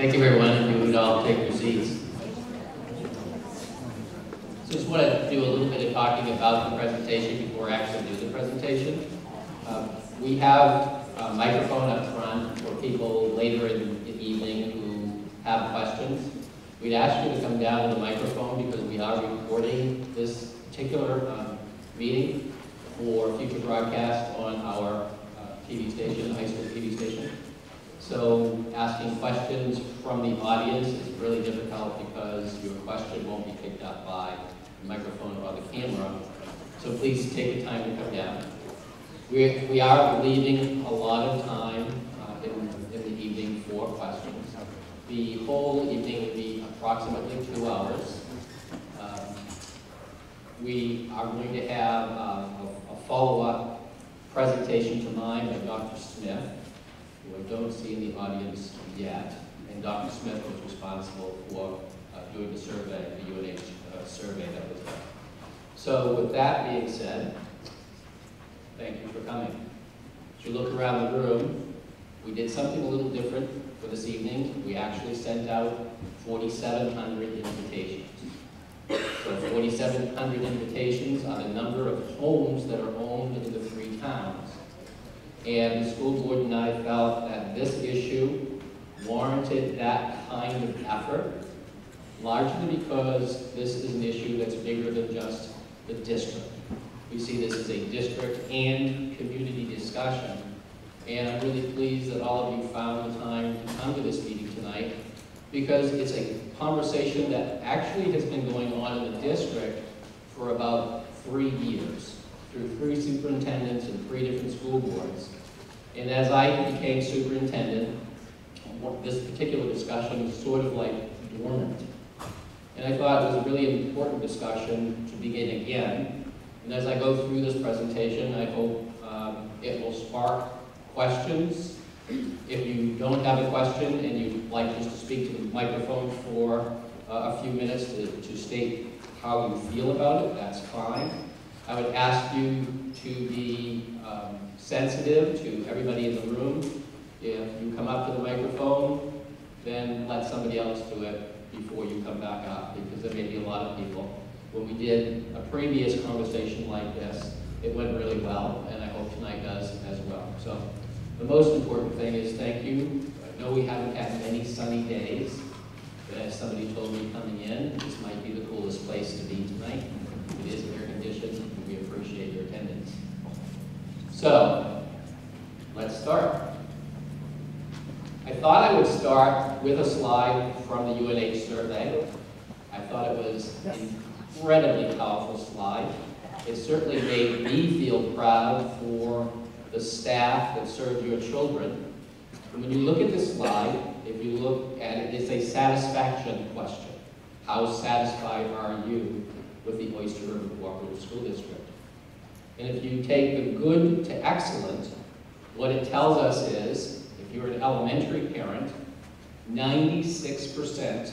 Thank you, everyone. If you would all take your seats. So just want to do a little bit of talking about the presentation before I actually do the presentation. We have a microphone up front for people later in the evening who have questions. We'd ask you to come down to the microphone because we are recording this particular meeting for future broadcast on our TV station, high school TV station. So asking questions from the audience is really difficult because your question won't be picked up by the microphone or the camera. So please take the time to come down. We are leaving a lot of time in the evening for questions. The whole evening will be approximately 2 hours. We are going to have a follow-up presentation to mine by Dr. Smith, who I don't see in the audience yet. And Dr. Smith was responsible for doing the survey, the UNH survey that was done. So with that being said, thank you for coming. As you look around the room, we did something a little different for this evening. We actually sent out 4,700 invitations. So 4,700 invitations are the number of homes that are owned in the 3 towns. And the school board and I felt that this issue warranted that kind of effort, largely because this is an issue that's bigger than just the district. We see this as a district and community discussion. And I'm really pleased that all of you found the time to come to this meeting tonight, because it's a conversation that actually has been going on in the district for about 3 years, through 3 superintendents and 3 different school boards. And as I became superintendent, this particular discussion was sort of like dormant. And I thought it was a really important discussion to begin again. And as I go through this presentation, I hope it will spark questions. If you don't have a question and you'd like just to speak to the microphone for a few minutes to state how you feel about it, that's fine. I would ask you to be sensitive to everybody in the room. If you come up to the microphone, then let somebody else do it before you come back up, because there may be a lot of people. When we did a previous conversation like this, it went really well, and I hope tonight does as well. So the most important thing is thank you. I know we haven't had many sunny days, but as somebody told me coming in, this might be the coolest place to be tonight. It is air conditioned, and we appreciate your attendance. So, let's start. I thought I would start with a slide from the UNH survey. I thought it was an incredibly powerful slide. It certainly made me feel proud for the staff that served your children. And when you look at this slide, if you look at it, it's a satisfaction question. How satisfied are you with the Oyster River Cooperative School District? And if you take the good to excellent, what it tells us is, if you're an elementary parent, 96%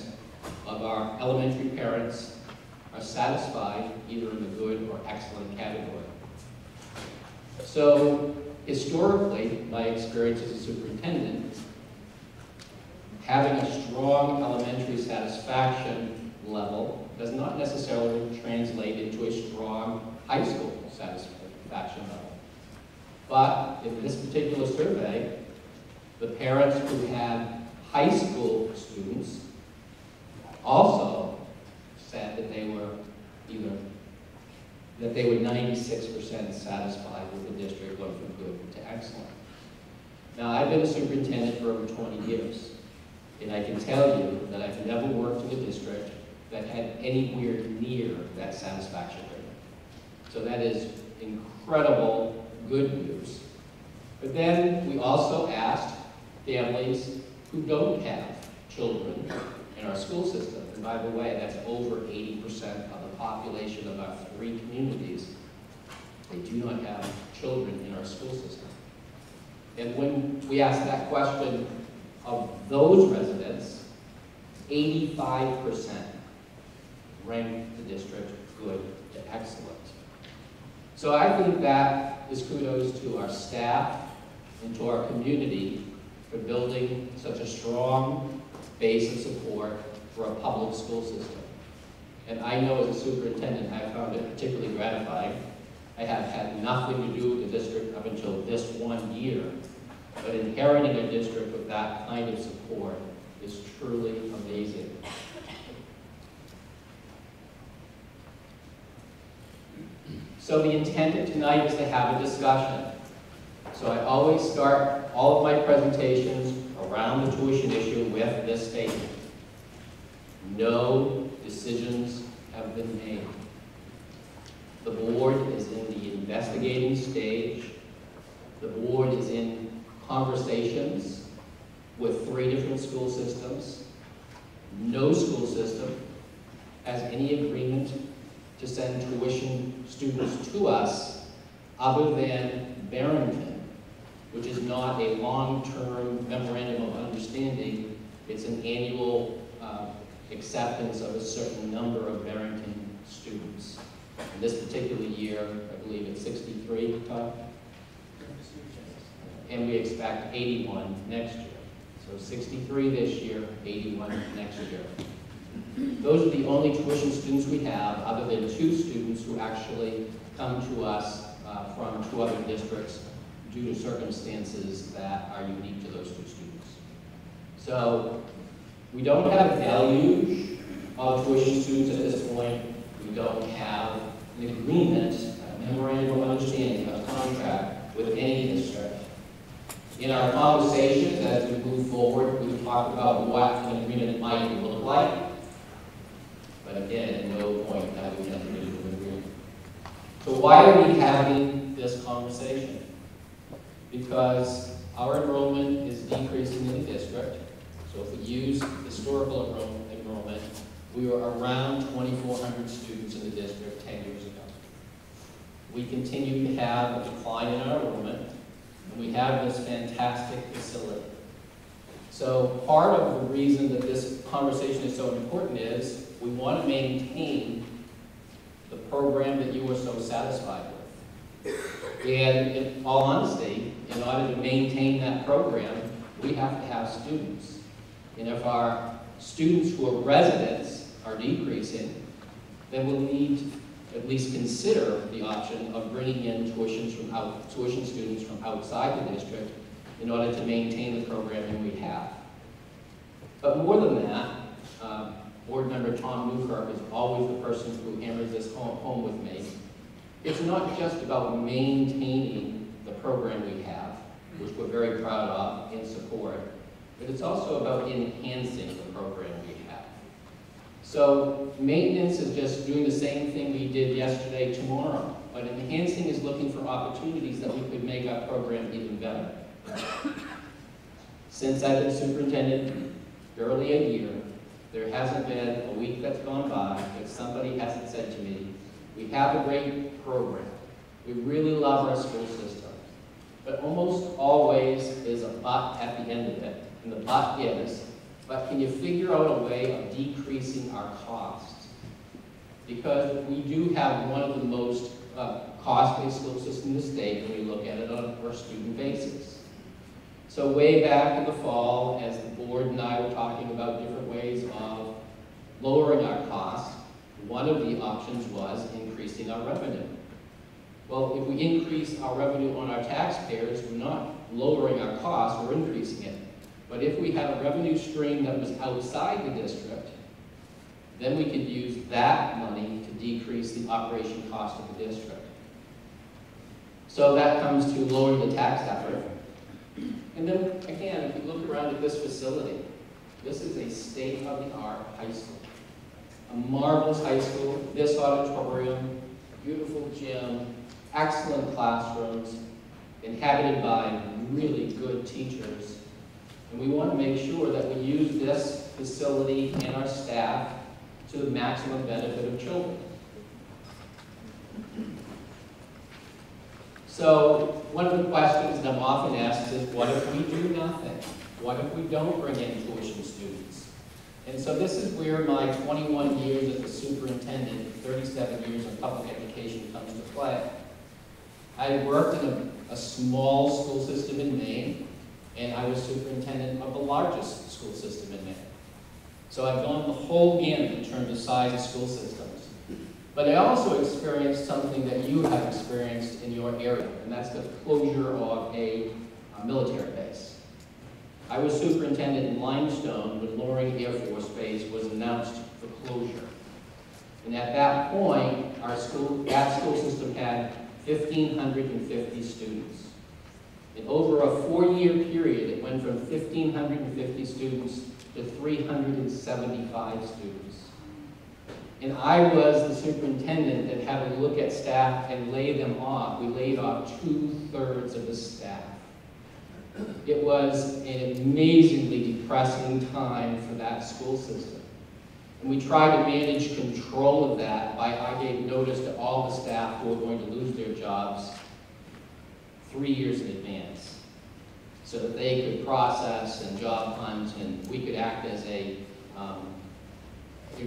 of our elementary parents are satisfied either in the good or excellent category. So historically, my experience as a superintendent, having a strong elementary satisfaction level does not necessarily translate into a strong high school satisfaction level. But in this particular survey, the parents who had high school students also said that they were 96% satisfied with the district, going from good to excellent. Now, I've been a superintendent for over 20 years, and I can tell you that I've never worked in a district that had anywhere near that satisfaction rate. So that is incredible good news. But then we also asked families who don't have children in our school system. And by the way, that's over 80% of the population of our 3 communities. They do not have children in our school system. And when we asked that question of those residents, 85% ranked the district good to excellent. So I think that is kudos to our staff and to our community for building such a strong base of support for a public school system. And I know as a superintendent, I found it particularly gratifying. I have had nothing to do with the district up until this one year, but inheriting a district with that kind of support is truly amazing. So the intent of tonight is to have a discussion. So I always start all of my presentations around the tuition issue with this statement. No decisions have been made. The board is in the investigating stage. The board is in conversations with 3 different school systems. No school system has any agreement to send tuition students to us other than Barrington, which is not a long-term memorandum of understanding. It's an annual acceptance of a certain number of Barrington students. In this particular year, I believe it's 63, Todd? And we expect 81 next year. So 63 this year, 81 next year. Those are the only tuition students we have, other than 2 students who actually come to us from 2 other districts due to circumstances that are unique to those 2 students. So we don't have a deluge of tuition students at this point. We don't have an agreement, a memorandum of understanding, a contract with any district. In our conversations as we move forward, we talk about what an agreement might look like. But again, at no point have we entered into an agreement. So why are we having this conversation? Because our enrollment is decreasing in the district. So if we use historical enrollment, we were around 2,400 students in the district 10 years ago. We continue to have a decline in our enrollment, and we have this fantastic facility. So part of the reason that this conversation is so important is we want to maintain the program that you are so satisfied with. And in all honesty, in order to maintain that program, we have to have students. And if our students who are residents are decreasing, then we'll need to at least consider the option of bringing in tuition students from outside the district in order to maintain the programming we have. But more than that, Board Member Tom Newkirk is always the person who hammers this home with me. It's not just about maintaining the program we have, which we're very proud of and support, but it's also about enhancing the program we have. So maintenance is just doing the same thing we did yesterday, tomorrow, but enhancing is looking for opportunities that we could make our program even better. Since I've been superintendent, barely a year, there hasn't been a week that's gone by that somebody hasn't said to me, we have a great program. We really love our school system. But almost always there's a but at the end of it. And the but is, but can you figure out a way of decreasing our costs? Because we do have one of the most costly school systems in the state when we look at it on a per student basis. So way back in the fall, as the board and I were talking about different ways of lowering our costs, one of the options was increasing our revenue. Well, if we increase our revenue on our taxpayers, we're not lowering our costs, we're increasing it. But if we had a revenue stream that was outside the district, then we could use that money to decrease the operation cost of the district. So that comes to lowering the tax effort. And then, again, if you look around at this facility, this is a state-of-the-art high school. A marvelous high school, this auditorium, beautiful gym, excellent classrooms, inhabited by really good teachers. And we want to make sure that we use this facility and our staff to the maximum benefit of children. So one of the questions that I'm often asked is, what if we do nothing? What if we don't bring in tuition students? And so this is where my 21 years as a superintendent, 37 years of public education comes to play. I worked in a small school system in Maine, and I was superintendent of the largest school system in Maine. So I've gone the whole gamut in terms of size of school systems. But I also experienced something that you have experienced in your area, and that's the closure of a military base. I was superintendent in Limestone when Loring Air Force Base was announced for closure. And at that point, that school system had 1,550 students. And over a 4-year period, it went from 1,550 students to 375 students. And I was the superintendent that had to look at staff and lay them off. We laid off 2/3 of the staff. It was an amazingly depressing time for that school system. And we tried to manage control of that by I gave notice to all the staff who were going to lose their jobs 3 years in advance, so that they could process and job hunt, and we could act as a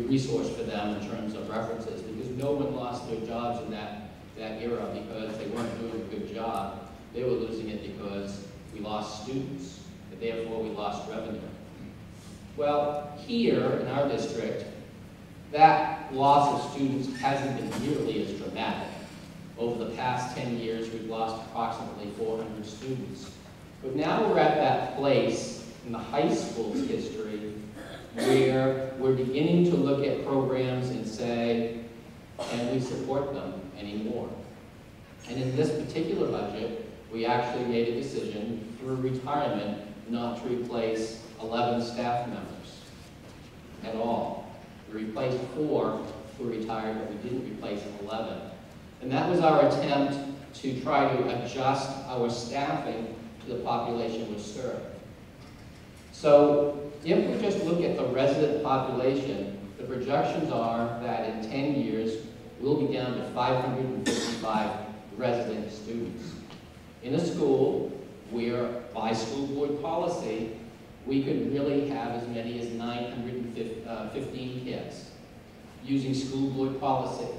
resource for them in terms of references, because no one lost their jobs in that era because they weren't doing a good job. They were losing it because we lost students, and therefore we lost revenue. Well, here in our district, that loss of students hasn't been nearly as dramatic. Over the past 10 years, we've lost approximately 400 students. But now we're at that place in the high school's history where we're beginning to look at programs and say, can we support them anymore? And in this particular budget, we actually made a decision through retirement not to replace 11 staff members at all. We replaced 4 who retired, but we didn't replace 11. And that was our attempt to try to adjust our staffing to the population we serve. So if we just look at the resident population, the projections are that in 10 years, we'll be down to 555 resident students. In a school where, by school board policy, we could really have as many as 915 kids using school board policy,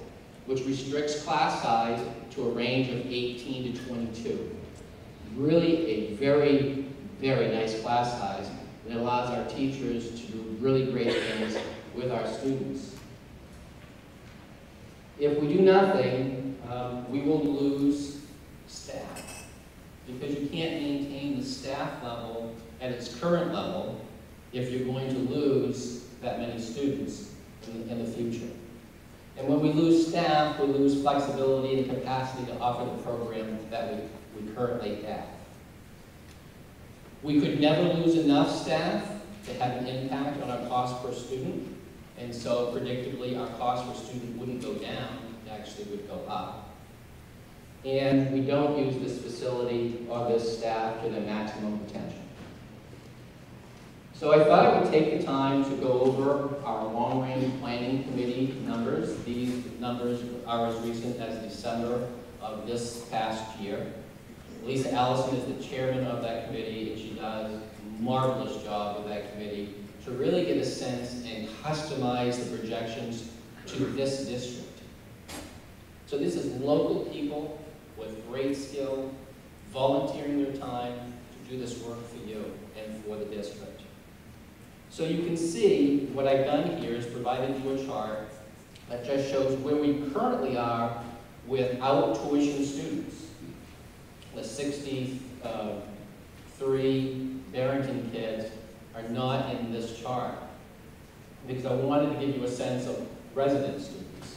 which restricts class size to a range of 18 to 22. Really a very, very nice class size. It allows our teachers to do really great things with our students. If we do nothing, we will lose staff, because you can't maintain the staff level at its current level if you're going to lose that many students in the future. And when we lose staff, we lose flexibility and capacity to offer the program that we currently have. We could never lose enough staff to have an impact on our cost per student, and so predictably our cost per student wouldn't go down, it actually would go up. And we don't use this facility or this staff to their maximum potential. So I thought I would take the time to go over our long-range planning committee numbers. These numbers are as recent as December of this past year. Lisa Allison is the chairman of that committee, and she does a marvelous job with that committee to really get a sense and customize the projections to this district. So this is local people with great skill, volunteering their time to do this work for you and for the district. So you can see what I've done here is provided you a chart that just shows where we currently are without tuition students. The 63 Barrington kids are not in this chart because I wanted to give you a sense of resident students.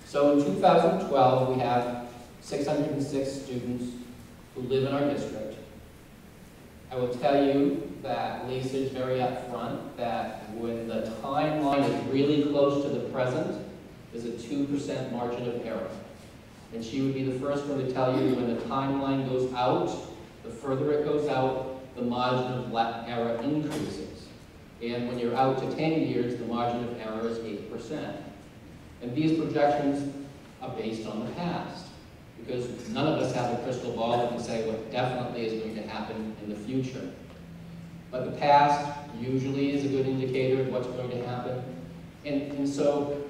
So in 2012, we have 606 students who live in our district. I will tell you that Lisa is very upfront that when the timeline is really close to the present, there's a 2% margin of error. And she would be the first one to tell you when the timeline goes out, the further it goes out, the margin of error increases. And when you're out to 10 years, the margin of error is 8%. And these projections are based on the past, because none of us have a crystal ball that can say what definitely is going to happen in the future. But the past usually is a good indicator of what's going to happen. And so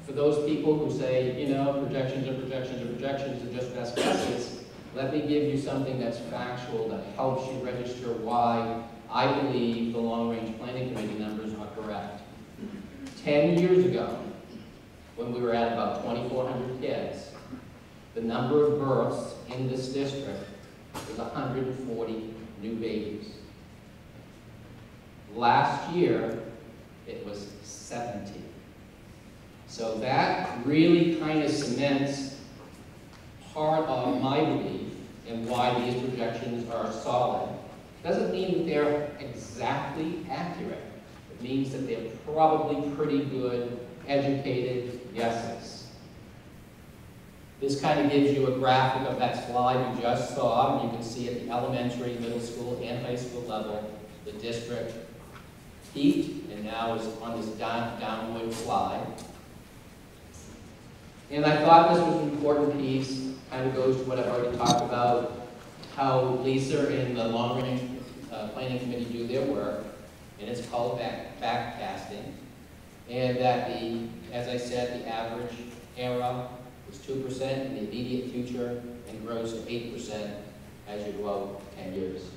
for those people who say, you know, projections are projections are projections are just best guesses, let me give you something that's factual that helps you register why I believe the long-range planning committee numbers are correct. 10 years ago, when we were at about 2,400 kids, the number of births in this district was 140 new babies. Last year, it was 70. So that really kind of cements part of my belief in why these projections are solid. Doesn't mean that they're exactly accurate. It means that they're probably pretty good, educated guesses. This kind of gives you a graphic of that slide you just saw, and you can see at the elementary, middle school, and high school level, the district peaked and now is on this downward slide. And I thought this was an important piece, kind of goes to what I've already talked about, how Lisa and the long-range planning committee do their work, and it's called backcasting. And that as I said, the average era is 2% in the immediate future and grows to 8% as you go out 10 years.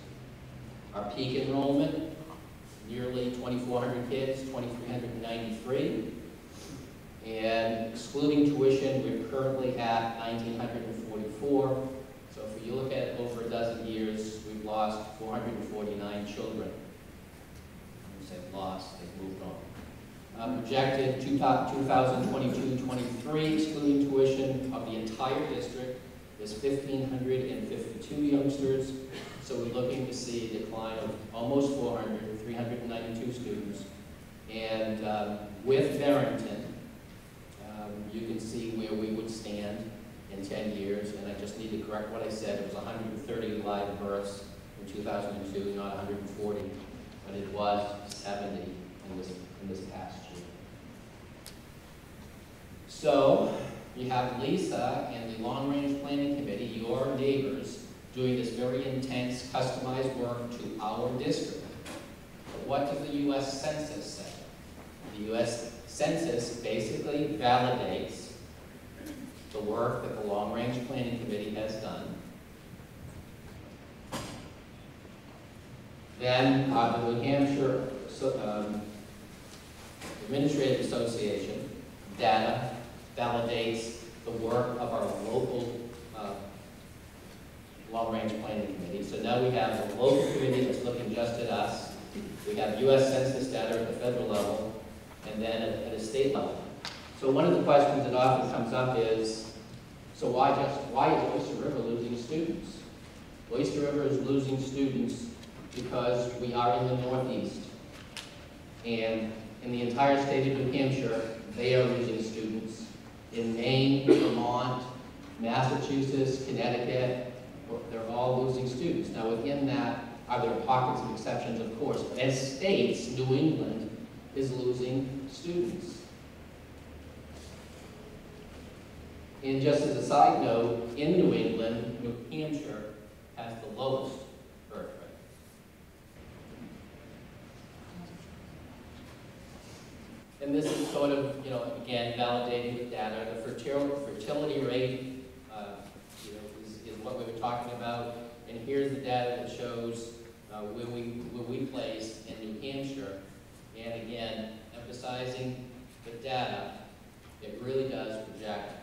Our peak enrollment, nearly 2,400 kids, 2,393. And excluding tuition, we're currently at 1,944. So if you look at over a dozen years, we've lost 449 children. I say lost, they've moved on. Projected 2022-23, excluding tuition of the entire district, is 1,552 youngsters. So we're looking to see a decline of almost 400, 392 students. And with Barrington, you can see where we would stand in 10 years, and I just need to correct what I said. It was 130 live births in 2002, not 140, but it was 70 in this past year. So you have Lisa and the Long Range Planning Committee, your neighbors, doing this very intense, customized work to our district. But what does the U.S. Census say? The U.S. Census basically validates the work that the Long Range Planning Committee has done. Then the New Hampshire Administrative Association data validates the work of our local Long Range Planning Committee. So now we have a local committee that's looking just at us. We have U.S. Census data at the federal level, and then at a state level. So one of the questions that often comes up is, so why is Oyster River losing students? Oyster River is losing students because we are in the Northeast. And in the entire state of New Hampshire, they are losing students. In Maine, Vermont, Massachusetts, Connecticut, they're all losing students. Now within that, are there pockets of exceptions? Of course. But as states, New England is losing students. And just as a side note, in New England, New Hampshire has the lowest birth rate. And this is sort of, again, validating the data. The fertility rate, is what we were talking about. And here's the data that shows where we place in New Hampshire. And again, emphasizing the data, it really does project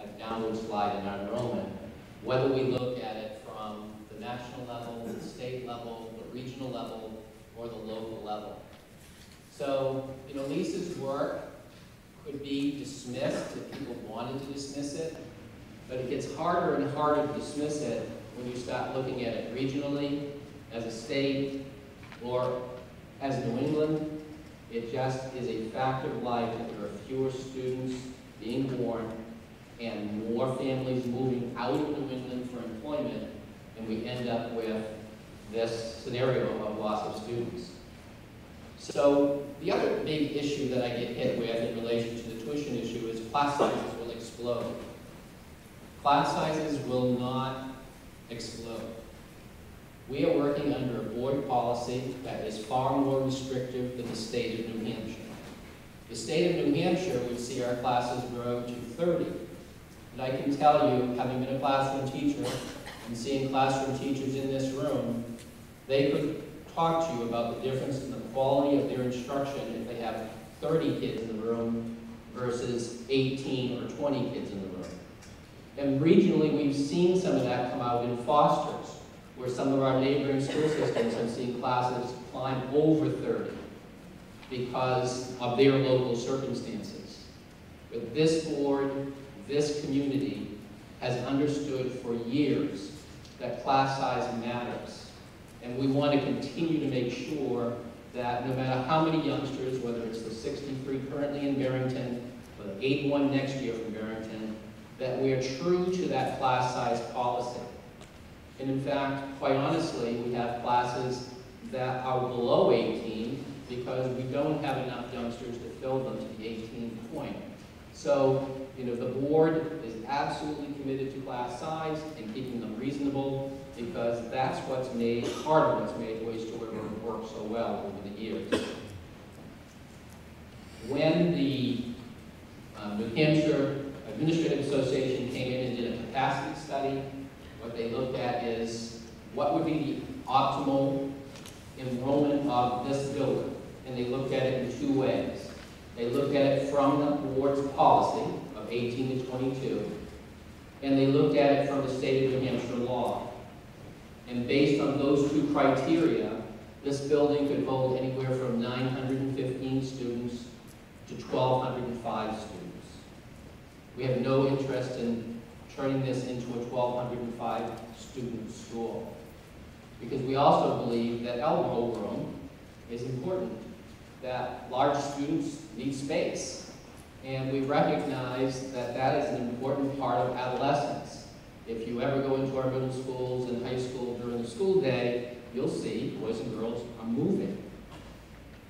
a downward slide in our enrollment, whether we look at it from the national level, the state level, the regional level, or the local level. So, Lisa's work could be dismissed if people wanted to dismiss it, but it gets harder and harder to dismiss it when you start looking at it regionally, as a state, or as New England. It just is a fact of life that there are fewer students being born and more families moving out of New England for employment, and we end up with this scenario of loss of students. So the other big issue that I get hit with in relation to the tuition issue is class sizes will explode. Class sizes will not explode. We are working under a board policy that is far more restrictive than the state of New Hampshire. The state of New Hampshire would see our classes grow to 30. And I can tell you, having been a classroom teacher and seeing classroom teachers in this room, they could talk to you about the difference in the quality of their instruction if they have 30 kids in the room versus 18 or 20 kids in the room. And regionally, we've seen some of that come out in Foster's, where some of our neighboring school systems have seen classes climb over 30 because of their local circumstances. But this board, this community, has understood for years that class size matters. And we want to continue to make sure that no matter how many youngsters, whether it's the 63 currently in Barrington, or the 81 next year from Barrington, that we are true to that class size policy. And in fact, quite honestly, we have classes that are below 18 because we don't have enough youngsters to fill them to the 18 point. So, the board is absolutely committed to class size and keeping them reasonable because that's what's made, part of what's made Oyster River work so well over the years. When the New Hampshire Administrative Association came in and did a capacity study, what they looked at is what would be the optimal enrollment of this building. And they looked at it in two ways. They looked at it from the board's policy of 18 to 22, and they looked at it from the state of New Hampshire law. And based on those two criteria, this building could hold anywhere from 915 students to 1,205 students. We have no interest in turning this into a 1,205 student school because we also believe that elbow room is important, that large students need space. And we recognize that that is an important part of adolescence. If you ever go into our middle schools and high school during the school day, you'll see boys and girls are moving.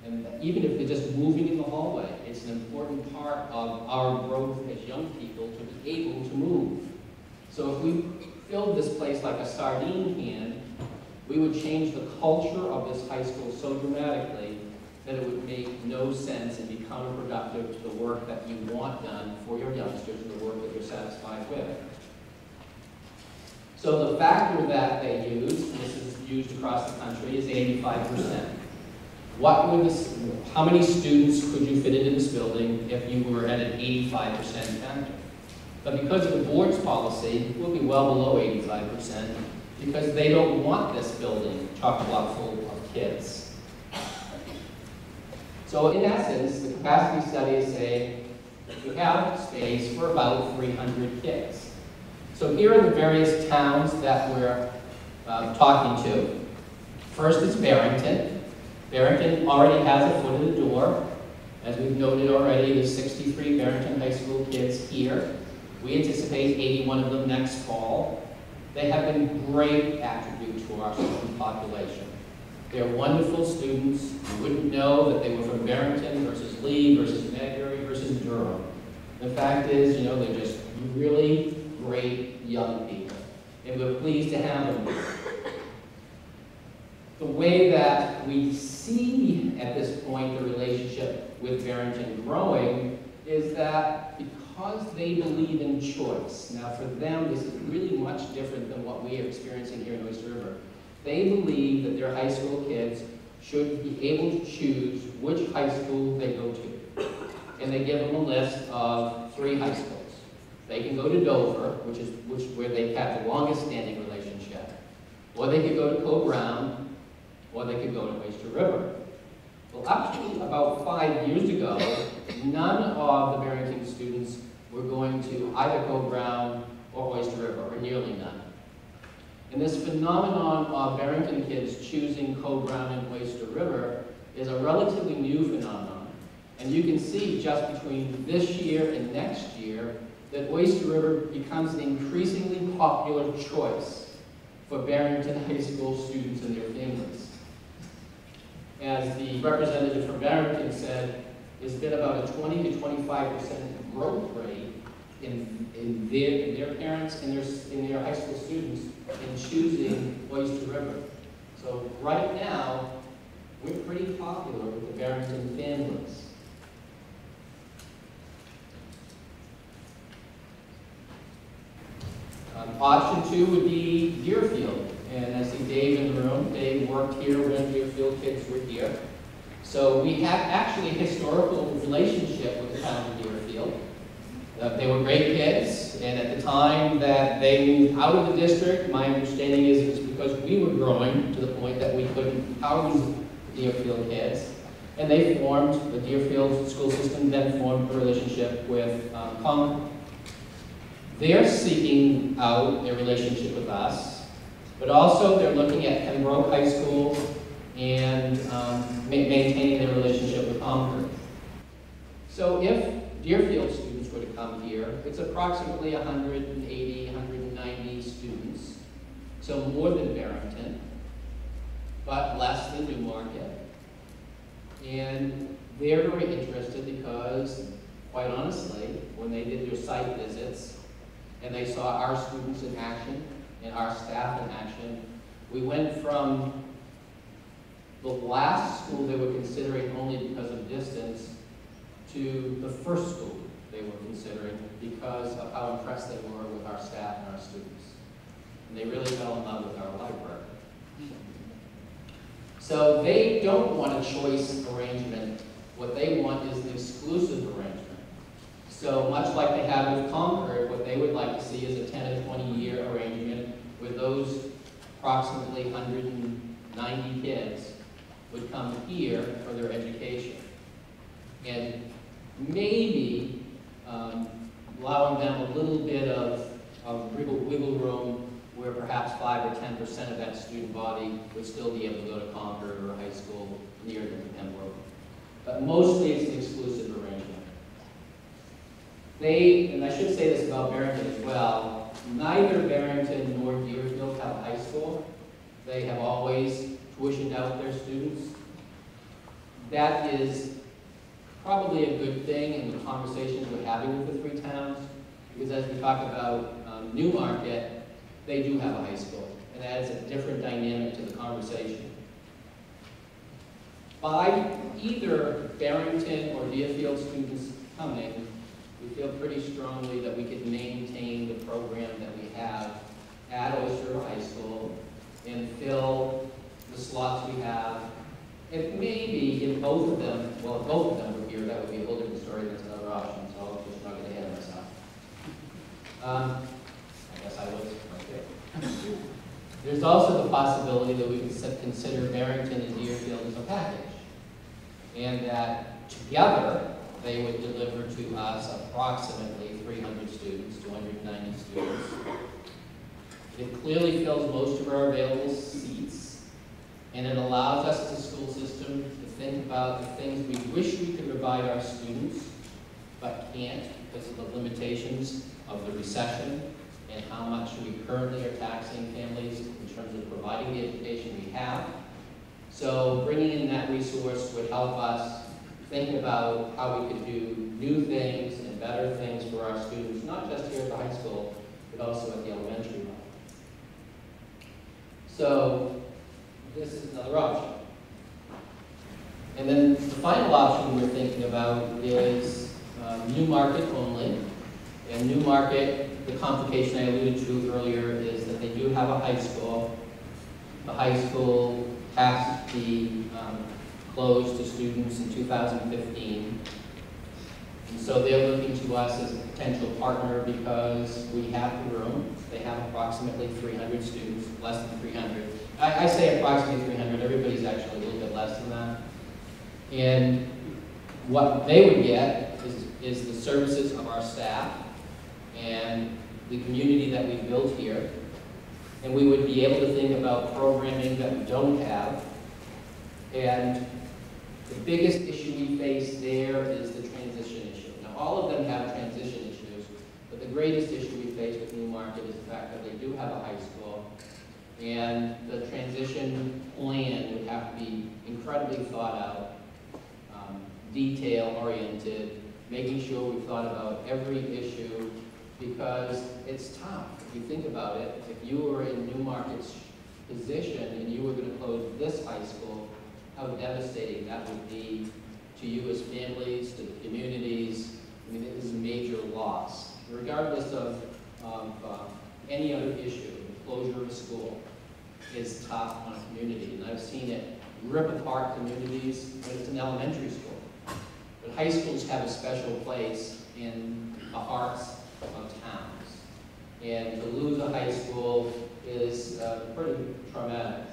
And even if they're just moving in the hallway, it's an important part of our growth as young people to be able to move. So if we filled this place like a sardine can, we would change the culture of this high school so dramatically that it would make no sense and be counterproductive to the work that you want done for your youngsters and the work that you're satisfied with. So the factor that they use, and this is used across the country, is 85%. How many students could you fit into this building if you were at an 85% factor? But because of the board's policy, we'll be well below 85% because they don't want this building chock-a-block full of kids. So in essence, the capacity study is saying you have space for about 300 kids. So here are the various towns that we're talking to. First is Barrington. Barrington already has a foot in the door. As we've noted already, there's 63 Barrington High School kids here. We anticipate 81 of them next fall. They have been great attribute to our student population. They're wonderful students. You wouldn't know that they were from Barrington versus Lee versus Madbury versus Durham. The fact is, they're just really great young people. And we're pleased to have them. The way that we see at this point the relationship with Barrington growing is that because they believe in choice, now for them this is really much different than what we are experiencing here in Oyster River. They believe that their high school kids should be able to choose which high school they go to. And they give them a list of 3 high schools. They can go to Dover, where they've had the longest standing relationship, or they could go to Co-Brown, or they could go to Oyster River. Well, up to about 5 years ago, none of the Barrington students were going to either Co-Brown or Oyster River, or nearly none. And this phenomenon of Barrington kids choosing Co-Brown and Oyster River is a relatively new phenomenon. And you can see just between this year and next year that Oyster River becomes an increasingly popular choice for Barrington High School students and their families. As the representative from Barrington said, there's been about a 20 to 25% growth rate in their parents and in their high school students in choosing Oyster River. So right now, we're pretty popular with the Barrington families. Option 2 would be Deerfield. And I see Dave in the room. Dave worked here when Deerfield kids were here. So we have actually a historical relationship with the town of Deerfield. They were great kids, and at the time that they moved out of the district, my understanding is it was because we were growing to the point that we couldn't house Deerfield kids. And they formed, the Deerfield school system then formed a relationship with Concord. They're seeking out a relationship with us, but also they're looking at Pembroke High School and maintaining their relationship with Concord. So if Deerfield students were to come here, it's approximately 180, 190 students, so more than Barrington, but less than Newmarket. And they're very interested because, quite honestly, when they did their site visits and they saw our students in action and our staff in action, we went from the last school they were considering only because of distance to the first school they were considering because of how impressed they were with our staff and our students. And they really fell in love with our library. So they don't want a choice arrangement. What they want is an exclusive arrangement. So much like they have with Concord, what they would like to see is a 10 and 20-year arrangement where those approximately 190 kids would come here for their education. And maybe allowing them a little bit of wiggle room where perhaps 5 or 10% of that student body would still be able to go to Concord or a high school near to Pembroke. But mostly it's an exclusive arrangement. And I should say this about Barrington as well, neither Barrington nor Deerfield have a high school. They have always tuitioned out their students. That is probably a good thing in the conversations we're having with the three towns, because as we talk about Newmarket, they do have a high school, and that adds a different dynamic to the conversation. By either Barrington or Deerfield students coming, we feel pretty strongly that we could maintain the program that we have at Oyster High School and fill the slots we have. And maybe if both of them, well, if both of them were here, that would be a whole different story than another option, so I'll just not get ahead of myself. I guess I was right there. There's also the possibility that we can consider Barrington and Deerfield as a package, and that together they would deliver to us approximately 300 students, 290 students. It clearly fills most of our available seats, and it allows us as a school system to think about the things we wish we could provide our students, but can't because of the limitations of the recession and how much we currently are taxing families in terms of providing the education we have. So bringing in that resource would help us think about how we could do new things and better things for our students, not just here at the high school, but also at the elementary level. So this is another option. And then the final option we're thinking about is Newmarket only. And Newmarket, the complication I alluded to earlier is that they do have a high school. The high school has to be closed to students in 2015. And so they're looking to us as a potential partner because we have the room. They have approximately 300 students, less than 300. I say approximately 300, everybody's actually a little bit less than that. And what they would get is the services of our staff and the community that we've built here. And we would be able to think about programming that we don't have. And the biggest issue we face there is the transition issue. Now, all of them have transition issues, but the greatest issue we face with Newmarket is the fact that they do have a high school, and the transition plan would have to be incredibly thought out, detail-oriented, making sure we've thought about every issue, because it's tough. If you think about it, if you were in Newmarket's position and you were going to close this high school, how devastating that would be to you as families, to the communities. I mean, it is a major loss. Regardless of any other issue, the closure of a school is tough on a community. And I've seen it rip apart communities when it's an elementary school. But high schools have a special place in the hearts of towns. And to lose a high school is pretty traumatic.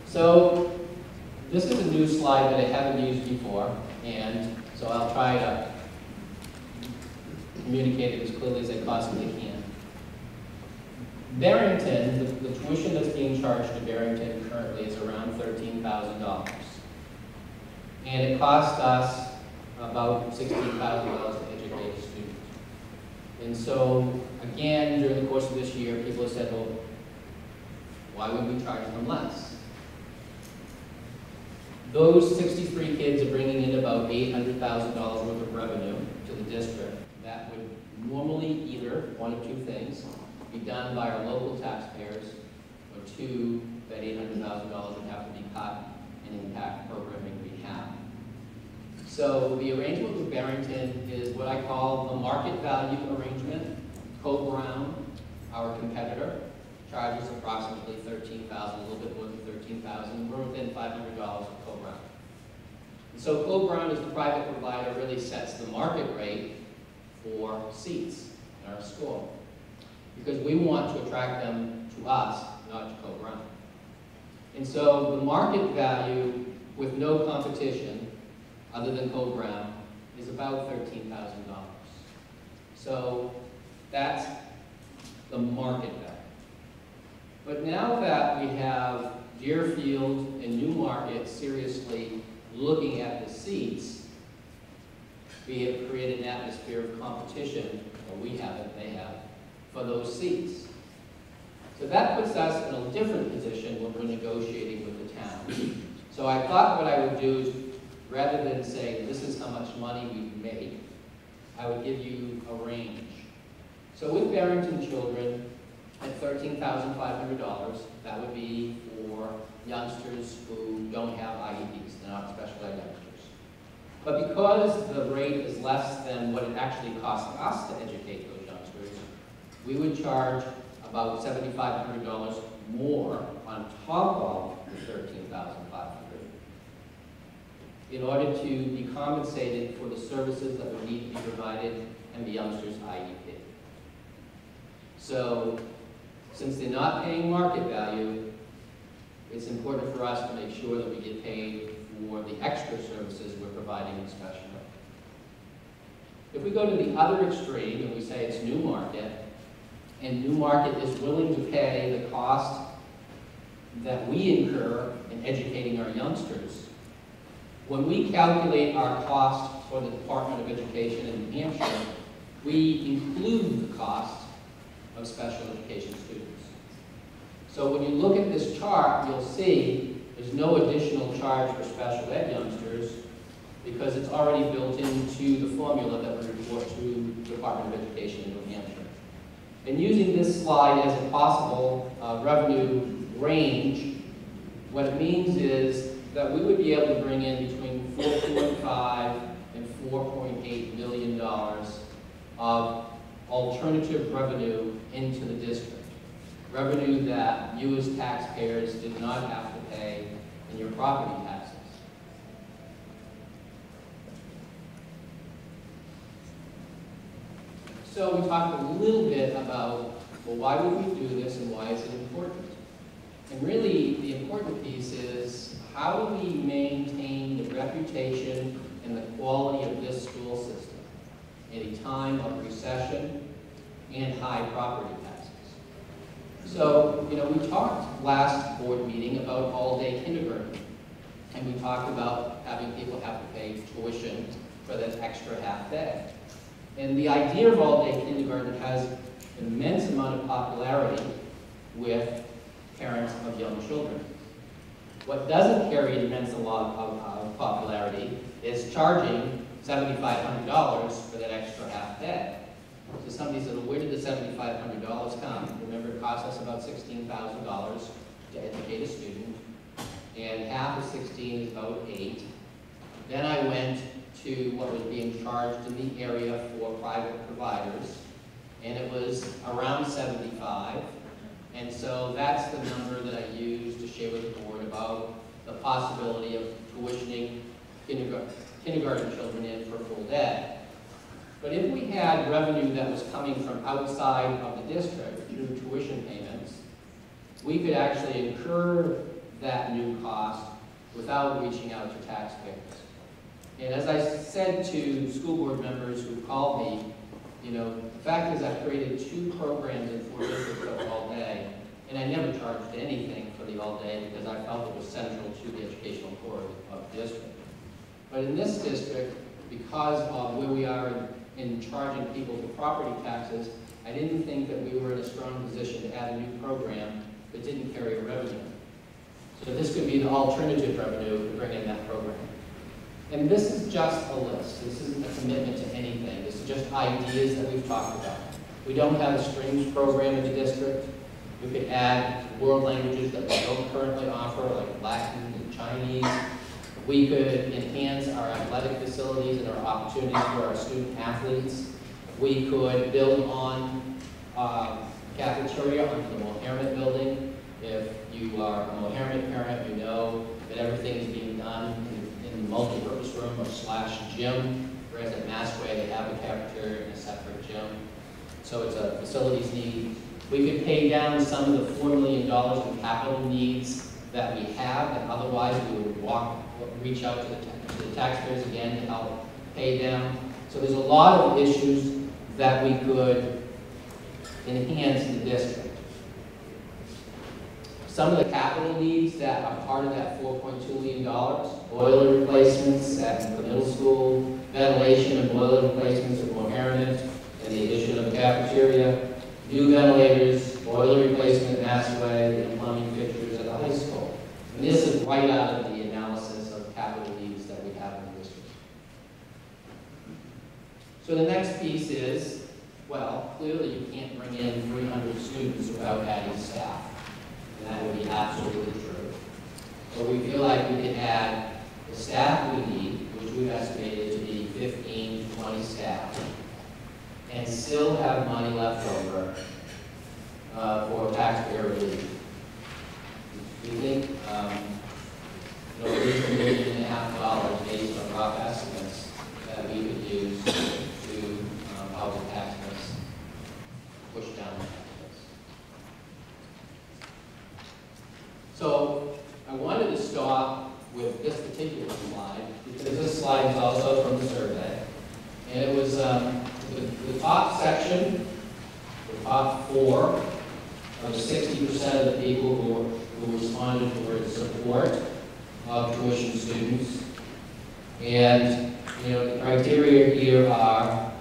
So this is a new slide that I haven't used before, and so I'll try to communicate it as clearly as I possibly can. Barrington, the tuition that's being charged to Barrington currently is around $13,000. And it costs us about $16,000 to educate a student. And so, again, during the course of this year, people have said, well, why would we charge them less? Those 63 kids are bringing in about $800,000 worth of revenue to the district. That would normally either, one of two things, be done by our local taxpayers, or two, that $800,000 would have to be cut and impact programming we have. So the arrangement with Barrington is what I call the market value arrangement. Co-Brown, our competitor, charges approximately $13,000, a little bit more than $13,000. We're within $500 of Co-Brown. And so Co-Brown, as the private provider, really sets the market rate for seats in our school, because we want to attract them to us, not to Co-Brown. And so the market value with no competition other than Co-Brown is about $13,000. So that's the market value. But now that we have Deerfield and Newmarket seriously looking at the seats, we have created an atmosphere of competition, or we haven't, they have, for those seats. So that puts us in a different position when we're negotiating with the town. So I thought what I would do is, rather than say, this is how much money we make, I would give you a range. So with Barrington children, at $13,500, that would be for youngsters who don't have IEPs, they're not special ed youngsters. But because the rate is less than what it actually costs us to educate those youngsters, we would charge about $7,500 more on top of the $13,500 in order to be compensated for the services that would need to be provided in the youngster's IEP. So, since they're not paying market value, it's important for us to make sure that we get paid for the extra services we're providing in special ed. If we go to the other extreme and we say it's Newmarket, and Newmarket is willing to pay the cost that we incur in educating our youngsters, when we calculate our cost for the Department of Education in New Hampshire, we include the cost of special education students. So when you look at this chart, you'll see there's no additional charge for special ed youngsters because it's already built into the formula that we report to the Department of Education in New Hampshire. And using this slide as a possible revenue range, what it means is that we would be able to bring in between $4.5 and $4.8 million of alternative revenue into the district. Revenue that you as taxpayers did not have to pay in your property taxes. So we talked a little bit about, well, why would we do this and why is it important? And really, the important piece is, how do we maintain the reputation and the quality of this school system in a time of recession and high property taxes? So, we talked last board meeting about all-day kindergarten, and we talked about having people have to pay tuition for that extra half day. And the idea of all-day kindergarten has an immense amount of popularity with parents of young children. What doesn't carry an immense amount of popularity is charging $7,500 for that extra half day. So somebody said, well, where did the $7,500 come? Remember, it cost us about $16,000 to educate a student, and half of 16 is about 8. Then I went to what was being charged in the area for private providers, and it was around 75. And so that's the number that I used to share with the board about the possibility of tuitioning kindergarten children in for full day. But if we had revenue that was coming from outside of the district through tuition payments, we could actually incur that new cost without reaching out to taxpayers. And as I said to school board members who called me, the fact is I've created 2 programs in 4 districts of all day, and I never charged anything for the all day because I felt it was central to the educational core of the district. But in this district, because of where we are in charging people for property taxes, I didn't think that we were in a strong position to add a new program that didn't carry a revenue. So this could be an alternative revenue to bring in that program. And this is just a list. This isn't a commitment to anything. This is just ideas that we've talked about. We don't have a strings program in the district. We could add world languages that we don't currently offer, like Latin and Chinese. We could enhance our athletic facilities and our opportunities for our student athletes. We could build on cafeteria onto the Mohammed building. If you are a Mohammed parent, you know that everything is being done in the multi-purpose room or / gym, whereas at Massway they have a cafeteria and a separate gym. So it's a facilities need. We could pay down some of the $4 million in capital needs that we have, and otherwise we would reach out to the taxpayers again to help pay them. So there's a lot of issues that we could enhance the district. Some of the capital needs that are part of that $4.2 million, boiler replacements at the middle school, ventilation and boiler replacements at Mohammed, and the addition of a cafeteria, new ventilators, boiler replacement at Massway, and plumbing fixtures at the high school. And this is right out of the analysis of capital needs that we have in the district. So the next piece is, well, clearly you can't bring in 300 students without adding staff. And that would be absolutely true. But we feel like we can add the staff we need, which we've estimated to be 15 to 20 staff, and still have money left over for taxpayer relief. We think at least $1.5 million based on rough estimates that we could use to help the taxpayers push down the taxpayers. So I wanted to stop with this particular slide because this slide is also from the survey, and it was the top section, the top 4 of 60% of the people who responded were in support of tuition students. And the criteria here are: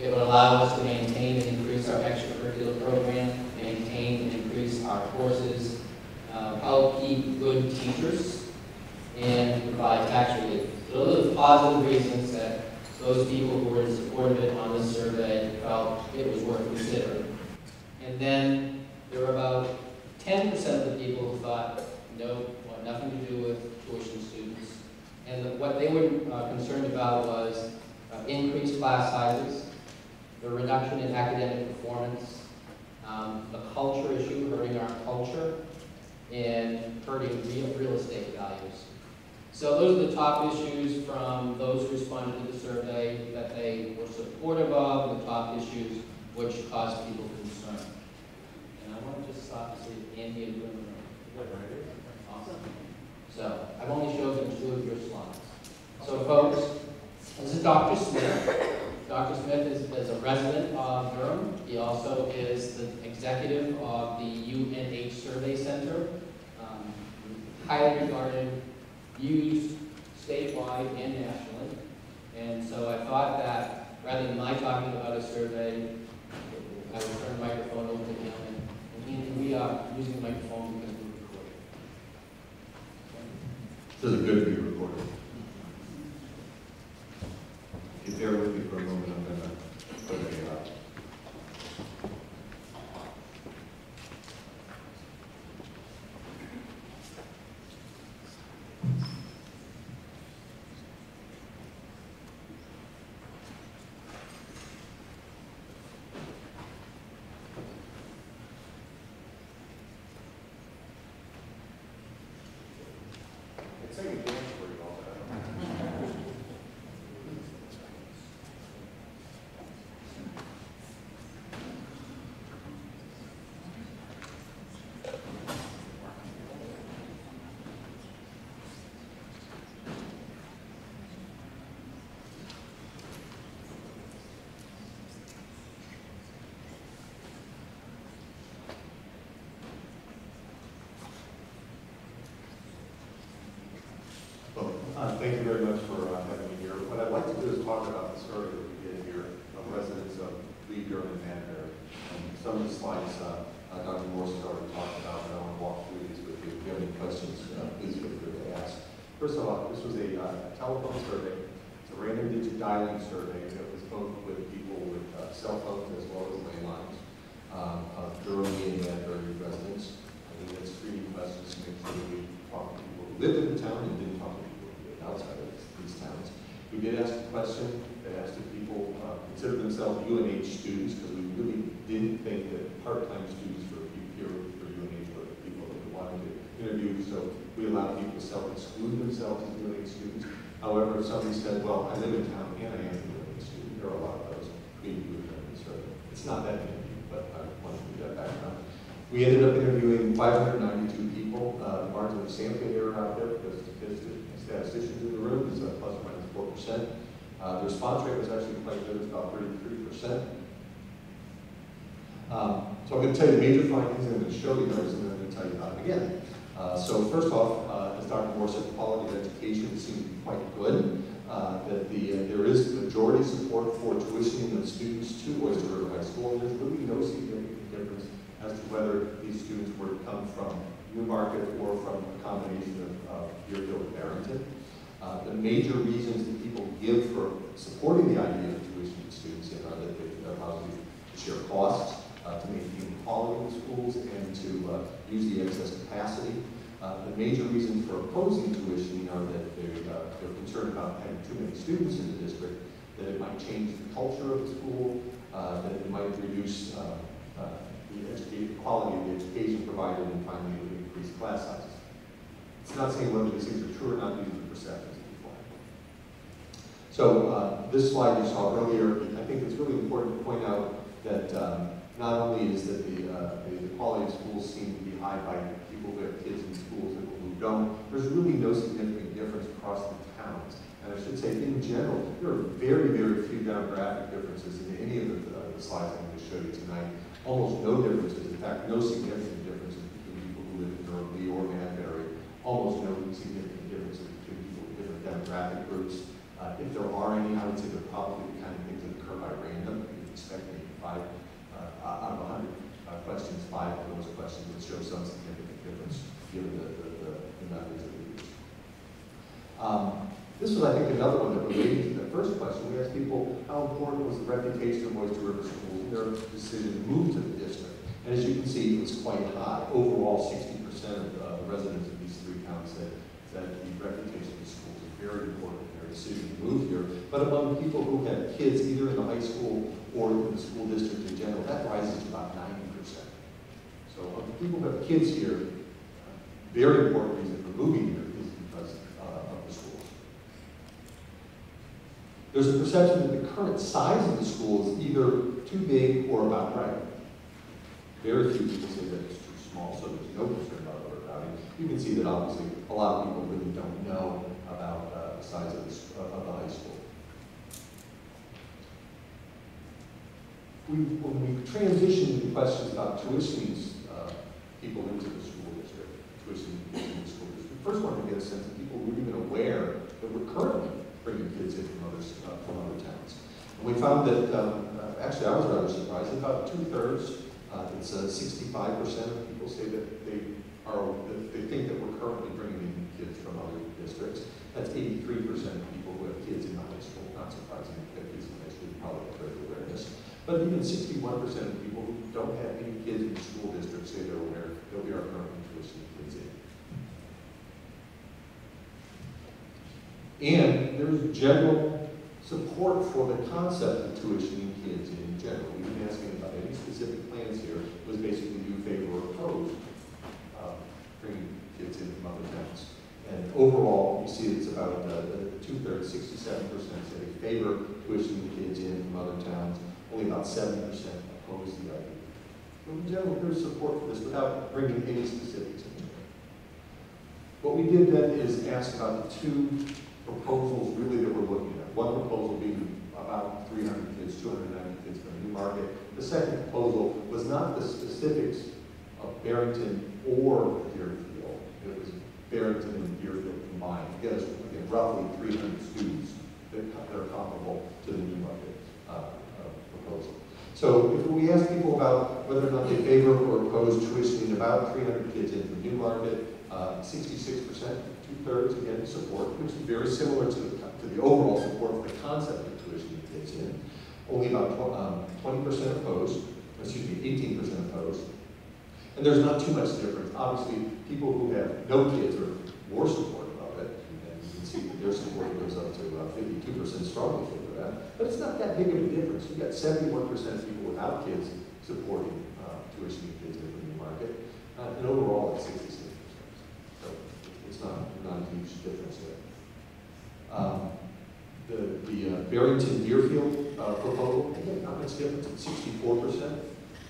it would allow us to maintain and increase our extracurricular program, maintain and increase our courses, help keep good teachers, and provide tax relief. So those are the positive reasons that those people who were in support of it on this survey felt it was worth considering. And then there were about 10% of the people who thought, no, want nothing to do with tuition students. And what they were concerned about was increased class sizes, the reduction in academic performance, the culture issue, hurting our culture, and hurting real estate values. So those are the top issues from those who responded to the survey that they were supportive of, the top issues which caused people concern. And I want to just stop to see if Andy is doing the room. Awesome. So I've only showed them 2 of your slides. So folks, this is Dr. Smith. Dr. Smith is a resident of Durham. He also is the executive of the UNH Survey Center, highly regarded, used statewide and nationally. And so I thought that rather than my talking about a survey, I would turn the microphone over to him. And we are using the microphone because we're recording. This is good to be recorded. If you bear with me for a moment, I'm going to put it out. sing and dance for you all that. Thank you very much for having me here. What I'd like to do is talk about the story that we did here of residents of Lee, Durham, and Manbury. Some of the slides Dr. Morse has already talked about, and I want to walk through these with you. If you have any questions, please feel free to ask. First of all, this was a telephone survey. It's a random digit dialing survey that was both with people with cell phones as well as landlines of Durham, Lee, and Manbury residents. We had screening questions to make sure that we talked to people who lived in the town and didn't talk to people who lived outside of these towns. We did ask a question that asked if people consider themselves UNH students, because we really didn't think that part-time students were here for UNH were people that we wanted to interview, so we allowed people to self-exclude themselves as UNH students. However, if somebody said, well, I live in town and I am a UNH student, there are a lot of those, we do a survey. It's not that many, but I want to do that background. We ended up interviewing 592 people. The margin of sampling error out there, because statisticians in the room is plus or minus 4%. The response rate was actually quite good, it's about 33%. So I'm going to tell you the major findings, and I'm going to show you those, and then I'm going to tell you about them again. So first off, as Dr. Moore said, the quality of education seems to be quite good. There is majority support for tuitioning of students to Oyster River High School. There's really no significant difference as to whether these students were to come from Newmarket or from a combination of Deerfield and Barrington. The major reasons that people give for supporting the idea of tuitioning students are that it allows you to share costs, to maintain quality in schools, and to use the excess capacity. The major reasons for opposing tuitioning are that they're concerned about having too many students in the district, that it might change the culture of the school, that it might reduce the quality of the education provided, and finally it would increase class sizes. It's not saying whether these things are true or not, these are the perceptions of people. So this slide you saw earlier, I think it's really important to point out that not only is that the quality of schools seem to be high by people who have kids in schools and people who don't, there's really no significant difference across the towns. And I should say, in general, there are very, very few demographic differences in any of the slides I'm going to show you tonight. Almost no differences, in fact, no significant differences between people who live in Durham, Lee, or Manbury. Almost no significant differences between people with different demographic groups. If there are any, I would say they're probably the kind of things that occur by random. You can expect maybe 5 out of 100 questions, 5 of those questions would show some significant difference given the methods that we use. This was, I think, another one that related to the first question. We asked people how important was the reputation of Oyster River Schools in their decision to move to the district. And as you can see, it was quite high. Overall, 60% of the residents of these 3 towns said that the reputation of the schools is very important in their decision to move here. But among people who had kids either in the high school or in the school district in general, that rises to about 90%. So of the people who have kids here, very important reason for moving here is because of the schools. There's a perception that the current size of the school is either too big or about right. Very few people say that it's too small, so there's no concern about overcrowding. You can see that obviously a lot of people really don't know about the size of the high school. When we transition to questions about tuitioning people into the school district, tuitioning into the school district, first want to get a sense that people were even aware that we're currently bringing kids in from other towns. And we found that, actually I was rather surprised, about 2/3, it's 65% of people say that they think that we're currently bringing in kids from other districts. That's 83% of people who have kids in the high school. Not surprising, if they have kids in the high school, probably have greater awareness. But even 61% of people who don't have any kids in the school district say they're aware that we are currently tuitioning kids in. And there's general support for the concept of tuitioning kids in general. We've been asking about any specific plans here. It was basically do, favor, or oppose bringing kids in from other towns. And overall, about two-thirds, 67% say they favor tuitioning kids in from other towns. Only about 7% oppose the idea. But in general, there's support for this without bringing any specifics into it. What we did then is ask about the two proposals really that we're looking at. One proposal being about 300 kids, 290 kids from Newmarket. The second proposal was not the specifics of Barrington or Deerfield. It was Barrington and Deerfield combined. It gets roughly 300 students that are comparable to the Newmarket proposal. So if we ask people about whether or not they favor or oppose tuitioning about 300 kids in from Newmarket, 66%, two-thirds, again, support, which is very similar to the overall support for the concept of tuitioning kids in. Only about 20% opposed, 18% opposed. And there's not too much difference. Obviously, people who have no kids are more supportive of it, and you can see that their support goes up to 52% strongly favor that. But it's not that big of a difference. You've got 71% of people without kids supporting tuitioning kids in the Newmarket, and overall it's 66%. So it's not a huge difference there. The Barrington Deerfield proposal, again, not much difference. It's 64%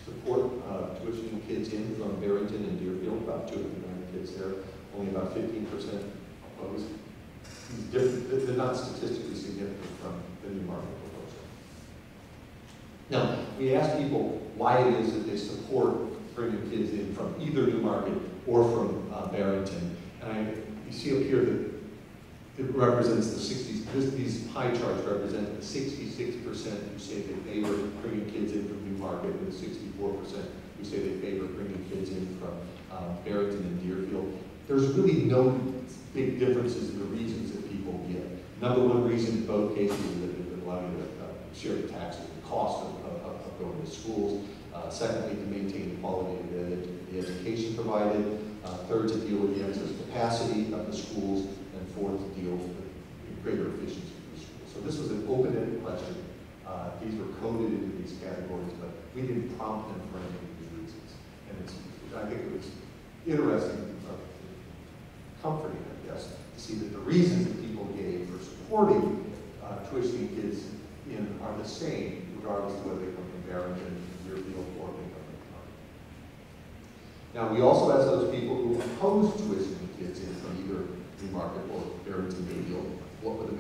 support tuitioning kids in from Barrington and Deerfield, about 290 kids there, only about 15% opposed. They're not statistically significant from the Newmarket proposal. Now, we asked people why it is that they support bringing kids in from either Newmarket or from Barrington. And you see up here that it represents the 60s, these pie charts represent the 66% who say they favor bringing kids in from Newmarket and the 64% who say they favor bringing kids in from Barrington and Deerfield. There's really no big differences in the reasons that people give. Number one reason in both cases is that it would allow you to share the taxes, the cost of going to schools. Secondly, to maintain the quality of the education provided. Third, to deal with the excess capacity of the schools. And fourth, to deal with greater efficiency of the schools. So this was an open-ended question. These were coded into these categories, but we didn't prompt them for any of these reasons. And I think it was interesting, comforting, I guess, to see that the reasons that people gave for supporting tuitioning kids in are the same, regardless of whether they come from Barrington, Deerfield, or they come from Newmarket. Now, we also asked those people who opposed tuitioning kids in from either Newmarket or Barrington Deerfield, what were the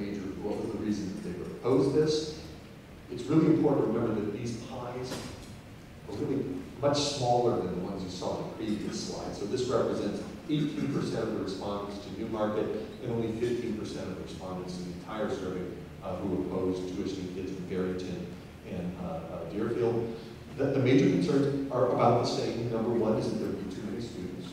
reasons that they would oppose this? It's really important to remember that these pies are really much smaller than the ones you saw in the previous slide. So this represents 18% of the respondents to Newmarket and only 15% of the respondents in the entire survey who opposed tuitioning kids from Barrington and Deerfield. The major concerns are about the same. Number one is that there would be too many students.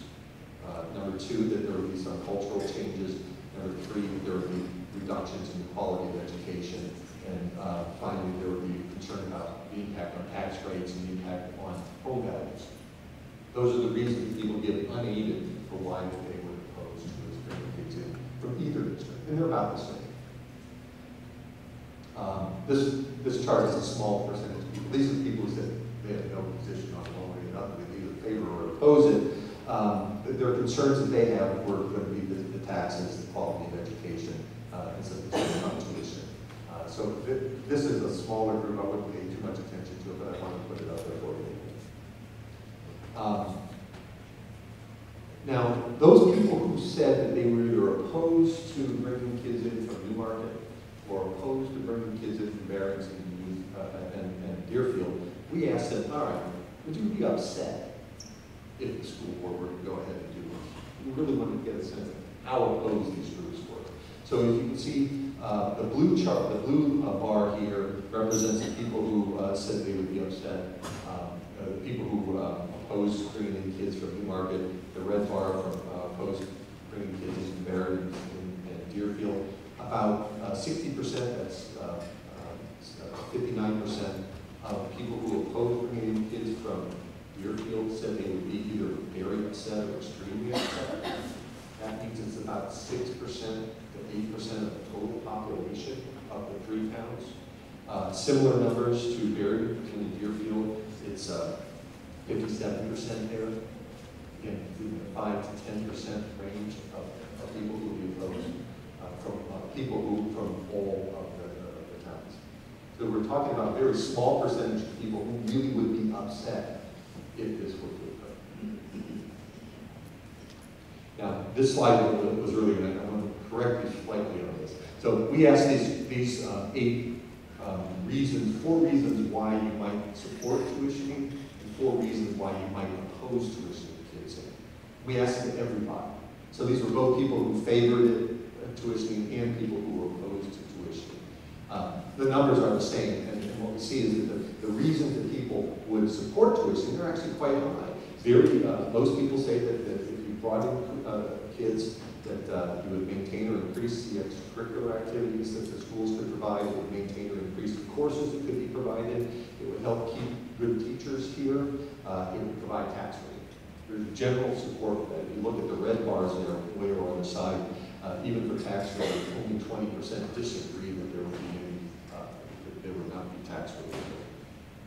Number two, that there would be some cultural changes. Number three, that there would be reductions in the quality of education. And finally, there would be concern about the impact on tax rates and the impact on home values. Those are the reasons people give unaided for why they would oppose to bringing kids in from either district. And they're about the same. This chart is a small percentage of people. These are the people who said they have no position on one way or another. They either favor or oppose it. Their concerns that they have were going to be the taxes, the quality of education, and some tuition. So this is a smaller group. I wouldn't pay too much attention to it, but I want to put it up there for you. Now, those people who said that they were either opposed to bringing kids in from Newmarket or opposed to bringing kids in from Barrington and Deerfield, we asked them, all right, would you be upset if the school board were to go ahead and do this? We really wanted to get a sense of how opposed these groups were. So as you can see, the blue chart, the blue bar here represents the people who said they would be upset. The people who opposed bringing in kids from Newmarket, the red bar from opposed bringing kids in from Barrington and Deerfield. About 60%, that's 59% of people who opposed bringing in kids from Deerfield said they would be either very upset or extremely upset. That means it's about 6% to 8% of the total population of the three towns. Similar numbers to Barrington and Deerfield. It's 57% there. Again, in the 5 to 10% range of people who will be opposed. from people from all of the towns. So we're talking about a very small percentage of people who really would be upset if this were to occur. Now, this slide was earlier, and I want to correct you slightly on this. So we asked these 8 reasons, 4 reasons why you might support tuitioning, and 4 reasons why you might oppose tuitioning kids in. We asked it to everybody. So these were both people who favored it, tuitioning, and people who were opposed to tuitioning. The numbers are the same, and what we see is that the reasons that people would support tuitioning are actually quite high. Most people say that if you brought in kids, that you would maintain or increase the extracurricular activities that the schools could provide, it would maintain or increase the courses that could be provided, it would help keep good teachers here, it would provide tax relief. There's general support for that. If you look at the red bars there, way over on the side, even for tax relief, only 20% disagree that there would be any, that there would not be tax relief.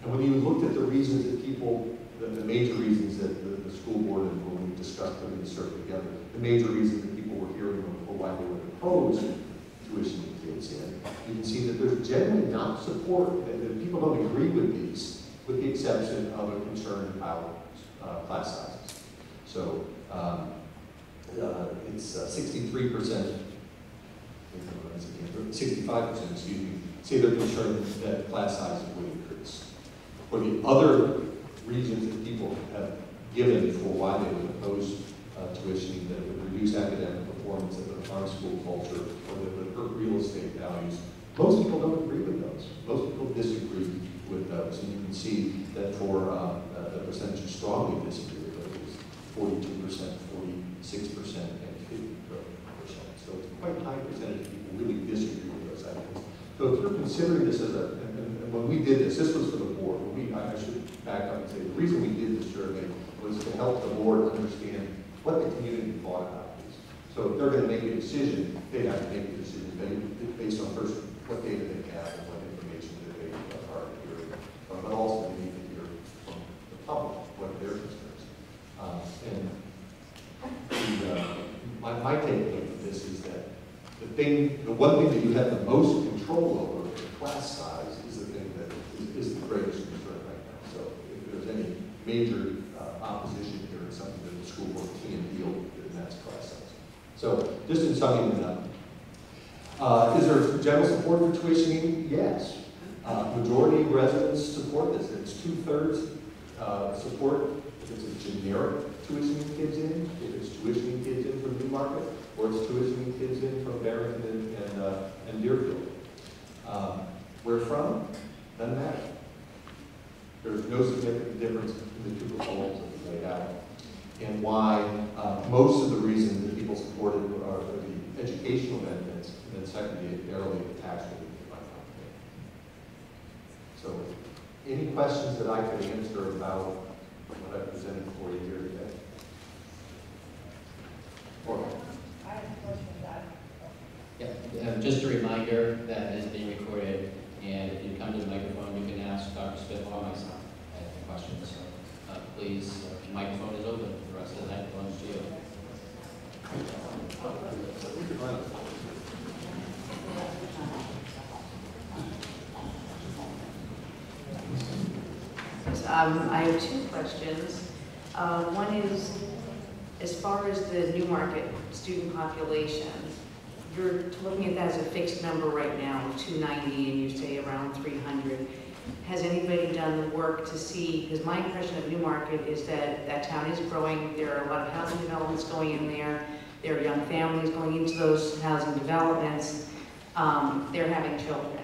And when you looked at the reasons that people, the major reasons that the school board, and when we discussed putting the survey together, the major reasons that people were hearing for why they would oppose tuitioning kids in, you can see that there's generally not support, that people don't agree with these, with the exception of a concern about class sizes. So it's 63%, 65%, excuse me, say they're concerned that class sizes would increase. For the other reasons that people have given for why they would oppose tuitioning, that it would reduce academic performance, that would harm school culture, or that would hurt real estate values, most people don't agree with those. Most people disagree with those. And you can see that for the percentage who strongly disagree with those is 42%, 46%, and 50%. So it's quite a high percentage of people really disagree with those items. So if you're considering this as a, and when we did this was for the board. I should back up and say the reason we did this survey was to help the board understand what the community thought about this. So if they're going to make a decision, they have to make a decision based on first what data they have and what information that they are hearing, but also they need to hear from the public what their concerns. My takeaway from this is that the one thing that you have the most control over, the class size, is the thing that is the greatest concern right now. So if there's any major opposition here, it's something that the school board can deal with, and that's class size. So just in summing it up, is there general support for tuitioning? Yes. Majority of residents support this. It's 2/3 support if it's a generic tuitioning kids in, if it's tuitioning kids in from Newmarket, or it's tuitioning kids in from Barrington and Deerfield. Where from? Doesn't matter. There's no significant difference in the two proposals that we laid out. And why most of the reasons that people supported are the educational benefits, and then secondarily the tax relief that might come in. So any questions that I could answer about what I presented for you here today? Or I have a question for that. Yeah, just a reminder that it is being recorded, and if you come to the microphone, you can ask Dr. Smith or myself any questions. So please, the microphone is open. The rest of the night belongs to you. I have 2 questions. One is, as far as the Newmarket student population, you're looking at that as a fixed number right now, 290, and you say around 300. Has anybody done the work to see, because my impression of Newmarket is that that town is growing, there are a lot of housing developments going in there, there are young families going into those housing developments, they're having children.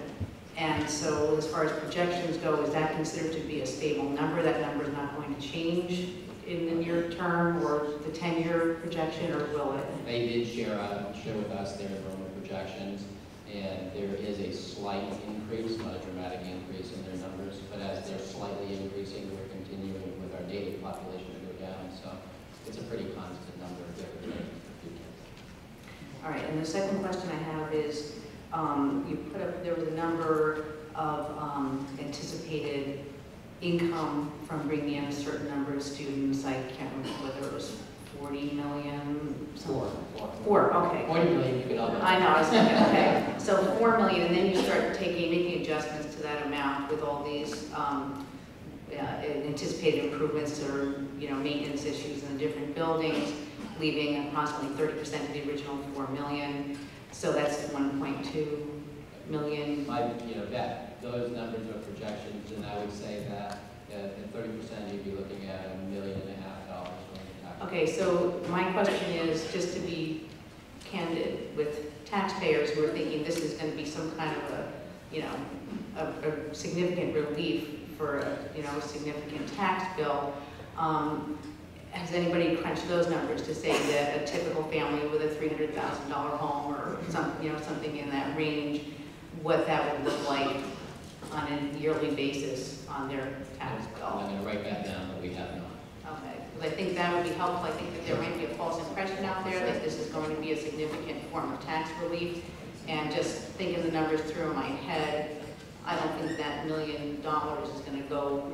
And so as far as projections go, is that considered to be a stable number? That number is not going to change in the near term or the 10-year projection, or will it? They did share with us their enrollment projections, and there is a slight increase, not a dramatic increase in their numbers, but as they're slightly increasing, we're continuing with our native population to go down. So it's a pretty constant number of different kids. All right, and the second question I have is, you put up, there was a number of anticipated income from bringing in a certain number of students. I can't remember whether it was 40 million? Four. Four, okay. 40 million, you could all. I know, I was thinking, okay, so 4 million, and then you start making adjustments to that amount with all these anticipated improvements or, maintenance issues in the different buildings, leaving approximately 30% of the original 4 million. So that's 1.2 million. Those numbers are projections, and I would say that at 30%, you'd be looking at $1.5 million. Okay, so my question is, just to be candid with taxpayers who are thinking this is going to be some kind of a significant relief for a significant tax bill. Has anybody crunched those numbers to say that a typical family with a $300,000 home or something in that range, what that would look like on a yearly basis on their tax bill? I'm going to write that down, but we have not. Okay, because I think that would be helpful. I think that there might be a false impression out there that this is going to be a significant form of tax relief. And just thinking the numbers through in my head, I don't think that $1 million is going to go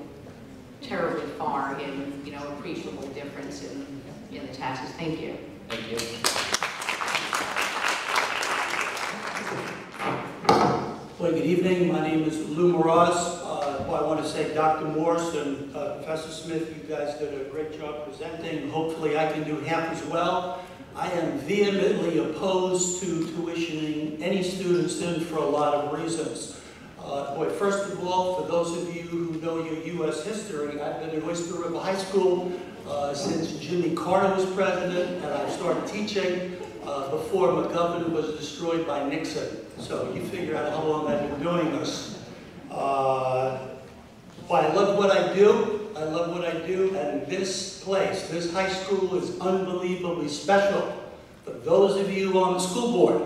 terribly far in, appreciable difference in the taxes. Thank you. Thank you. Well, good evening. My name is Lou Moroz. I want to say Dr. Morse and Professor Smith, you guys did a great job presenting. Hopefully I can do half as well. I am vehemently opposed to tuitioning any students in for a lot of reasons. First of all, for those of you who know your U.S. history, I've been at Oyster River High School since Jimmy Carter was president, and I started teaching before McGovern was destroyed by Nixon. So you figure out how long I've been doing this. I love what I do. I love what I do, and this place, this high school is unbelievably special. For those of you on the school board,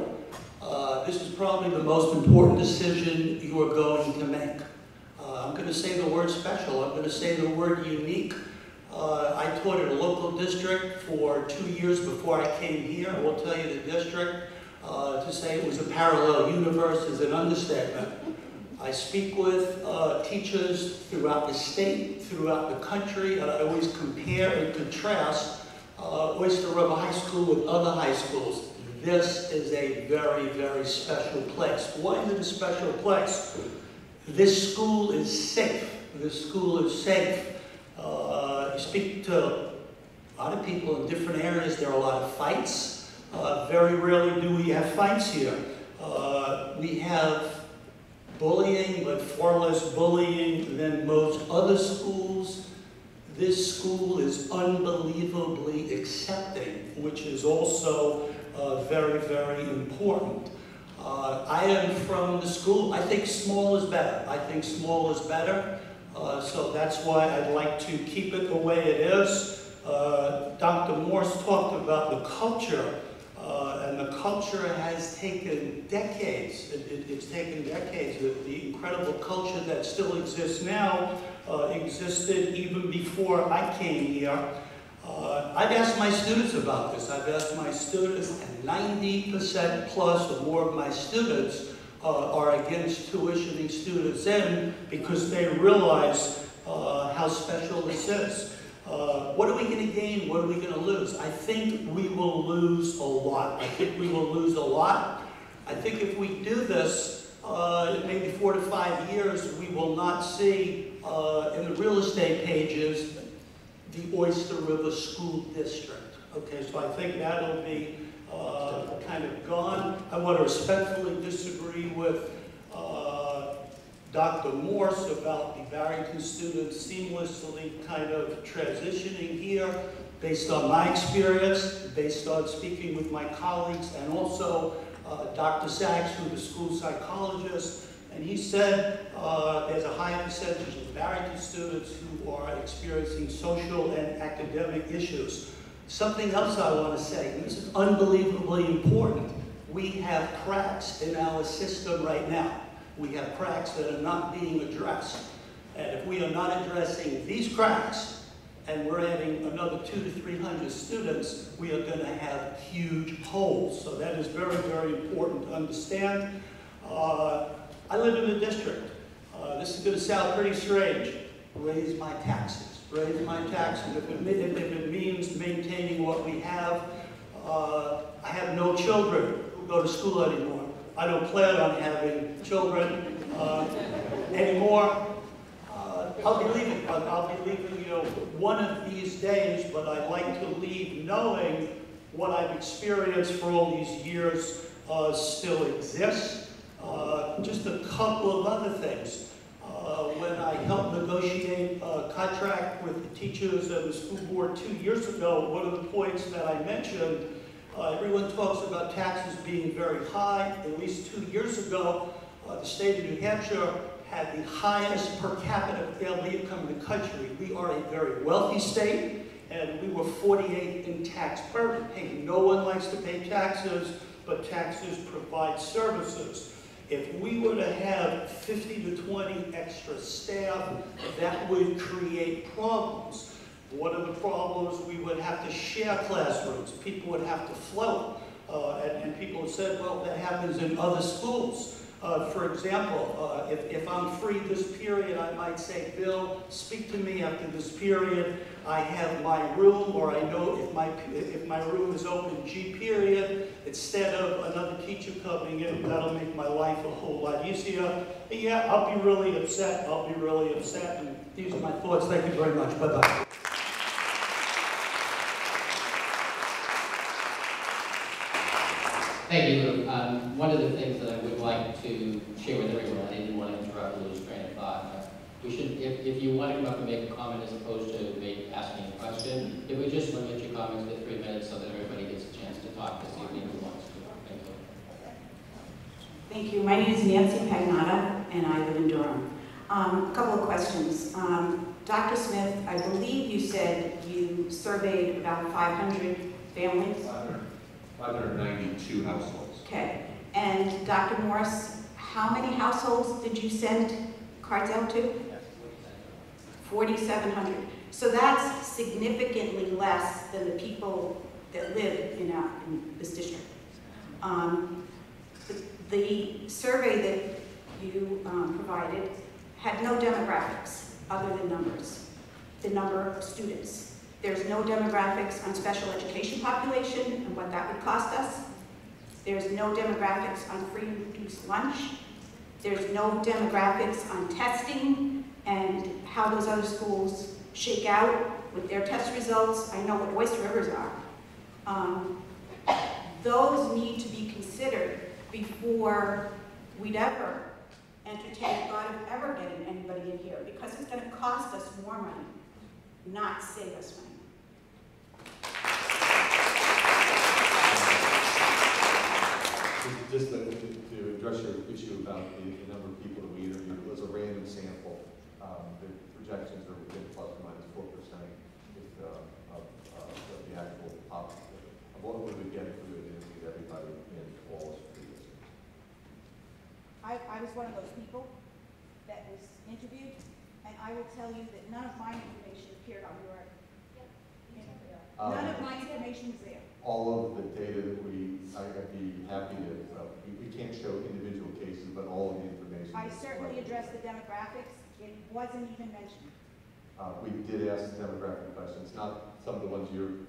this is probably the most important decision you are going to make. I'm going to say the word special. I'm going to say the word unique. I taught at a local district for 2 years before I came here. I will tell you the district. To say it was a parallel universe is an understatement. I speak with teachers throughout the state, throughout the country, and I always compare and contrast Oyster River High School with other high schools. This is a very, very special place. Why is it a special place? This school is safe. This school is safe. You speak to a lot of people in different areas, there are a lot of fights. Very rarely do we have fights here. We have bullying, but far less bullying than most other schools. This school is unbelievably accepting, which is also very, very important. I am from the school. I think small is better. I think small is better. So that's why I'd like to keep it the way it is. Dr. Morse talked about the culture. And the culture has taken decades. It's taken decades. The incredible culture that still exists now existed even before I came here. I've asked my students about this. I've asked my students, and 90% plus or more of my students are against tuitioning students in because they realize how special this is. What are we going to gain? What are we going to lose? I think we will lose a lot. I think we will lose a lot. I think if we do this, maybe 4 to 5 years, we will not see in the real estate pages the Oyster River School District. Okay, so I think that'll be kind of gone. I want to respectfully disagree with Dr. Morse about the Barrington students seamlessly kind of transitioning here based on my experience, based on speaking with my colleagues, and also Dr. Sachs, who's a school psychologist, and he said there's a high percentage of Barrington students who are experiencing social and academic issues. Something else I want to say, and this is unbelievably important, we have cracks in our system right now. We have cracks that are not being addressed. And if we are not addressing these cracks, and we're adding another 200 to 300 students, we are going to have huge holes. So that is very, very important to understand. I live in the district. This is going to sound pretty strange. raise my taxes. Raise my taxes. If it means maintaining what we have, I have no children who go to school anymore. I don't plan on having children anymore. I'll be leaving. I'll be leaving, you know, one of these days, but I'd like to leave knowing what I've experienced for all these years still exists. Just a couple of other things. When I helped negotiate a contract with the teachers and the school board 2 years ago, one of the points that I mentioned, everyone talks about taxes being very high. At least 2 years ago, the state of New Hampshire had the highest per capita family income in the country. We are a very wealthy state, and we were 48th in tax burden. Hey, no one likes to pay taxes, but taxes provide services. If we were to have 50 to 20 extra staff, that would create problems. One of the problems, we would have to share classrooms. People would have to float. And people have said, well, that happens in other schools. For example, if I'm free this period, I might say, Bill, speak to me after this period. I have my room, or I know if my room is open G period, instead of another teacher coming in, that'll make my life a whole lot easier. And yeah, I'll be really upset. I'll be really upset. And these are my thoughts. Thank you very much. Bye-bye. Thank you. One of the things that I would like to share with everyone, I didn't want to interrupt Lou's train of thought. We should, if you want to come up and make a comment as opposed to asking a question, if we just limit your comments to 3 minutes so that everybody gets a chance to talk this evening who wants to. Thank you. Thank you. My name is Nancy Pagnotta, and I live in Durham. A couple of questions. Dr. Smith, I believe you said you surveyed about 500 families? 592 households. Okay. And Dr. Morse, how many households did you send cards out to? 4,700. So that's significantly less than the people that live in this district. The survey that you provided had no demographics other than numbers, the number of students. There's no demographics on special education population and what that would cost us. There's no demographics on free and reduced lunch. There's no demographics on testing and how those other schools shake out with their test results. I know what Oyster Rivers are. Those need to be considered before we'd ever entertain the thought of ever getting anybody in here, because it's going to cost us more money, not save us money. Just to address your issue about the number of people that we interviewed, it was a random sample. The projections are within plus or minus 4% of the actual of what we would get if we would interview everybody in all schools. I was one of those people that was interviewed, and I will tell you that none of my information appeared on your record. None of my information is there. All of the data that I'd be happy to, we can't show individual cases, but all of the information. I certainly addressed the demographics. It wasn't even mentioned. We did ask the demographic questions, not some of the ones you're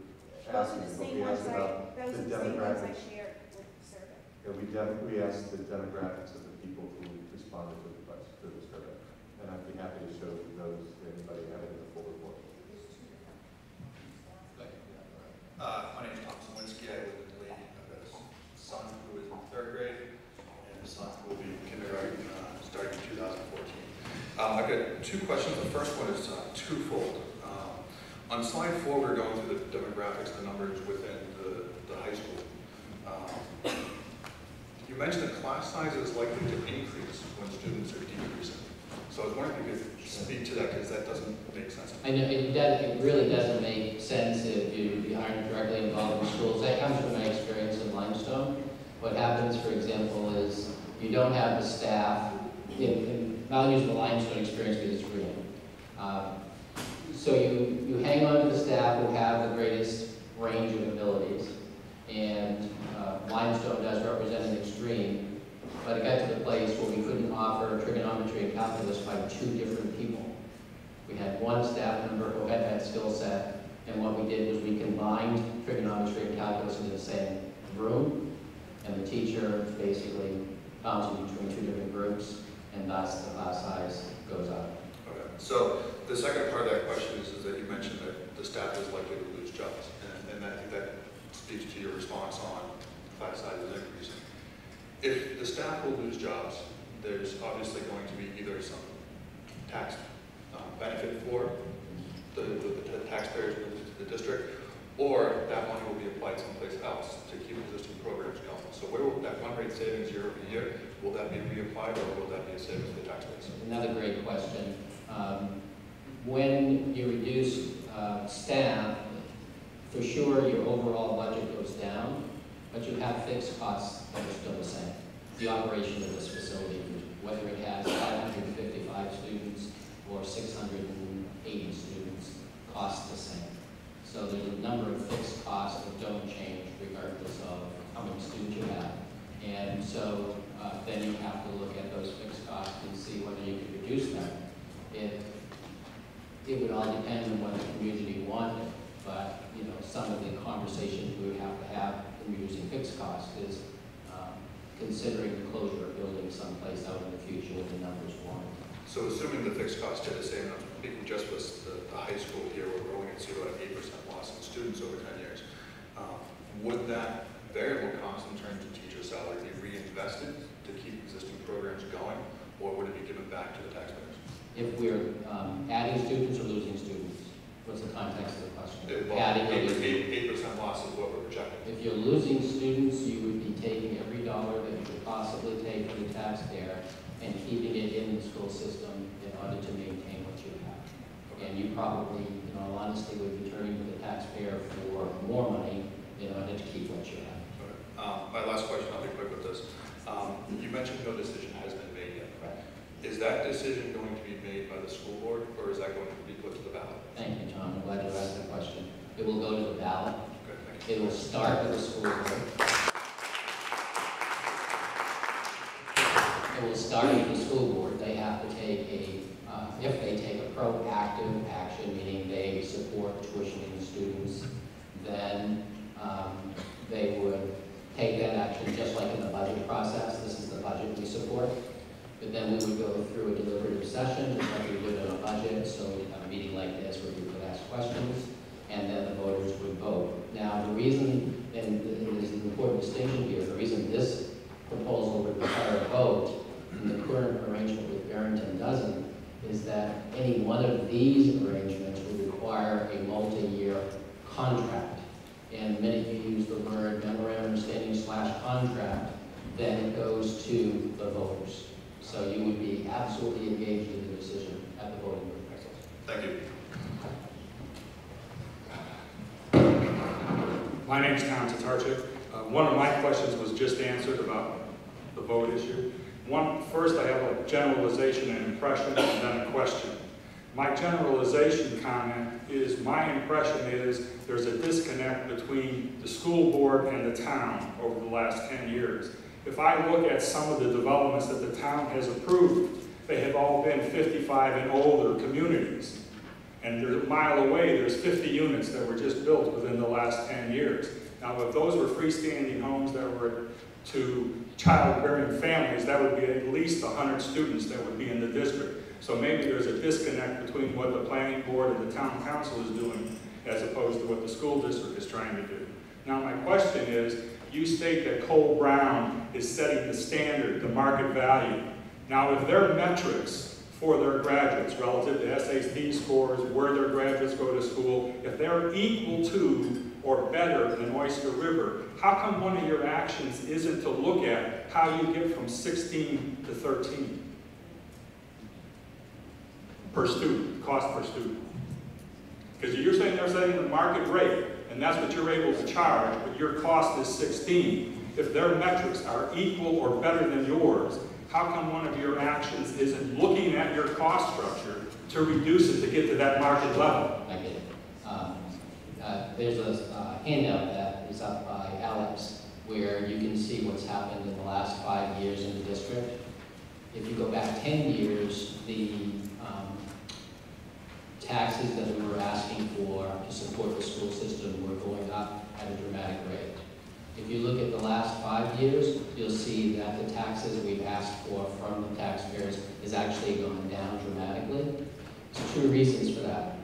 Those are asking, the but same we ones asked about those the are the same ones I demographics. shared with the survey. Yeah, we asked the demographics of the people who responded to the survey. And I'd be happy to show those to anybody having the full report. My name is Thomas Lewinsky. I live in Lee. I've got a son who is in 3rd grade and a son who will be in kindergarten starting in 2014. I've got 2 questions. The first one is twofold. On slide 4, we're going through the demographics, the numbers within the high school. You mentioned that class size is likely to increase when students are decreasing. So I was wondering if you could speak to that, because that doesn't make sense. I know it really doesn't make sense if you aren't directly involved in schools. That comes from my experience in Limestone. What happens, for example, is you don't have the staff. I'll use the Limestone experience because it's real. So you hang on to the staff who have the greatest range of abilities, and Limestone does represent an extreme, but it got to the place where we couldn't offer trigonometry and calculus by 2 different people. We had one staff member who had that skill set, and what we did was we combined trigonometry and calculus into the same room, and the teacher basically bouncing between two different groups, and thus the class size goes up. Okay. So the second part of that question is that you mentioned that the staff is likely to lose jobs, and I think that speaks to your response on class sizes increasing. If the staff will lose jobs, there's obviously going to be either some tax benefit for the taxpayers of the district, or that money will be applied someplace else to keep existing programs going. So where will that run rate savings year over year, will that be reapplied, or will that be a savings for the taxpayers? Another great question. When you reduce staff, for sure your overall budget goes down, but you have fixed costs that are still the same. The operation of this facility, whether it has 555 students or 680 students, costs the same. So there's a number of fixed costs that don't change regardless of how many students you have. And so then you have to look at those fixed costs and see whether you can reduce them. It would all depend on what the community wanted, but some of the conversations we would have to have in reducing fixed costs is considering the closure of buildings someplace out in the future when the numbers warrant. So assuming the fixed costs stay the same, speaking just with the high school here, we're only going to see about 8% loss in students over 10 years. Would that variable cost in terms of teacher salary be reinvested to keep existing programs going, or would it be given back to the taxpayers? If we're adding students or losing students, what's the context of the question? Well, Adding or losing? 8% loss is what we're projecting. If you're losing students, you would be taking every dollar that you could possibly take from the taxpayer and keeping it in the school system in order to maintain what you have. And you probably, in all honesty, would be turning to the taxpayer for more money in order to keep what you have. Okay. My last question, I'll be quick with this. You mentioned no decision has been made yet. Correct. Is that decision going to be made by the school board, or is that going to be put to the ballot? Thank you, Tom. I'm glad you asked that question. It will go to the ballot. Okay, thank you. It will start with the school board. It will start with the school board. They have to take if they take a proactive action, meaning they support tuitioning students, then they would take that action just like in the budget process. This is the budget we support. But then we would go through a deliberative session, just like we would on a budget, so we'd have a meeting like this where we could ask questions, and then the voters would vote. Now, the reason, and there's an important distinction here, the reason this proposal would require a vote, and the current arrangement with Barrington doesn't, is that any one of these arrangements would require a multi-year contract. And the minute you use the word memorandum of understanding / contract, then it goes to the voters. So you would be absolutely engaged in the decision at the voting booth. Thank you. My name is Tom Tatarchik. One of my questions was just answered about the vote issue. First, I have a generalization and impression, and then a question. My generalization comment is, my impression is there's a disconnect between the school board and the town over the last 10 years. If I look at some of the developments that the town has approved, they have all been 55 and older communities. And there's a mile away, there's 50 units that were just built within the last 10 years. Now, if those were freestanding homes that were to child-bearing families, that would be at least 100 students that would be in the district. So maybe there's a disconnect between what the planning board and the town council is doing as opposed to what the school district is trying to do. Now, my question is, you state that Cole Brown is setting the standard, the market value. Now, if their metrics for their graduates relative to SAT scores, where their graduates go to school, if they're equal to or better than Oyster River, how come one of your actions isn't to look at how you get from 16 to 13 per student, cost per student? Because you're saying they're setting the market rate, and that's what you're able to charge, but your cost is 16. If their metrics are equal or better than yours, how come one of your actions isn't looking at your cost structure to reduce it to get to that market level? I get it. There's a handout that is up by Alex where you can see what's happened in the last 5 years in the district. If you go back 10 years, the taxes that we were asking for to support the school system were going up at a dramatic rate. If you look at the last 5 years, you'll see that the taxes we've asked for from the taxpayers is actually gone down dramatically. There's two reasons for that.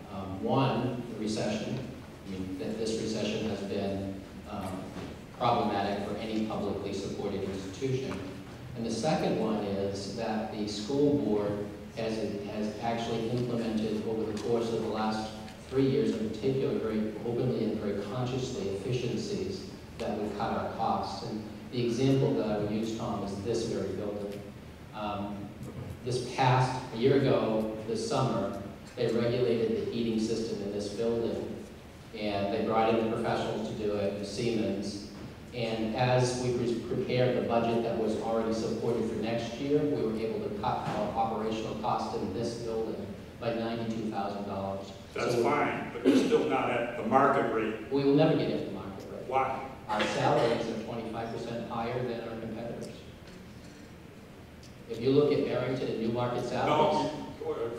One, the recession. I mean, this recession has been problematic for any publicly supported institution. And the second one is that the school board has actually implemented over the course of the last 3 years in particular, very openly and very consciously, efficiencies that would cut our costs. And the example that I would use, Tom, is this very building. A year ago, this summer, they regulated the heating system in this building, and they brought in the professionals to do it, Siemens. And as we prepared the budget that was already supported for next year, we were able to cut our operational cost in this building by $92,000. That's fine, but you're still not at the market rate. We will never get at the market rate. Why? Our salaries are 25% higher than our competitors. If you look at Barrington and Newmarket salaries,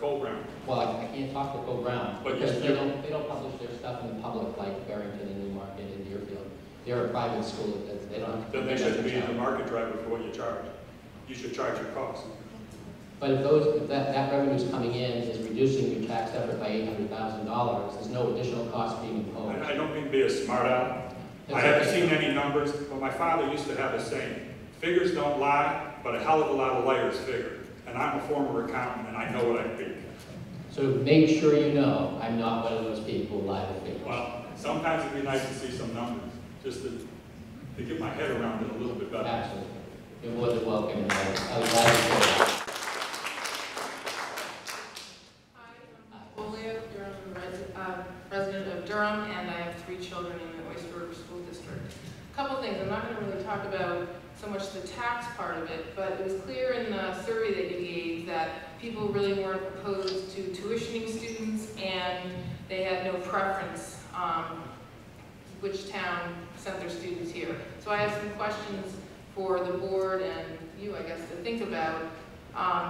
Cole Brown. well, I can't talk to Cole Brown But because you're- they don't publish their stuff in the public like Barrington and Newmarket and Deerfield. They're a private school that they don't. Then they shouldn't be the market driver for what you charge. You should charge your cost. But if that revenue's coming in is reducing your tax effort by $800,000, there's no additional cost being imposed. And I don't mean to be a smart aleck. I That's haven't okay. seen any numbers, but my father used to have a saying, figures don't lie, but a hell of a lot of liars figure. And I'm a former accountant, and I know what I think. So make sure you know, I'm not one of those people who lie to figures. Well, sometimes it'd be nice to see some numbers, just to get my head around it a little bit better. Absolutely. You're more than welcome. And I was glad to hear that. Hi, I'm Julia, resident of Durham, and I have 3 children in the Oyster River School District. A couple things, I'm not going to really talk about so much the tax part of it, but it was clear in the survey that you gave that people really weren't opposed to tuitioning students, and they had no preference which town sent their students here. So I have some questions for the board and you, I guess, to think about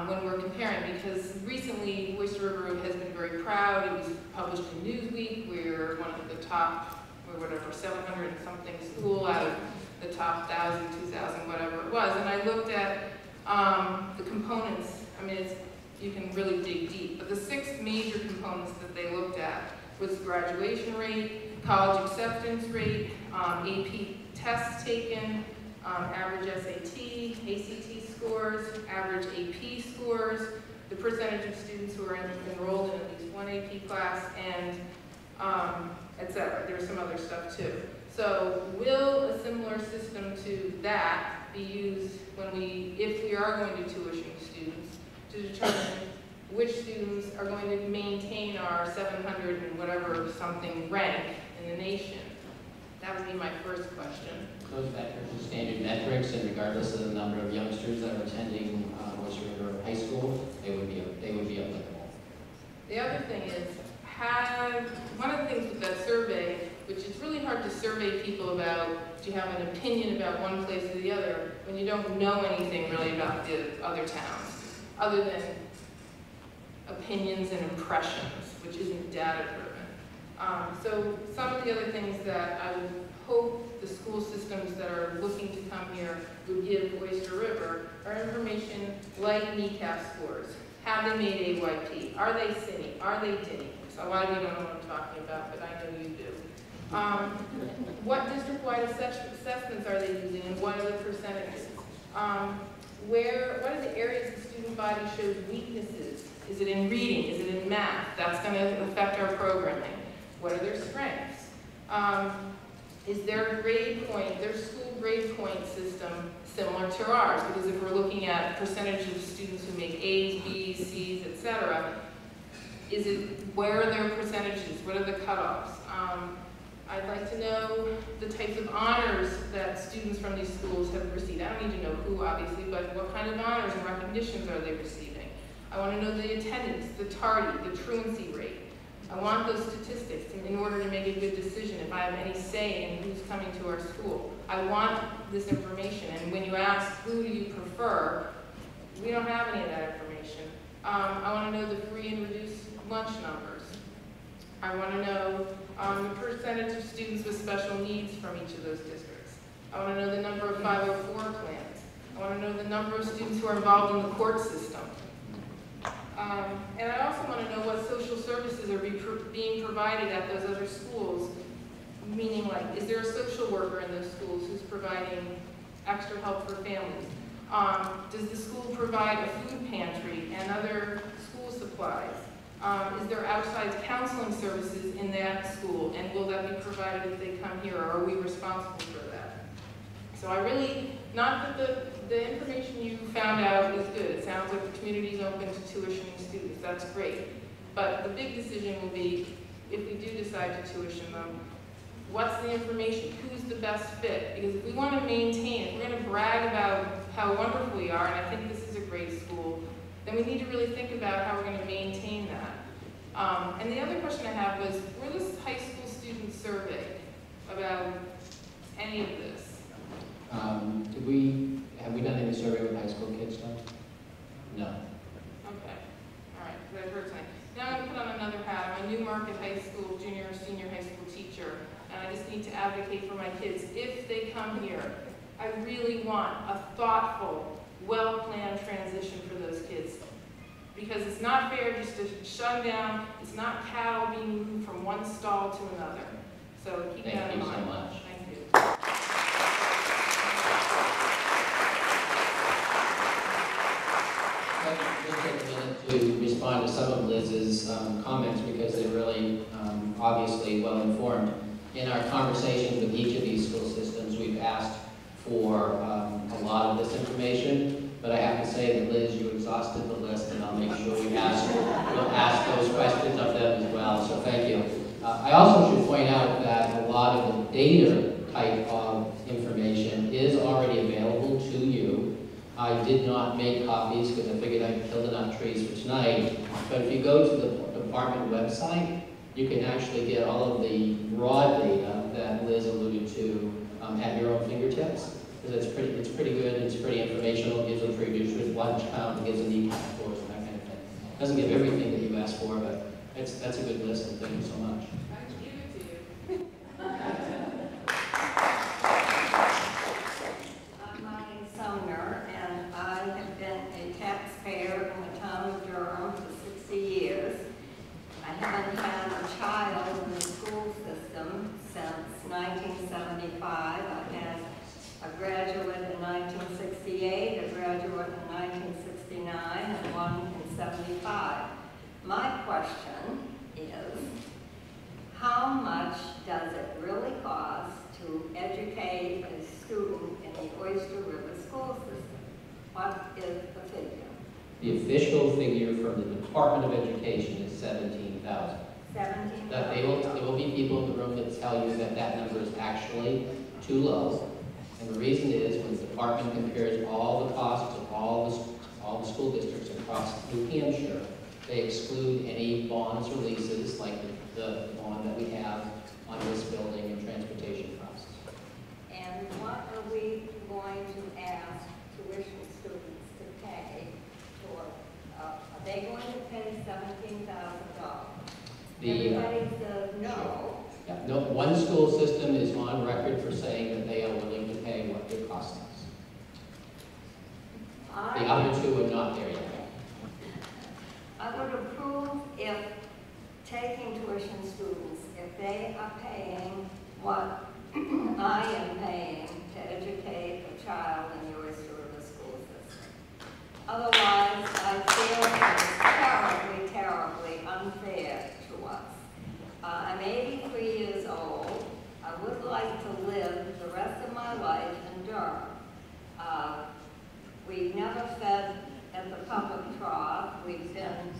when we're comparing, because recently Oyster River has been very proud. It was published in Newsweek. We're one of the top, or whatever, 700 and something school out of the top 1,000, 2,000, whatever it was. And I looked at the components. I mean, you can really dig deep. But the 6 major components that they looked at was graduation rate, college acceptance rate, AP tests taken, average SAT, ACT scores, average AP scores, the percentage of students who are enrolled in at least one AP class, and et cetera. There's some other stuff too. So will a similar system to that be used if we are going to tuition students to determine which students are going to maintain our 700 and whatever something rank in the nation? That would be my first question. Those metrics are standard metrics, and regardless of the number of youngsters that are attending Oyster River High School, they would be applicable. The other thing is, one of the things with that survey, which is really hard to survey people about, do you have an opinion about one place or the other, when you don't know anything really about the other towns, other than opinions and impressions, which isn't data-driven. So some of the other things that I would hope the school systems that are looking to come here would give Oyster River are information like NECAP scores. Have they made AYP? Are they CINI? Are they DINI? So a lot of you don't know what I'm talking about, but I know you do. What district-wide assessments are they using, and what are the percentages? What are the areas the student body shows weaknesses? Is it in reading? Is it in math? That's going to affect our programming. What are their strengths? Is their school grade point system similar to ours? Because if we're looking at percentage of students who make A's, B's, C's, etc., where are their percentages? What are the cutoffs? I'd like to know the types of honors that students from these schools have received. I don't need to know who, obviously, but what kind of honors and recognitions are they receiving? I want to know the attendance, the tardy, the truancy rate. I want those statistics in order to make a good decision if I have any say in who's coming to our school. I want this information, and when you ask who do you prefer, we don't have any of that information. I want to know the free and reduced lunch numbers. I want to know the percentage of students with special needs from each of those districts. I want to know the number of 504 plans. I want to know the number of students who are involved in the court system. And I also want to know what social services are being provided at those other schools, meaning like, is there a social worker in those schools who's providing extra help for families? Does the school provide a food pantry and other school supplies? Is there outside counseling services in that school, and will that be provided if they come here, or are we responsible for that? So I really, not that the information you found out is good. It sounds like the community is open to tuitioning students. That's great. But the big decision will be, if we do decide to tuition them, what's the information? Who's the best fit? Because if we want to maintain, if we're going to brag about how wonderful we are, and I think this is a great school, then we need to really think about how we're going to maintain that. And the other question I have was, were this high school students surveyed about any of this? Have we done any survey with high school kids, Tom? No. Okay, all right, because I've heard something. Now I'm going to put on another hat. I'm a Newmarket High School junior or senior high school teacher, and I just need to advocate for my kids. If they come here, I really want a thoughtful, well-planned transition for those kids. Because it's not fair just to shut them down. It's not cattle being moved from one stall to another. So keep that in mind. Thank you so much. Thank you. Just take a minute to respond to some of Liz's comments because they're really obviously well informed. In our conversations with each of these school systems, we've asked for a lot of this information, but I have to say that Liz, you exhausted the list, and I'll make sure we'll ask those questions of them as well, so thank you. I also should point out that a lot of the data type of information is already available to you. I did not make copies because I figured I'd kill enough trees for tonight, but if you go to the department website, you can actually get all of the raw data that Liz alluded to at your own fingertips. Because it's pretty good, it's pretty informational, it gives a producer's lunch count, it gives an e-count scores and that kind of thing. It doesn't give everything that you asked for, but that's a good list, and thank you so much. I can give it to you. I'm Marty Sumner, and I have been a taxpayer in the town of Durham for 60 years. I haven't had a child in the school system since 1975. I had a graduate in 1968, a graduate in 1969, and one in 75. My question is, how much does it really cost to educate a student in the Oyster River school system? What is the figure? The official figure from the Department of Education is $17,000. 17,000. There will be people in the room that tell you that that number is actually too low. And the reason is when the department compares all the costs of all the school districts across New Hampshire, they exclude any bonds or leases like the bond that we have on this building and transportation costs. And what are we going to ask tuition students to pay for? Are they going to pay $17,000? Everybody says no. Yeah, no, one school system is on record for saying that they are willing to pay what it costs us. The other two are not there yet. I would approve if taking tuition students, if they are paying what I am paying to educate a child in the Oyster River school system. Otherwise, I feel it's terribly, terribly unfair to us. I'm 83 years old. I would like to live the rest of my life in Durham. We've never fed at the public trough. We've been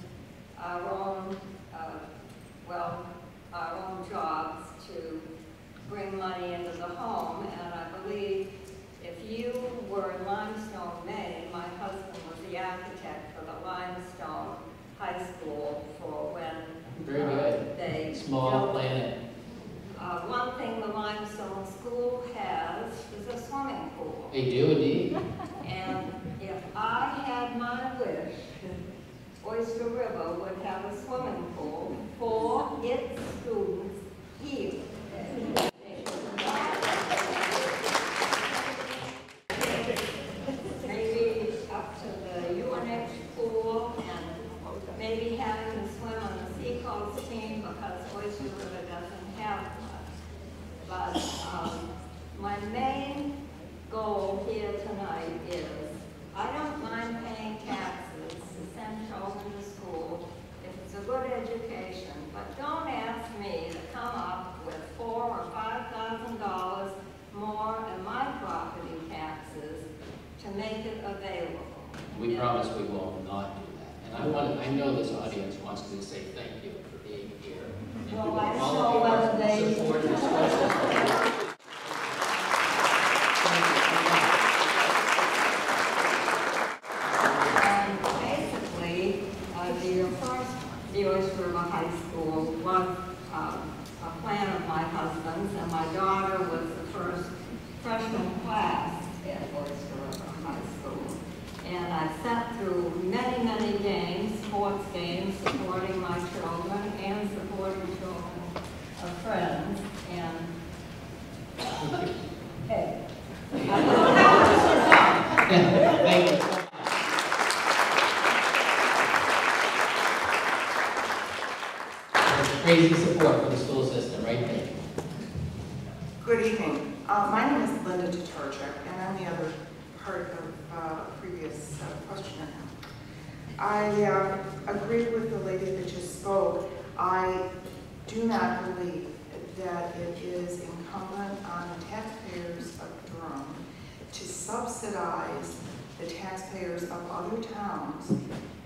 our own jobs to bring money into the home, and I believe if you were in Limestone, Maine, my husband was the architect for the Limestone High School for when Very good. they Small built planet. One thing the Limestone School has is a swimming pool. They do indeed. And if I had my wish, Oyster River would have a swimming pool for its students here. Maybe up to the UNH pool and maybe having to swim on the Seacoast team because Oyster River doesn't have one. But my main goal here tonight is I don't mind paying taxes to send children to school if it's a good education, but don't ask me to come up with $4,000 or $5,000 more in my property taxes to make it available. We promise we will not do that. And I know this audience wants to say thank you for being here. And Well, for I don't all know of whether your they- support and discussion. Basically, the Oyster River High School was a plan of my husband's, and my daughter was the first freshman class at Oyster River High School. And I sat through many, many games, sports games, supporting my children and supporting children of friends. And hey, Thank you. Crazy support for the school system, right there. Good evening. My name is Linda Tatarchuk, and I'm the other part of previous questioner. I agree with the lady that just spoke. I do not believe that it is incumbent on the taxpayers of Durham to subsidize the taxpayers of other towns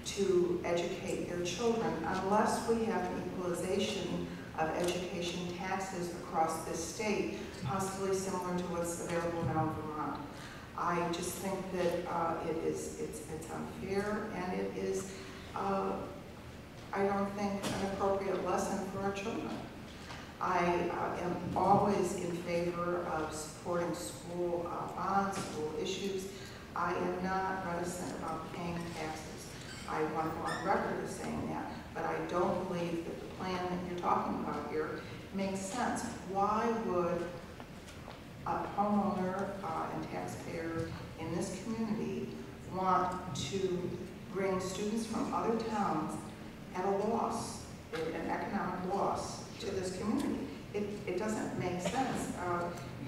to educate their children unless we have an equalization of education taxes across this state, possibly similar to what's available now in Vermont. I just think that it's unfair, and it is, I don't think, an appropriate lesson for our children. I am always in favor of supporting school bonds, school issues. I am not reticent about paying taxes. I want to go on record as saying that, but I don't believe that the plan that you're talking about here makes sense. Why would a homeowner and taxpayer in this community want to bring students from other towns at a loss, an economic loss, to this community? It doesn't make sense.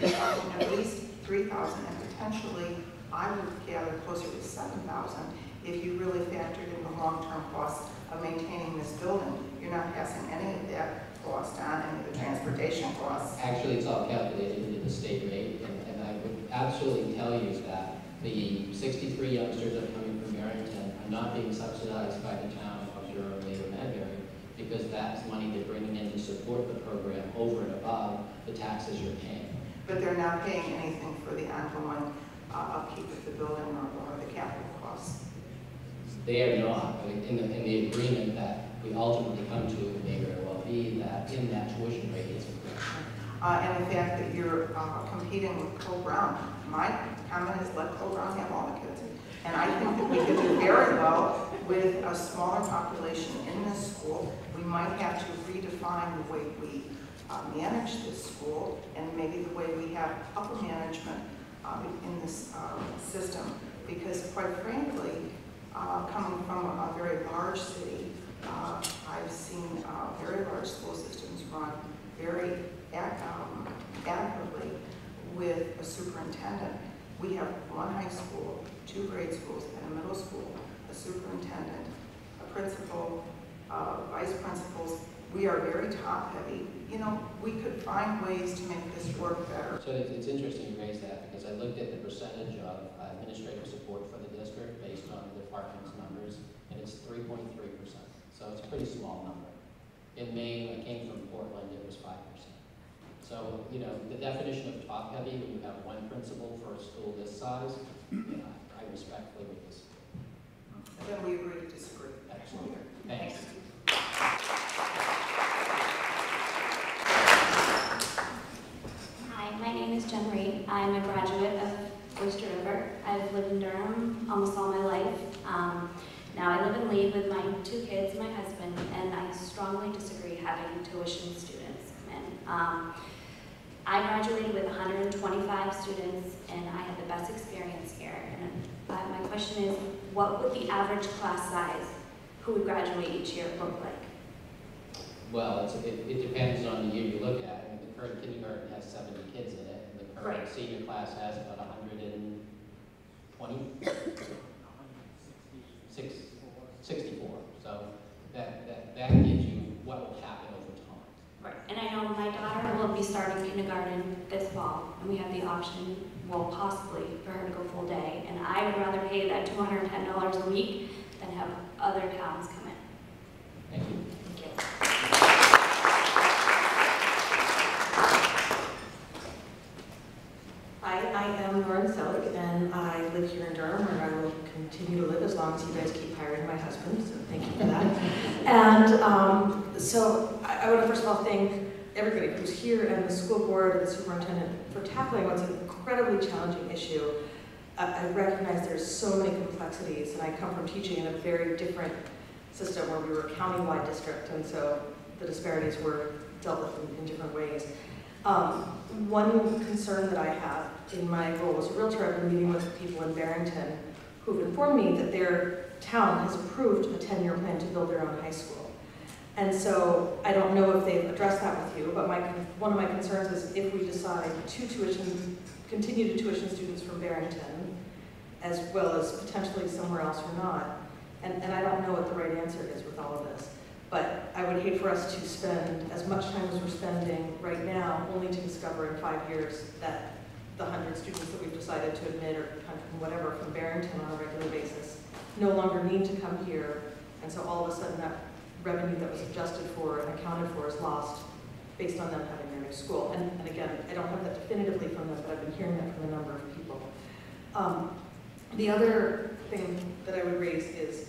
You're talking at least 3,000, and potentially, I would gather closer to 7,000 if you really factored in the long-term costs of maintaining this building. You're not passing any of that cost on, any of the transportation costs. Actually, it's all calculated into the state rate, and I would absolutely tell you that the 63 youngsters that are coming from Barrington are not being subsidized by the town of Durham or Madbury, because that's money they're bringing in to support the program over and above the taxes you're paying. But they're not paying anything for the ongoing upkeep of the building or the capital costs. They are not. I mean, in the agreement that we ultimately come to, it may very well be that in that tuition rate is included. And the fact that you're competing with Co-Brown. My comment is let Co-Brown have all the kids. And I think that we could do very well with a smaller population in this school. We might have to redefine the way we manage this school, and maybe the way we have upper management in this system. Because quite frankly, coming from a very large city, I've seen very large school systems run very adequately with a superintendent. We have one high school, 2 grade schools, and a middle school, a superintendent, a principal, vice principals. We are very top-heavy. You know, we could find ways to make this work better. So it's interesting you raise that, because I looked at the percentage of administrative support for the district based on the department's numbers, and it's 3.3%. So it's a pretty small number. In Maine, I came from Portland, it was 5%. So, you know, the definition of top-heavy, when you have one principal for a school this size, I respectfully would disagree. Then we agree to disagree. Absolutely. Thanks. Hi, my name is Jen Reed. I'm a graduate of Oyster River. I've lived in Durham almost all my life. Now I live in Lee with my 2 tuition students come in. I graduated with 125 students, and I had the best experience here. And my question is, what would the average class size who would graduate each year look like? Well, it depends on the year you look at. I mean, the current kindergarten has 70 kids in it, and the current senior class has about 120? 64. So that gives you what will happen over time. Right. And I know my daughter will be starting kindergarten this fall, and we have the option, well, possibly, for her to go full day. And I would rather pay that $210 a week than have other towns come in. Thank you. Thank you. Hi, I am Lauren Selig, and I live here in Durham, where I will continue to live as long as you guys keep hiring my husband, so thank you for that. And so I want to first of all thank everybody who's here and the school board and the superintendent for tackling what's an incredibly challenging issue. I recognize there's so many complexities, and I come from teaching in a very different system where we were a county-wide district, and so the disparities were dealt with in different ways. One concern that I have in my role as a realtor, I've been meeting with people in Barrington who've informed me that their town has approved a 10-year plan to build their own high school. And so I don't know if they've addressed that with you, but one of my concerns is if we decide to continue to tuition students from Barrington, as well as potentially somewhere else or not, and I don't know what the right answer is with all of this. But I would hate for us to spend as much time as we're spending right now only to discover in 5 years that the 100 students that we've decided to admit, or 100 whatever, from Barrington on a regular basis no longer need to come here. And so all of a sudden that revenue that was adjusted for and accounted for is lost based on them having their new school. And again, I don't have that definitively from them, but I've been hearing that from a number of people. The other thing that I would raise is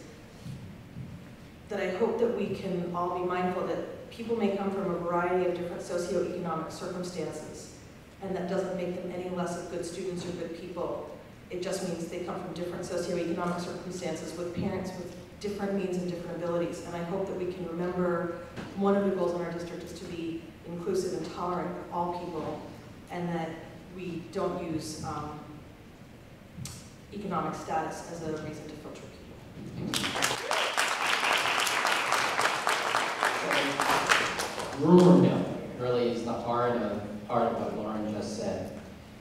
that I hope that we can all be mindful that people may come from a variety of different socioeconomic circumstances, and that doesn't make them any less of good students or good people. It just means they come from different socioeconomic circumstances with parents with different means and different abilities. And I hope that we can remember one of the goals in our district is to be inclusive and tolerant of all people, and that we don't use economic status as a reason to filter people. Rumor mill really is the heart of what Lauren just said.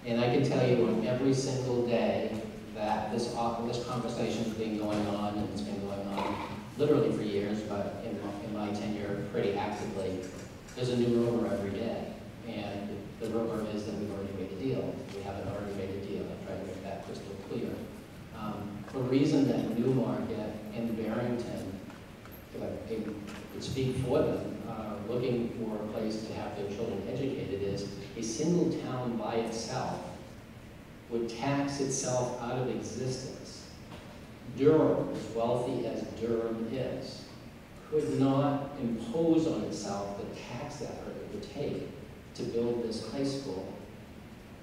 And I can tell you on every single day that this conversation has been going on, and it's been going on literally for years, but in my tenure pretty actively, there's a new rumor every day. And the rumor is that we've already made a deal. We haven't already made a deal. I try to make that crystal clear. The reason that Newmarket and Barrington, if I could speak for them, looking for a place to have their children educated is a single town by itself would tax itself out of existence. Durham, as wealthy as Durham is, could not impose on itself the tax effort it would take to build this high school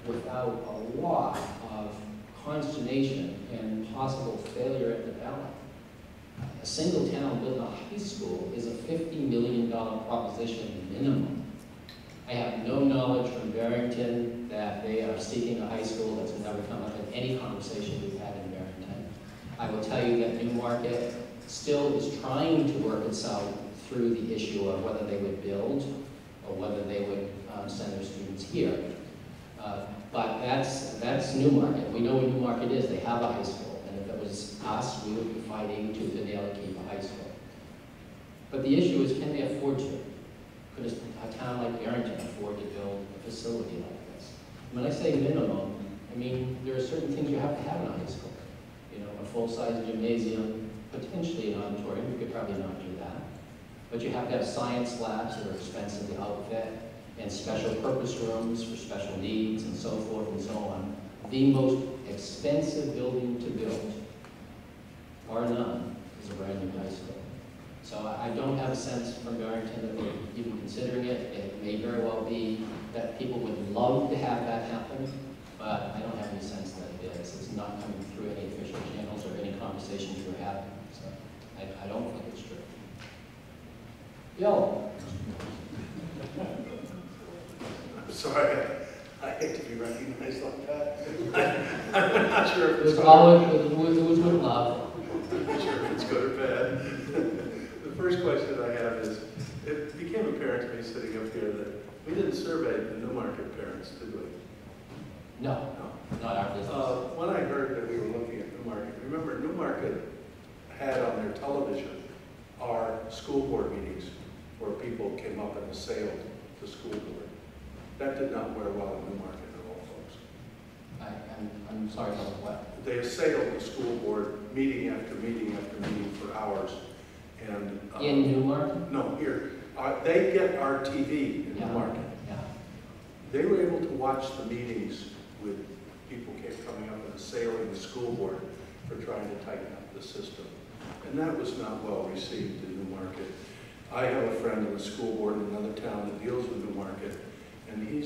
without a lot of consternation and possible failure at the ballot. A single town building a high school is a $50 million proposition minimum. I have no knowledge from Barrington that they are seeking a high school. That's never come up in any conversation we've had in Barrington. I will tell you that Newmarket still is trying to work itself through the issue of whether they would build or whether they would send their students here. But that's Newmarket. We know what Newmarket is. They have a high school. And if it was us, we would be fighting tooth and nail to keep a high school. But the issue is, can they afford to? Could a town like Barrington afford to build a facility like this? When I say minimum, I mean there are certain things you have to have in a high school. You know, a full-size gymnasium, potentially an auditorium. You could probably not do that. But you have to have science labs that are expensive to outfit, and special purpose rooms for special needs, and so forth and so on. The most expensive building to build, bar none, is a brand new high school. So I don't have a sense from Barrington that they're even considering it. It may very well be that people would love to have that happen, but I don't have any sense that it is. It's not coming through any official channels or any conversations we're having. So I don't think it's true. Bill? Sorry, I hate to be recognized like that. I'm not sure if It it's was good. always, it was with love. I'm not sure if it's good or bad. The first question I have is, it became apparent to me sitting up here that we didn't survey the Newmarket parents, did we? No, not our business. When I heard that we were looking at Newmarket, remember Newmarket had on their television our school board meetings where people came up and assailed the school board. That did not wear well in Newmarket at all, folks. I'm sorry, about what? They assailed the school board meeting after meeting after meeting for hours. And In Newmarket? no, here. They get our TV in Newmarket. Yeah. They were able to watch the meetings with people kept coming up and assailing the school board for trying to tighten up the system. And that was not well received in Newmarket. I have a friend in the school board in another town that deals with Newmarket, and he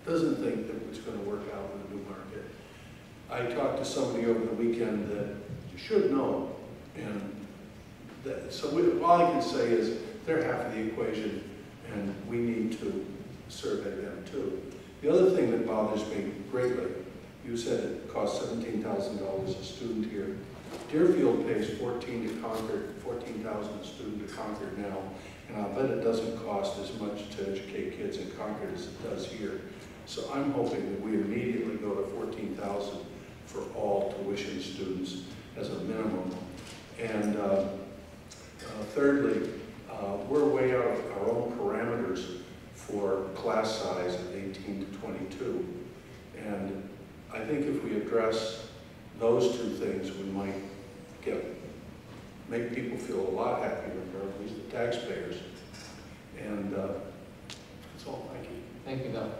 doesn't think that it's going to work out with Newmarket. I talked to somebody over the weekend that you should know, and so all I can say is they're half of the equation, and we need to survey them too. The other thing that bothers me greatly, you said it costs $17,000 a student here. Deerfield pays $14,000 a student to Concord now, and I'll bet it doesn't cost as much to educate kids in Concord as it does here. So I'm hoping that we immediately go to $14,000 for all tuition students as a minimum. And thirdly, we're way out of our own parameters for class size of 18 to 22. And I think if we address those two things, we might make people feel a lot happier, or at least the taxpayers. And that's all. Thank you. Thank you, Bill.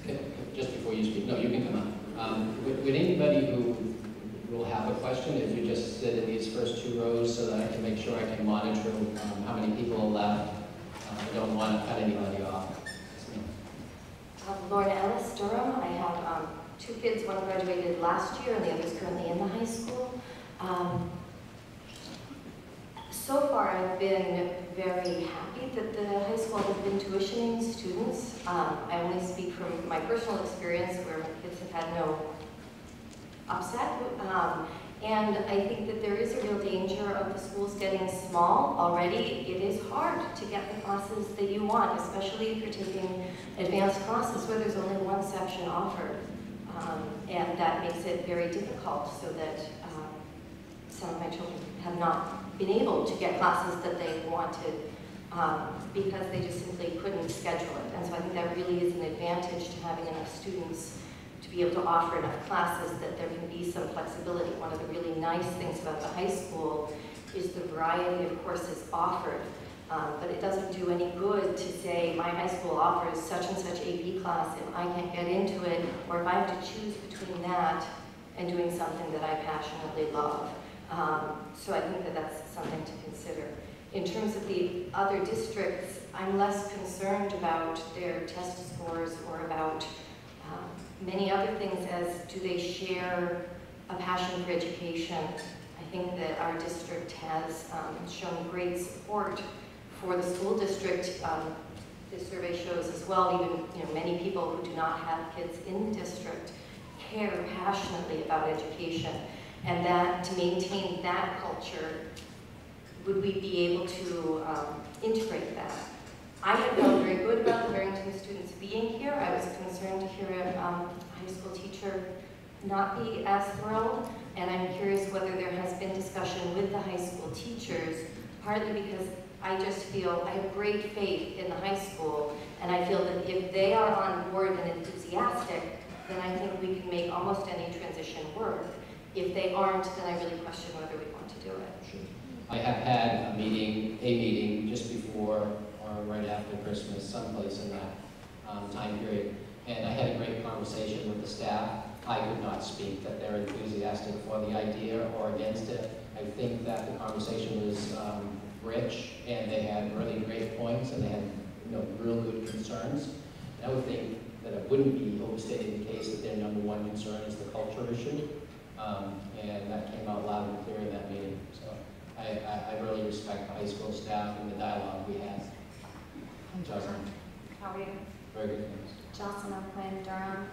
Okay, just before you speak, no, you can come up. Would anybody who will have a question, if you just sit in these first two rows so that I can make sure I can monitor how many people are left. I don't want to cut anybody off. Lauren Ellis, Durham. I have two kids, one graduated last year and the other's currently in the high school. So far I've been very happy that the high school has been tuitioning students. I only speak from my personal experience where my kids have had no upset. And I think that there is a real danger of the schools getting small already. It is hard to get the classes that you want, especially if you're taking advanced classes where there's only one section offered. And that makes it very difficult, so that some of my children have not been able to get classes that they wanted because they just simply couldn't schedule it. And so I think that really is an advantage to having enough students to be able to offer enough classes that there can be some flexibility. One of the really nice things about the high school is the variety of courses offered. But it doesn't do any good to say my high school offers such and such AP class if I can't get into it, or if I have to choose between that and doing something that I passionately love. So I think that that's something to consider. In terms of the other districts, I'm less concerned about their test scores or about many other things, as do they share a passion for education. I think that our district has shown great support for the school district. This survey shows as well, even many people who do not have kids in the district care passionately about education, and that to maintain that culture, would we be able to integrate that? I have felt very good about the Barrington students being here. I was concerned to hear a high school teacher not be as thrilled, and I'm curious whether there has been discussion with the high school teachers, partly because I just feel I have great faith in the high school, and I feel that if they are on board and enthusiastic, then I think we can make almost any transition work. If they aren't, then I really question whether we want to do it. Sure. I have had a meeting just before or right after Christmas, someplace in that time period, and I had a great conversation with the staff. I could not speak that they're enthusiastic for the idea or against it. I think that the conversation was rich, and they had really great points, and they had real good concerns. And I would think that it wouldn't be overstating the case that their number one concern is the culture issue, and that came out loud and clear in that meeting. So I really respect the high school staff and the dialogue we had. Jocelyn. How are you? Very good, thanks. Jocelyn O'Quinn, Durham.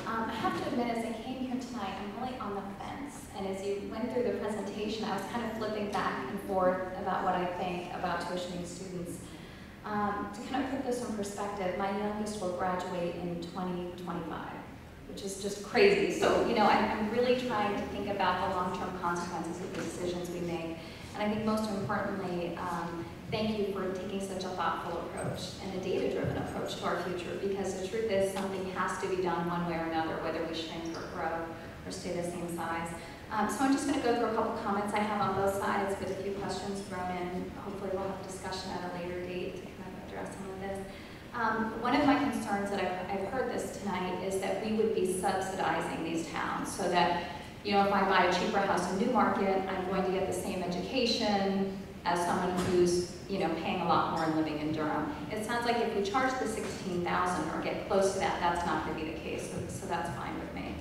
I have to admit, as I came here tonight, I'm really on the fence. And as you went through the presentation, I was kind of flipping back and forth about what I think about tuitioning students. To kind of put this in perspective, my youngest will graduate in 2025, which is just crazy. So, you know, I'm really trying to think about the long-term consequences of the decisions we make. And I think most importantly, thank you for taking such a thoughtful approach and a data-driven approach to our future, because the truth is something has to be done one way or another, whether we shrink or grow or stay the same size. So I'm just going to go through a couple comments I have on both sides with a few questions thrown in. Hopefully we'll have a discussion at a later date to kind of address some of this. One of my concerns that I've heard this tonight is that we would be subsidizing these towns so that, you know, if I buy a cheaper house in Newmarket, I'm going to get the same education as someone who's, you know, paying a lot more and living in Durham. It sounds like if we charge the $16,000 or get close to that, that's not going to be the case, so that's fine with me.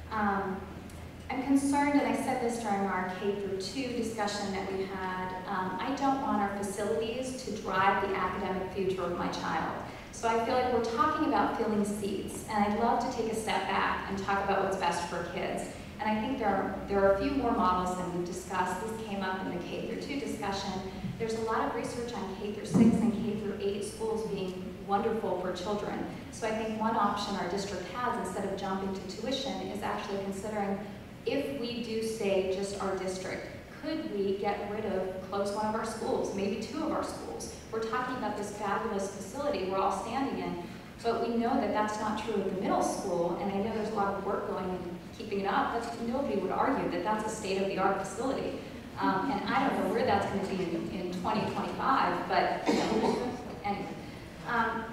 I'm concerned, and I said this during our K-2 discussion that we had, I don't want our facilities to drive the academic future of my child. So I feel like we're talking about filling seats, and I'd love to take a step back and talk about what's best for kids. And I think there are a few more models than we've discussed. This came up in the K-2 discussion. There's a lot of research on K-6 and K-8 schools being wonderful for children. So I think one option our district has, instead of jumping to tuition, is actually considering, if we do say just our district, could we get rid of, close one of our schools, maybe two of our schools? We're talking about this fabulous facility we're all standing in, but we know that that's not true of the middle school, and I know there's a lot of work going in keeping it up. Nobody would argue that that's a state-of-the-art facility. And I don't know where that's going to be in 2025, but you know, anyway.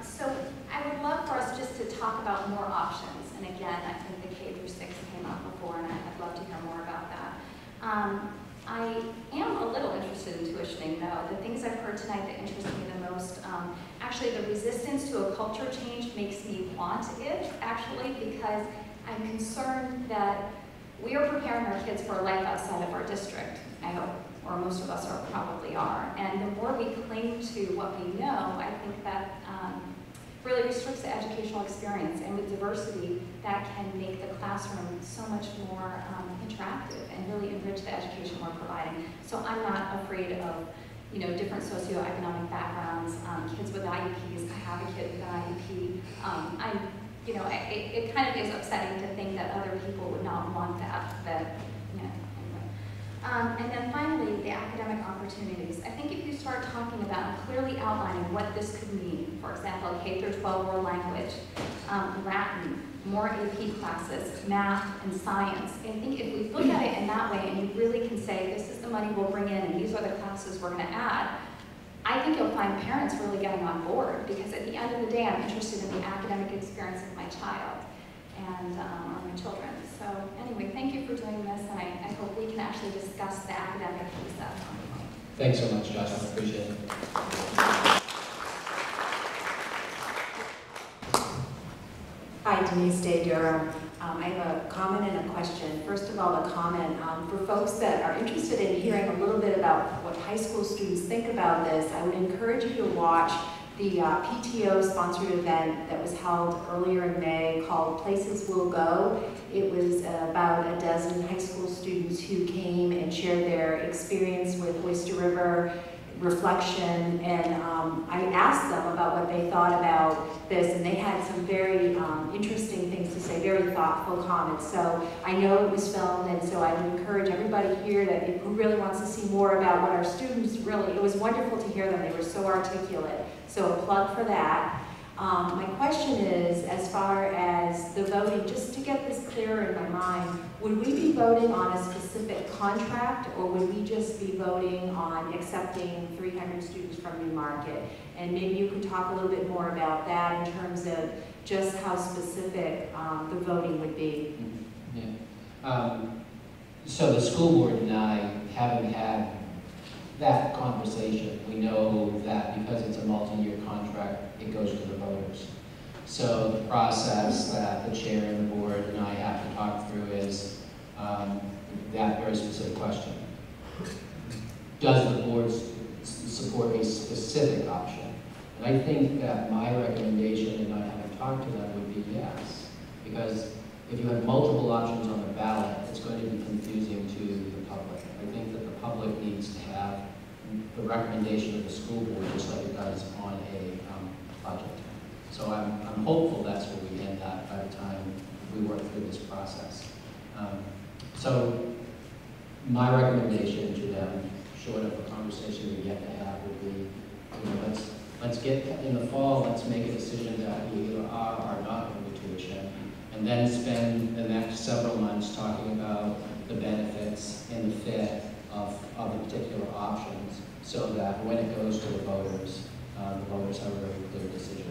So I would love for us just to talk about more options. And again, I think the K-6 came up before, and I'd love to hear more about that. I am a little interested in tuitioning, though. The things I've heard tonight that interest me the most, actually the resistance to a culture change makes me want it, actually, because I'm concerned that we are preparing our kids for a life outside of our district, I hope, or most of us probably are. And the more we cling to what we know, I think that really restricts the educational experience. And with diversity, that can make the classroom so much more interactive and really enrich the education we're providing. So I'm not afraid of, you know, different socioeconomic backgrounds, kids with IEPs. I have a kid with an IEP. You know, it kind of is upsetting to think that other people would not want that, you know, anyway. And then finally, the academic opportunities. I think if you start talking about and clearly outlining what this could mean, for example, K-12 world language, Latin, more AP classes, math, and science. I think if we look at it in that way and you really can say, this is the money we'll bring in and these are the classes we're going to add, I think you'll find parents really getting on board, because at the end of the day, I'm interested in the academic experience of my child and or my children. So anyway, thank you for doing this, and I hope we can actually discuss the academic piece at some point. Thanks so much, Josh. I appreciate it. Hi, Denise Day, Durham. I have a comment and a question. First of all, a comment. For folks that are interested in hearing a little bit about what high school students think about this, I would encourage you to watch the PTO-sponsored event that was held earlier in May called Places We'll Go. It was about a dozen high school students who came and shared their experience with Oyster River, reflection, and I asked them about what they thought about this, and they had some very interesting things to say, very thoughtful comments. So I know it was filmed, and so I would encourage everybody here that who really wants to see more about what our students really, it was wonderful to hear them. They were so articulate. So a plug for that. My question is, as far as the voting, just to get this clearer in my mind, would we be voting on a specific contract, or would we just be voting on accepting 300 students from Newmarket? And maybe you could talk a little bit more about that in terms of just how specific the voting would be. Yeah. So the school board and I haven't had that conversation. We know that because it's a multi-year contract, it goes to the voters. So the process that the chair and the board and I have to talk through is that very specific question. Does the board support a specific option? And I think that my recommendation, and I haven't talked to them, would be yes. Because if you have multiple options on the ballot, it's going to be confusing to the public. I think that the public needs to have the recommendation of the school board, just like it does on a budget. So I'm hopeful that's where we end up by the time we work through this process. So my recommendation to them, short of a conversation we get to have, would be, let's get in the fall, let's make a decision that we either are or not going to tuition, and then spend the next several months talking about the benefits and the fit of the particular options, so that when it goes to the voters have a very clear decision.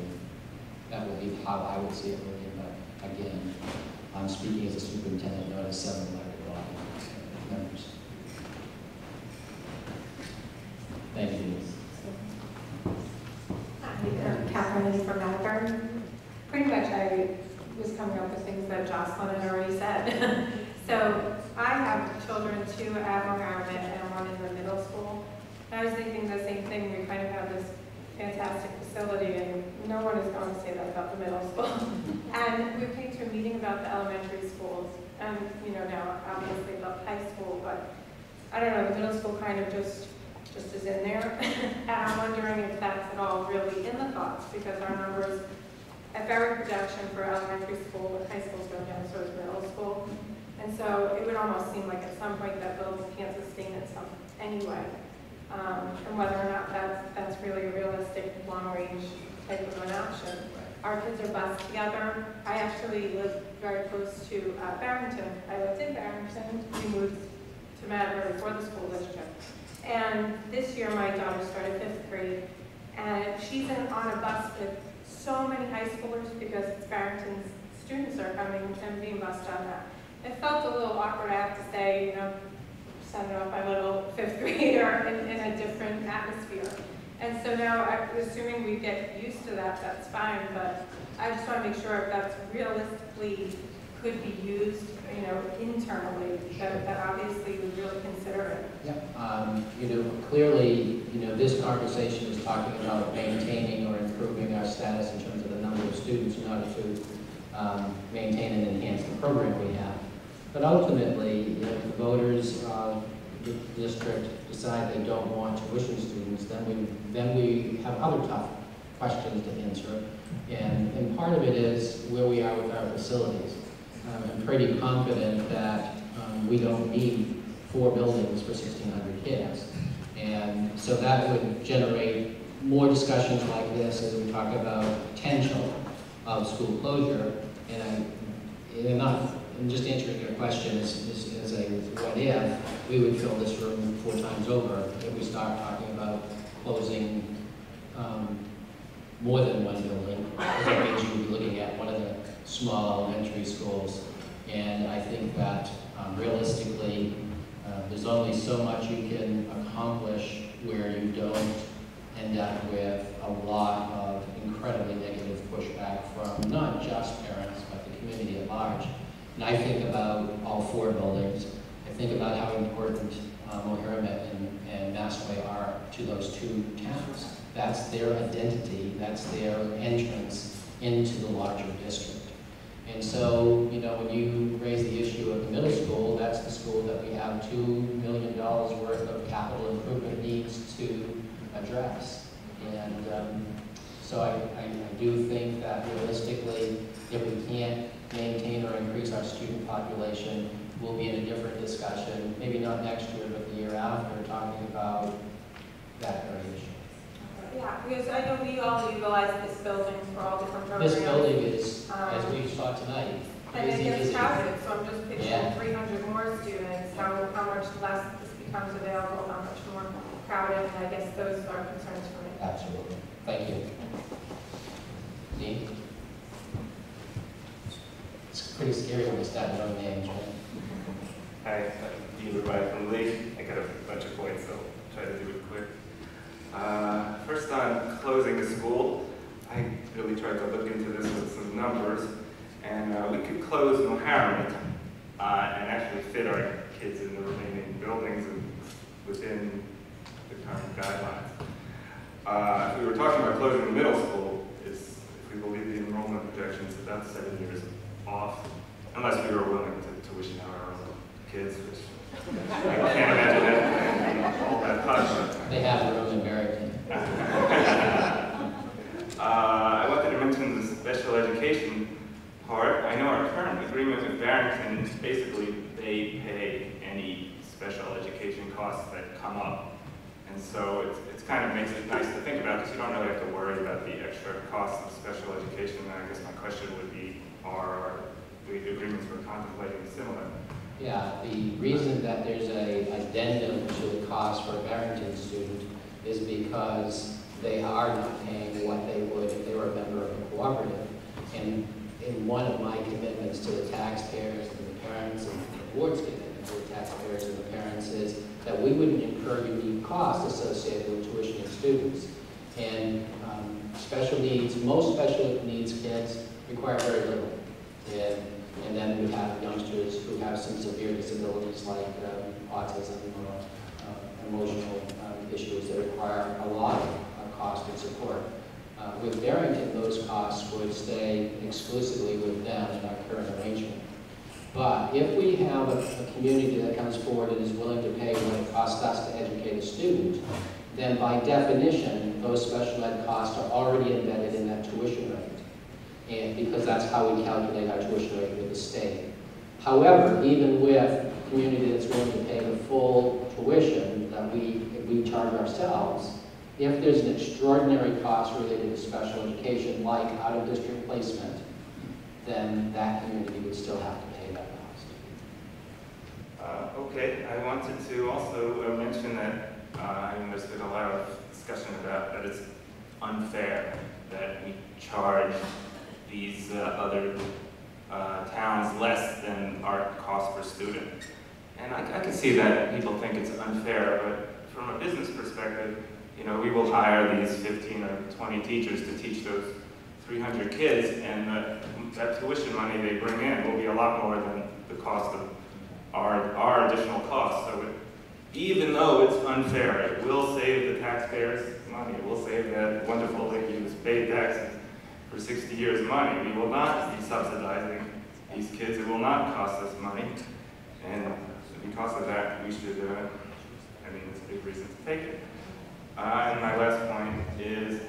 That would be how I would see it working, but again, I'm speaking as a superintendent, not as 7 elected body members. Thank you, Denise. Hi, Catherine from Maverick. Pretty much I was coming up with things that Jocelyn had already said. So I have children, 2 at Mohammed and 1 in the middle school. And I was thinking the same thing. We kind of have this fantastic facility, and no one is going to say that about the middle school. And we came to a meeting about the elementary schools, and now obviously about high school, but I don't know, the middle school kind of just is in there. And I'm wondering if that's at all really in the thoughts, because our numbers at very projection for elementary school, but high school's going down, so is middle school. And so it would almost seem like at some point that building can't sustain itself anyway. And whether or not that's really a realistic long-range type of an option. Our kids are bused together. I actually live very close to Barrington. I lived in Barrington. We moved to Madbury before the school district. And this year my daughter started 5th grade, and she's on a bus with so many high schoolers because Barrington's students are coming and being bused on that. It felt a little awkward, I have to say, send off my little 5th grader in a different atmosphere. And so now, I'm assuming we get used to that, that's fine, but I just want to make sure if that's realistically could be used, internally, that obviously we would really consider it. Yeah. Clearly, this conversation is talking about maintaining or improving our status in terms of the number of students in order to maintain and enhance the program we have. But ultimately, if the voters of the district decide they don't want tuition students, then we have other tough questions to answer. And part of it is where we are with our facilities. I'm pretty confident that we don't need 4 buildings for 1,600 kids. And so that would generate more discussions like this as we talk about potential of school closure. And just answering your question as a what if, we would fill this room 4 times over if we start talking about closing more than 1 building. That means you would be looking at one of the small elementary schools. And I think that realistically, there's only so much you can accomplish where you don't end up with a lot of incredibly negative pushback from not just parents, but the community at large. And I think about all 4 buildings. I think about how important Mohammed and Massway are to those 2 towns. That's their identity, that's their entrance into the larger district. And so, when you raise the issue of the middle school, that's the school that we have $2 million worth of capital improvement needs to address. And so I do think that realistically, if we can't maintain or increase our student population, we'll be in a different discussion, maybe not next year, but the year after, talking about that very issue. Yeah, because I know we all utilize this building for all different programs. This building is, as we saw tonight, and it gets busy. crowded, so I'm just picturing 300 more students, how much less this becomes available, how much more crowded, and I guess those are concerns for me. Absolutely. Thank you. Dean? It's pretty scary when we start knowing names, right? Hi, I'm Dean Rubin from Lee. I got a bunch of points, so I'll try to do it quick. First on closing the school, I really tried to look into this with some numbers, and we could close Mohammed and actually fit our kids in the remaining buildings within the current guidelines. If we were talking about closing the middle school, if we believe the enrollment projections, about 7 years off, unless we were willing to tuition out our own kids, which I can't imagine that all that much. They have room in Barrington. I wanted to mention the special education part. I know our current agreement with Barrington, basically they pay any special education costs that come up. And so it's kind of makes it nice to think about because you don't really have to worry about the extra costs of special education. And I guess my question would be, are the agreements we're contemplating similar? Yeah, the reason that there's a addendum to the cost for a Barrington student is because they are not paying what they would if they were a member of a cooperative. And in one of my commitments to the taxpayers and the parents and the board's commitment to the taxpayers and the parents is that we wouldn't incur unique costs associated with tuitioning students. And special needs, most special needs kids require very little. And then we have youngsters who have some severe disabilities like autism or emotional issues that require a lot of cost and support. With Barrington, those costs would stay exclusively with them in our current arrangement. But if we have a community that comes forward and is willing to pay what it costs us to educate a student, then by definition, those special ed costs are already embedded in that tuition rate. And because that's how we calculate our tuition rate with the state. However, even with a community that's willing to pay the full tuition that we charge ourselves, if there's an extraordinary cost related to special education, like out-of-district placement, then that community would still have to pay that cost. Okay, I wanted to also mention that I mean, there's been a lot of discussion about that it's unfair that we charge these other towns less than our cost per student. And I can see that people think it's unfair, but from a business perspective, you know, we will hire these 15 or 20 teachers to teach those 300 kids, and that tuition money they bring in will be a lot more than the cost of our additional costs. So even though it's unfair, it will save the taxpayers money. It will save that wonderful lady who's paid taxes for 60 years money. We will not be subsidizing these kids. It will not cost us money. And because of that, we should, I mean, it's a big reason to take it. And my last point is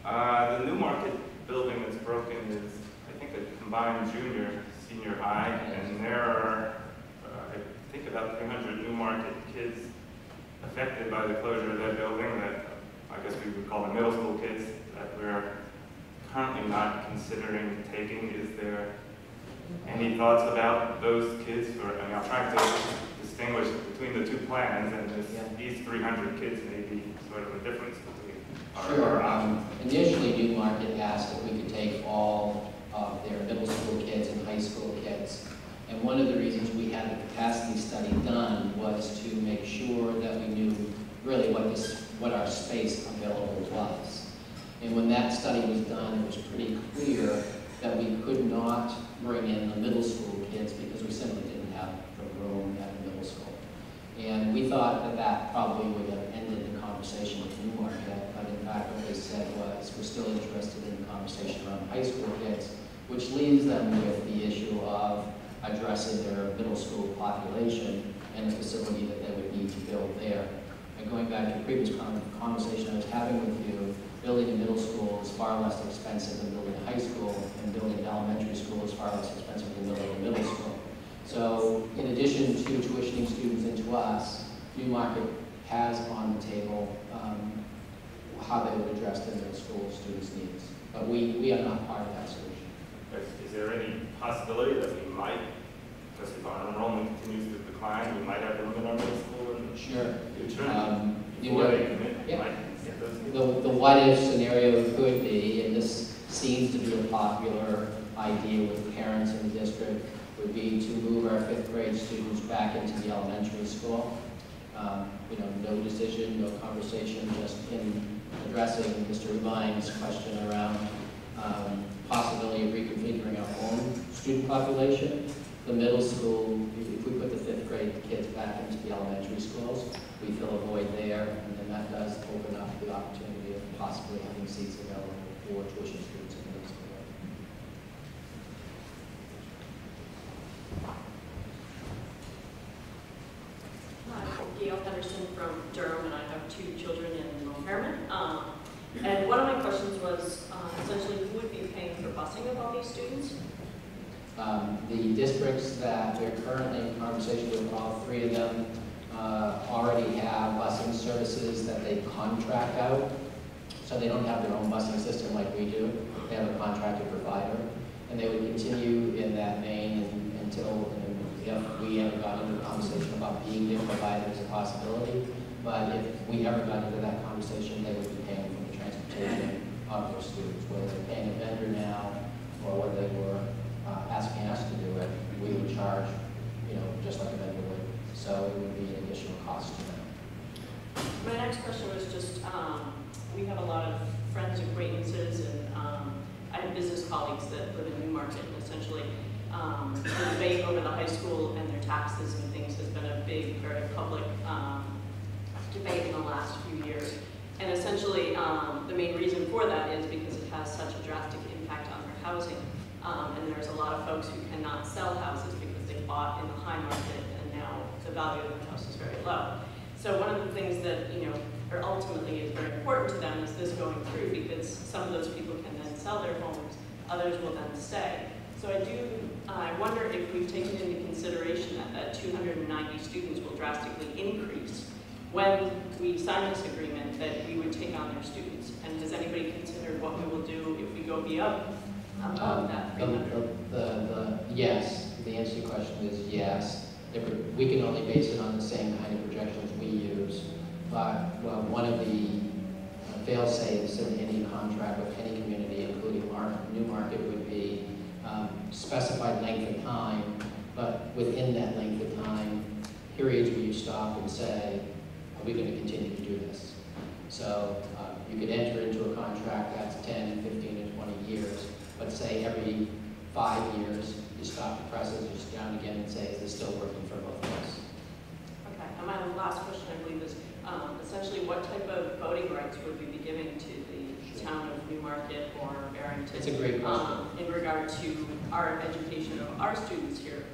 the Newmarket building that's broken is, I think, a combined junior, senior high, and there are, I think, about 300 Newmarket kids affected by the closure of that building that I guess we would call the middle school kids that we're currently not considering taking. Is there any thoughts about those kids? I mean, I'm trying to distinguish between the two plans, and these 300 kids may be sort of a difference between our options. Initially, Newmarket asked if we could take all of their middle school kids and high school kids. And one of the reasons we had the capacity study done was to make sure that we knew really what our space available was. And when that study was done, it was pretty clear that we could not bring in the middle school kids because we simply didn't have the room at the middle school. And we thought that that probably would have ended the conversation with Newmarket, but in fact what they said was we're still interested in the conversation around high school kids, which leaves them with the issue of addressing their middle school population and the facility that they would need to build there. And going back to a previous conversation I was having with you, building a middle school is far less expensive than building a high school, and building an elementary school is far less expensive than building a middle school. So in addition to tuitioning students into us, Newmarket has on the table how they would address the middle school students' needs. But we are not part of that solution. Is there any possibility that we might, because if our enrollment continues to decline, we might have room in our middle school in the future? The what-if scenario could be, and this seems to be a popular idea with parents in the district, would be to move our 5th grade students back into the elementary school. No decision, no conversation, just in addressing Mr. Revine's question around possibility of reconfiguring our own student population. The middle school, if we put the 5th grade kids back into the elementary schools, we fill a void there, and then and that does open up the opportunity of possibly having seats available for tuition students in the middle school. Hi, I'm Gail Henderson from Durham, and I have 2 children in Mount Hermon. And one of my questions was essentially who would be paying for busing of all these students? The districts that we're currently in conversation with, all 3 of them, already have busing services that they contract out. So they don't have their own busing system like we do. They have a contracted provider. And they would continue in that vein until, if we ever got into a conversation about being their provider as a possibility. But if we ever got into that conversation, they would be paying for the transportation of their students, whether they're paying a vendor now or whether they were asking us to do it, we would charge, just like a vendor would. So it would be an additional cost to them. My next question was just, we have a lot of friends, acquaintances, and I have business colleagues that live in Newmarket, and essentially the debate over the high school and their taxes and things has been a big, very public debate in the last few years. And essentially, the main reason for that is because it has such a drastic impact on their housing. And there's a lot of folks who cannot sell houses because they bought in the high market and now the value of the house is very low. So one of the things that, or ultimately is very important to them is this going through, because some of those people can then sell their homes, others will then stay. So I wonder if we've taken into consideration that 290 students will drastically increase when we sign this agreement, that we would take on their students. And has anybody considered what we will do if we go beyond that 300? Yes, the answer to your question is yes. We can only base it on the same kind of projections we use. But one of the fail-safes in any contract with any community, including Newmarket, would be specified length of time, but within that length of time, periods where you stop and say, are we going to continue to do this? So you could enter into a contract that's 10, 15, and 20 years, but say every 5 years, you stop the process, you sit down again and say, is this still working for both of us? Okay, and my last question, I believe, is essentially what type of voting rights would we be giving to the town of Newmarket or Barrington? It's a great question. In regard to our education of our students here.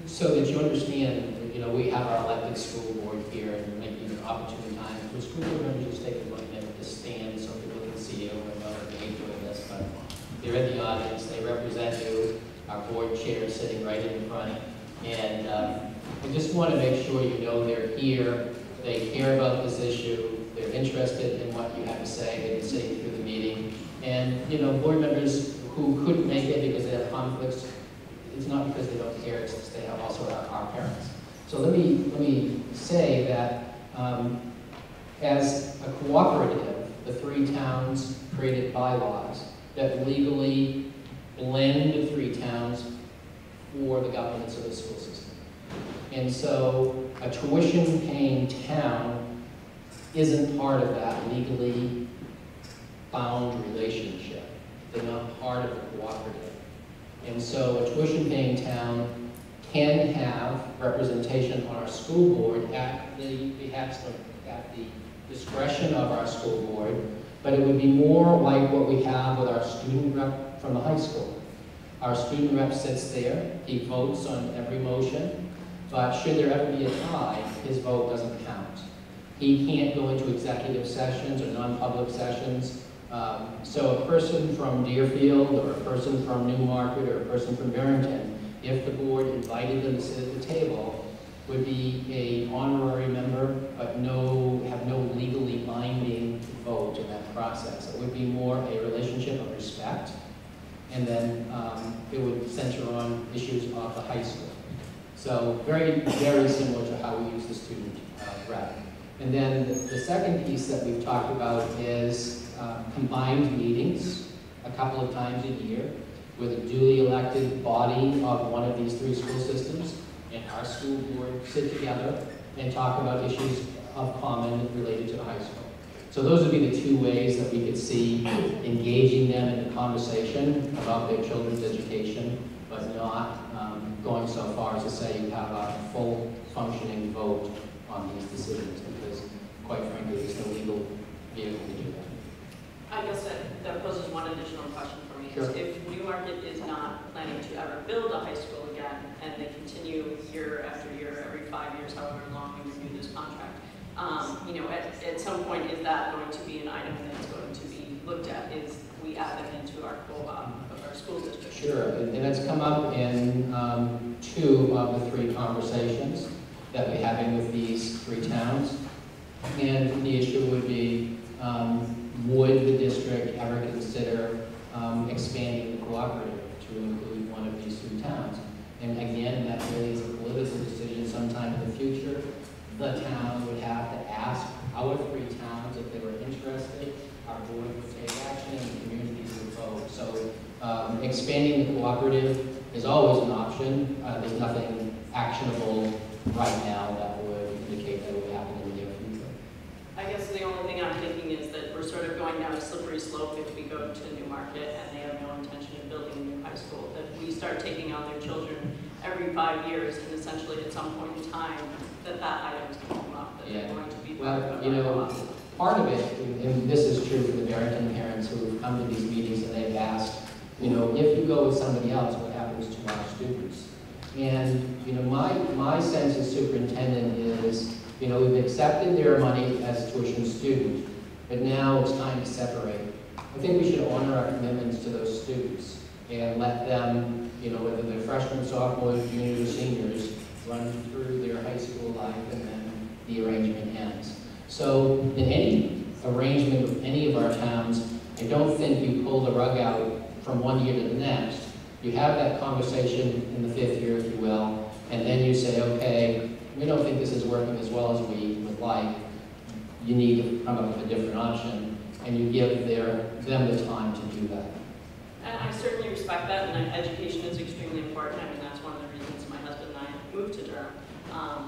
So that you understand, we have our elected school board here, and we're making an opportune time for school board members to take a minute to stand so people can see you. I know they hate doing this, but they're in the audience, they represent you, our board chair is sitting right in front, and I just want to make sure you know they're here, they care about this issue, they're interested in what you have to say, they've been sitting through the meeting, and board members who couldn't make it because they have conflicts, it's not because they don't care, it's because they have also our parents. So let me say that as a cooperative, the 3 towns created bylaws that legally blend the 3 towns for the governance of the school system. And so a tuition-paying town isn't part of that legally bound relationship. They're not part of the cooperative. And so a tuition-paying town can have representation on our school board at the discretion of our school board, but it would be more like what we have with our student rep from the high school. Our student rep sits there, he votes on every motion, but should there ever be a tie, his vote doesn't count. He can't go into executive sessions or non-public sessions. So a person from Deerfield or a person from Newmarket or a person from Barrington, if the board invited them to sit at the table, would be an honorary member, but have no legally binding vote in that process. It would be more a relationship of respect, and then it would center on issues of the high school. So very, very similar to how we use the student rep. And then the second piece that we've talked about is combined meetings a couple of times a year with a duly elected body of one of these 3 school systems, and our school board sit together and talk about issues of common related to the high school. So those would be the 2 ways that we could see engaging them in the conversation about their children's education, but not going so far as to say you have a full functioning vote on these decisions, because quite frankly, there's no legal vehicle to do that. I guess that poses one additional question for me. Sure. If Newmarket is not planning to ever build a high school again, and they continue year after year, every 5 years, however long we renew this contract, you know, at some point, is that going to be an item that's going to be looked at? Is we add them into our school district? Sure, and it's come up in 2 of the 3 conversations that we're having with these 3 towns. And the issue would be, would the district ever consider expanding the cooperative to include one of these 2 towns? And again, that really is a political decision sometime in the future. The town would have to ask our 3 towns if they were interested. Our board would take action and the communities would vote. So expanding the cooperative is always an option. There's nothing actionable right now that would indicate that it would happen in the near future. I guess the only thing I'm thinking is that we're sort of going down a slippery slope if we go to Newmarket and they have no intention of building a new high school, that we start taking on their children every 5 years, and essentially at some point in time that item is going to come up, that they're going to be part of Well, you know, part of it, and this is true for the Barrington parents who have come to these meetings and they've asked, you know, if you go with somebody else, what happens to our students? And, you know, my sense as superintendent is, you know, we've accepted their money as a tuition student, but now it's time to separate. I think we should honor our commitments to those students and let them, you know, whether they're freshmen, sophomores, juniors, or seniors, run through their high school life and then the arrangement ends. So in any arrangement with any of our towns, I don't think you pull the rug out from one year to the next. You have that conversation in the 5th year, if you will, and then you say, okay, we don't think this is working as well as we would like. You need to come up with a different option, and you give them the time to do that. And I certainly respect that, and education is extremely important. I mean, that's one of the reasons my husband and I moved to Durham.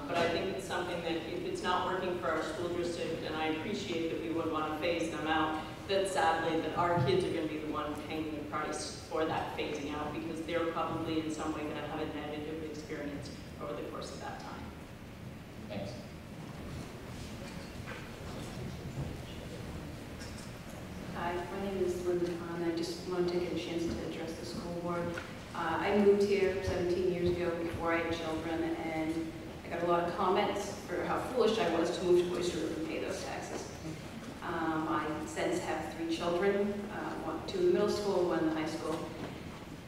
But I think it's something that if it's not working for our school district, and I appreciate that we would want to phase them out, that sadly that our kids are going to be the one paying the price for that phasing out, because they're probably in some way going to have a negative experience over the course of that time. Thanks. Hi, my name is Linda Kahn. I just wanted to get a chance to address the school board. I moved here 17 years ago before I had children, and I got a lot of comments for how foolish I was to move to Oyster River and pay those taxes. I since have 3 children, 2 in the middle school, 1 in the high school.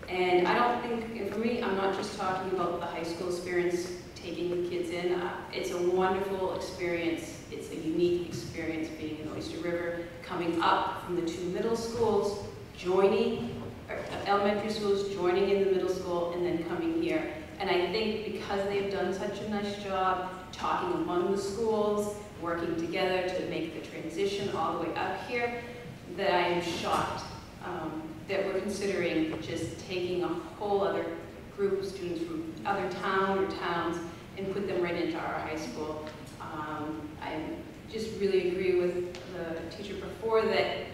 And I don't think, for me, I'm not just talking about the high school experience, taking the kids in. It's a wonderful experience. It's a unique experience being in Oyster River, coming up from the 2 middle schools, elementary schools, joining in the middle school, and then coming here. And I think because they've done such a nice job talking among the schools, working together to make the transition all the way up here, that I am shocked that we're considering just taking a whole other group of students from other towns and put them right into our high school. I just really agree with the teacher before that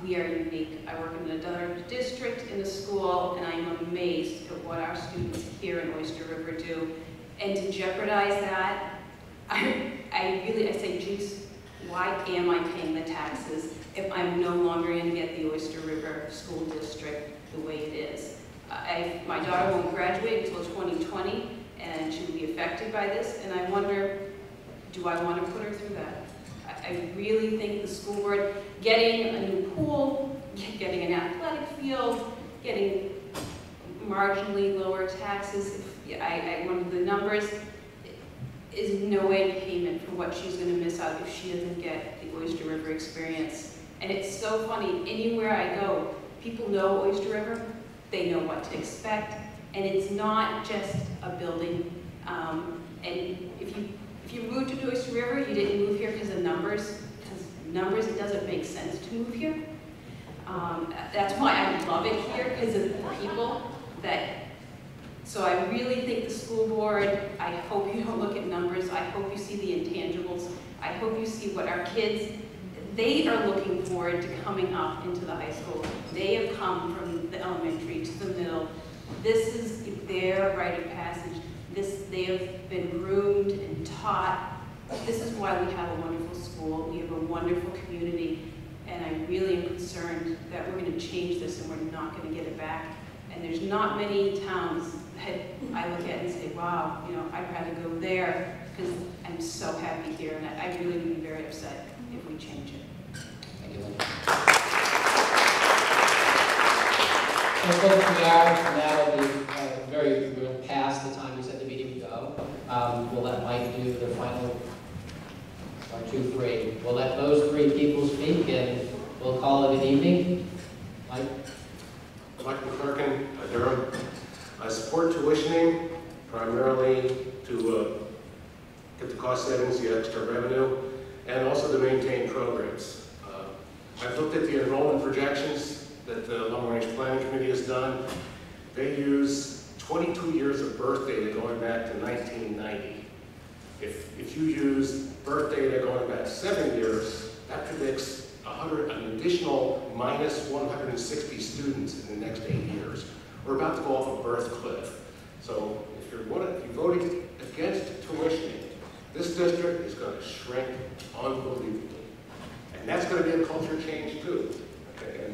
we are unique. I work in another district in the school, and I'm amazed at what our students here in Oyster River do. And to jeopardize that, I say, geez, why am I paying the taxes if I'm no longer going to get the Oyster River School District the way it is? My daughter won't graduate until 2020, and she'll be affected by this, and I wonder, do I want to put her through that? I really think the school board, getting a new pool, getting an athletic field, getting marginally lower taxes, I wonder the numbers, is no way payment for what she's going to miss out if she doesn't get the Oyster River experience. And it's so funny, anywhere I go, people know Oyster River, they know what to expect, and it's not just a building. And if you moved to Oyster River, you didn't move here because of numbers. It doesn't make sense to move here. That's why I love it here, because of the people that. So I really think the school board, I hope you don't look at numbers, I hope you see the intangibles, I hope you see what our kids, they are looking forward to coming up into the high school. They have come from the elementary to the middle. This is their rite of passage. They have been groomed and taught This is why we have a wonderful school, we have a wonderful community, and I really am concerned that we're going to change this and we're not going to get it back. And there's not many towns that I look at and say, wow, you know, I'd rather go there because I'm so happy here, and I really would be very upset if we change it. Thank you, Linda. So folks, we're past the time we said the meeting would go. We'll let Mike do the final 1, 2, 3. We'll let those 3 people speak and we'll call it an evening. Mike? Mike McClurkin, Durham. I support tuitioning primarily to get the cost savings, the extra revenue, and also to maintain programs. I've looked at the enrollment projections that the Long Range Planning Committee has done. They use 22 years of birth data going back to 1990. If you use birth data going back 7 years, that predicts an additional minus 160 students in the next 8 years. We're about to go off a birth cliff. So if you're voting against tuitioning, this district is going to shrink unbelievably. And that's going to be a culture change too. Okay?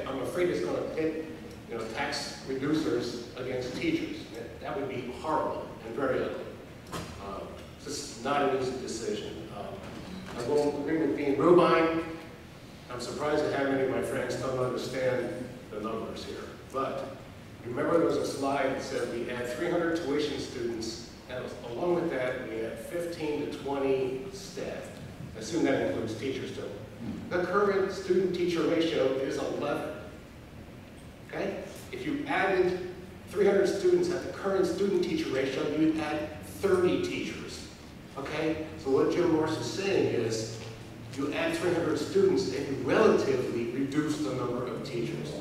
And I'm afraid it's going to pit, you know, tax reducers against teachers. That would be horrible and very ugly. It's just not an easy decision. I will agree with Dean Rubine. I'm surprised at how many of my friends don't understand the numbers here. But remember, there was a slide that said we had 300 tuition students, and along with that, we had 15 to 20 staff. I assume that includes teachers too. The current student-teacher ratio is 11. Okay? If you added 300 students at the current student-teacher ratio, you'd add 30 teachers. Okay? So what Jim Morse is saying is, you add 300 students and you relatively reduce the number of teachers.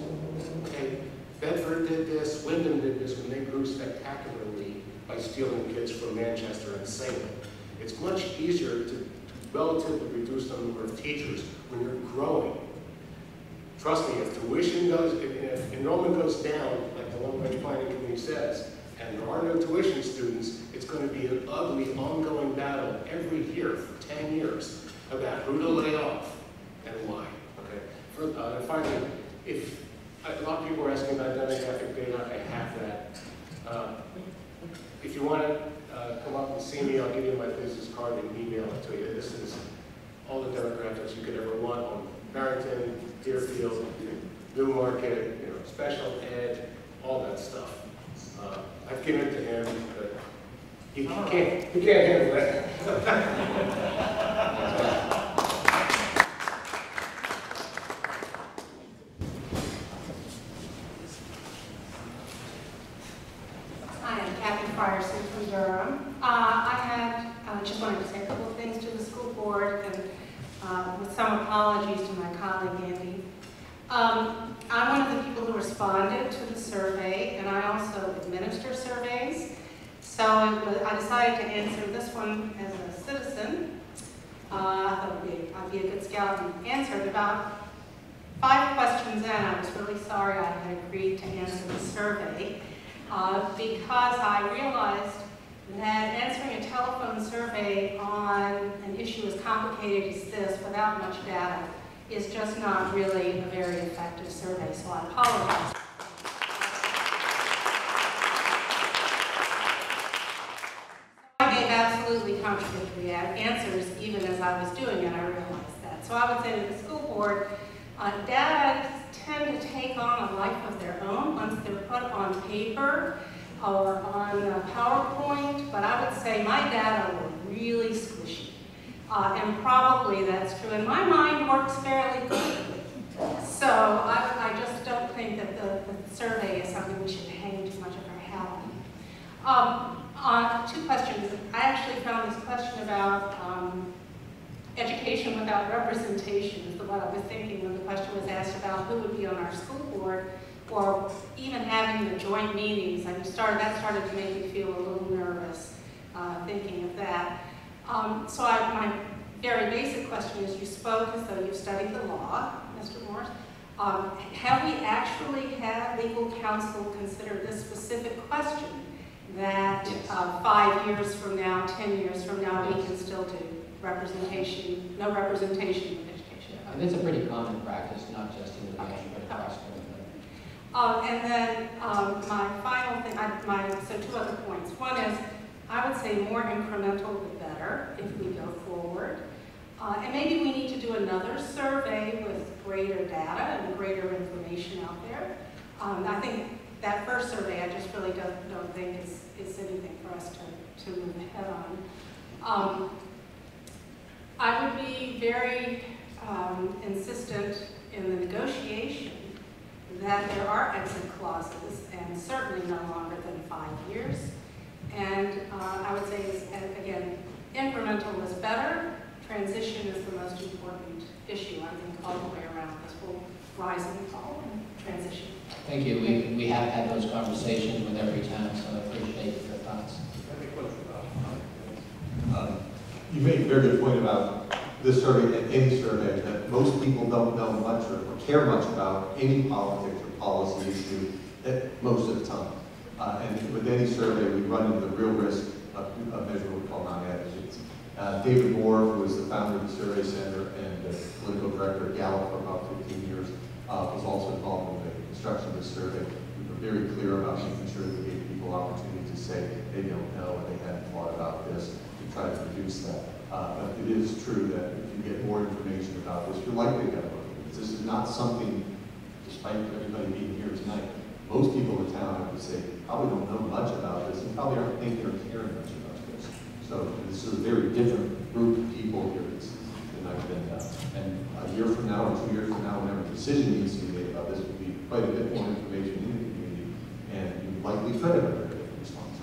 Okay? Bedford did this, Wyndham did this when they grew spectacularly by stealing kids from Manchester and Salem. It's much easier to relatively reduce the number of teachers when you're growing. Trust me, if tuition goes, if enrollment goes down, like the Long Range Planning Committee says, and there are no tuition students, it's going to be an ugly, ongoing battle every year for 10 years about who to lay off and why. Okay. And finally, a lot of people are asking about demographic data, I have that. If you want to come up and see me, I'll give you my business card and email it to you. This is all the demographics you could ever want on Barrington, Deerfield, Newmarket, you know, special ed, all that stuff. I've given it to him, but he can't handle it. Hi, I'm Kathy Frierson from Durham. I just wanted to say a couple of things to the school board, and with some apologies to my colleague Andy. I'm one of the people who responded to the survey, and I also administer surveys. So I decided to answer this one as a citizen. I thought I'd be a good scout and answered about 5 questions in. I was really sorry I had agreed to answer the survey because I realized that answering a telephone survey on an issue as complicated as this without much data is just not really a very effective survey, so I apologize. I gave absolutely contradictory answers even as I was doing it, I realized that. So I would say to the school board, data tend to take on a life of their own once they're put on paper or on PowerPoint, but I would say my data were really squishy. And probably that's true. And my mind works fairly good. So I just don't think that the survey is something we should hang too much of our hat on. 2 questions. I actually found this question about education without representation is what I was thinking when the question was asked about who would be on our school board, or even having the joint meetings. That started to make me feel a little nervous thinking of that. So my very basic question is, you spoke as though you've studied the law, Mr. Morse. Have we actually had legal counsel consider this specific question? that Yes. 5 years from now, 10 years from now, we can still do representation, no representation of education. And it's a pretty common practice, not just in New Hampshire, but across the country. And then my final thing, so two other points. One is, I would say more incremental the better if we go forward. And maybe we need to do another survey with greater data and greater information out there. I think that first survey, I just really don't think is anything for us to move ahead on. I would be very insistent in the negotiation that there are exit clauses, and certainly no longer than 5 years. And I would say, again, incremental is better. Transition is the most important issue, I think, all the way around this whole rise and fall and transition. Thank you. We have had those conversations with every town, so I appreciate your thoughts. You made a very good point about this survey and any survey, that most people don't know much or care much about any politics or policy issue most of the time. And with any survey, we run into the real risk of measuring what we call non-attitudes. David Moore, who is the founder of the Survey Center and the political director at Gallup for about 15 years, was also involved in the construction of the survey. We were very clear about making sure that we gave people opportunity to say they don't know and they hadn't thought about this, to try to reduce that. But it is true that if you get more information about this, you're likely to get a vote. This is not something, despite everybody being here tonight, most people in town, I would say, probably don't know much about this and probably aren't thinking or caring much about this. So this is a very different group of people here than I've been. And a year from now or 2 years from now, whenever a decision needs to be made about this, will be quite a bit more information in the community, and you likely could have a very different response.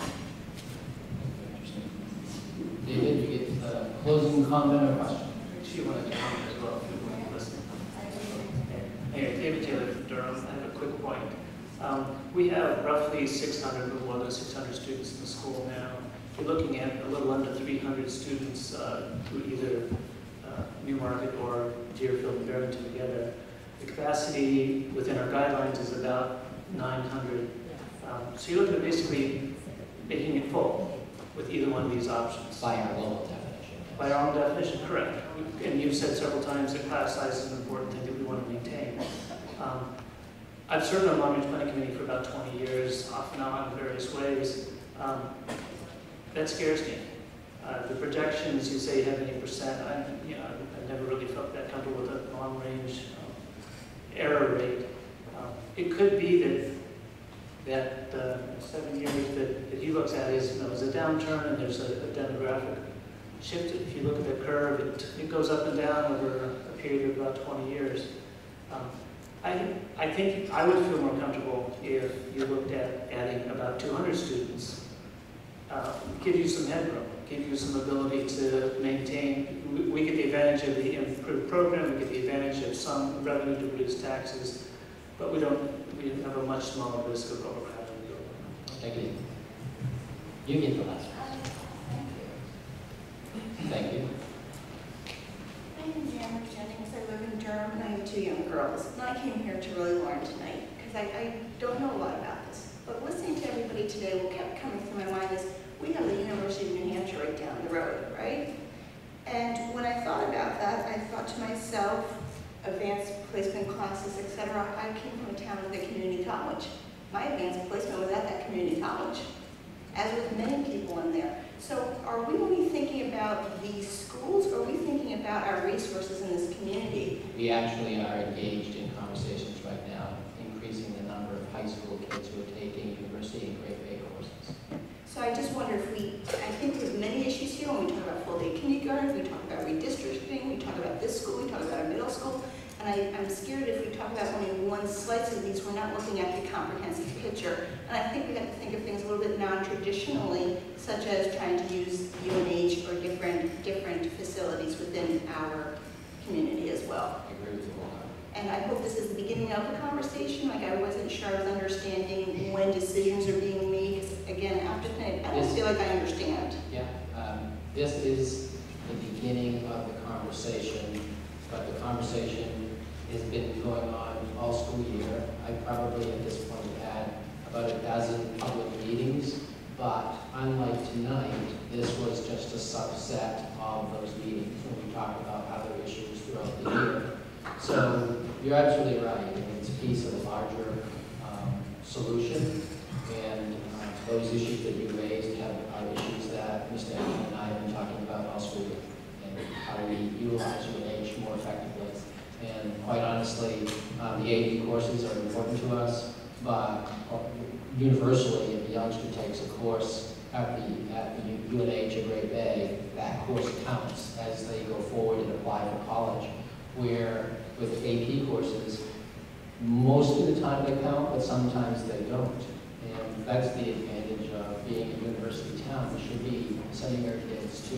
David, you get a closing comment or question? She wanted to comment as well, if you want to listen. Hey, David Taylor from Durham. I have a quick point. We have roughly 600, a little more than 600 students in the school now. We're looking at a little under 300 students who either Newmarket or Deerfield and Barrington together. The capacity within our guidelines is about 900. So you're looking at basically making it full with either one of these options. By our local definition. By our own definition, correct. And you've said several times that class size is an important thing that we want to maintain. I've served on the long-range planning committee for about 20 years, off and on in various ways. That scares me. The projections, you say you have 80%. I've never really felt that comfortable with a long-range error rate. It could be that 7 years that he looks at is a downturn and there's a demographic shift. If you look at the curve, it goes up and down over a period of about 20 years. I think I would feel more comfortable if you looked at adding about 200 students. Give you some headroom, give you some ability to maintain. We get the advantage of the improved program, we get the advantage of some revenue to reduce taxes, but we have a much smaller risk of overcrowding the building. Thank you. You get the last one. Thank you. My name is Amber Jennings. I live in Durham and I have 2 young girls. And I came here to really learn tonight because I don't know a lot about this. But listening to everybody today, what kept coming through my mind is we have the University of New Hampshire right down the road, right? And when I thought about that, I thought to myself, advanced placement classes, etc. I came from a town with a community college. My advanced placement was at that community college, as with many people in there. So are we only thinking about these schools, or are we thinking about our resources in this community? We actually are engaged in conversations right now, increasing the number of high school kids who are taking university and grade A courses. So I just wonder if I think there's many issues here when we talk about full-day kindergarten, we talk about redistricting, we talk about this school, we talk about our middle school, and I'm scared if we talk about only one slice of these, we're not looking at the comprehensive picture. And I think we have to think of things a little bit non-traditionally, such as trying to use UNH or different facilities within our community as well. I agree with you. And I hope this is the beginning of the conversation. Like I wasn't sure I was understanding when decisions are being made. Again, after tonight, I don't feel like I understand. Yeah, this is the beginning of the conversation, but the conversation has been going on all school year. I probably at this point have had about 12 public meetings But unlike tonight, this was just a subset of those meetings when we talked about other issues throughout the year. So you're absolutely right. It's a piece of a larger solution, and those issues that you raised are issues that Mr. Ashton and I have been talking about all school year, and how we utilize UNH more effectively. And quite honestly, the AP courses are important to us, but universally, if a youngster takes a course at the UNH or Great Bay, that course counts as they go forward and apply for college. Where with AP courses, most of the time they count, but sometimes they don't. And that's the advantage of being a university town. We should be sending our kids to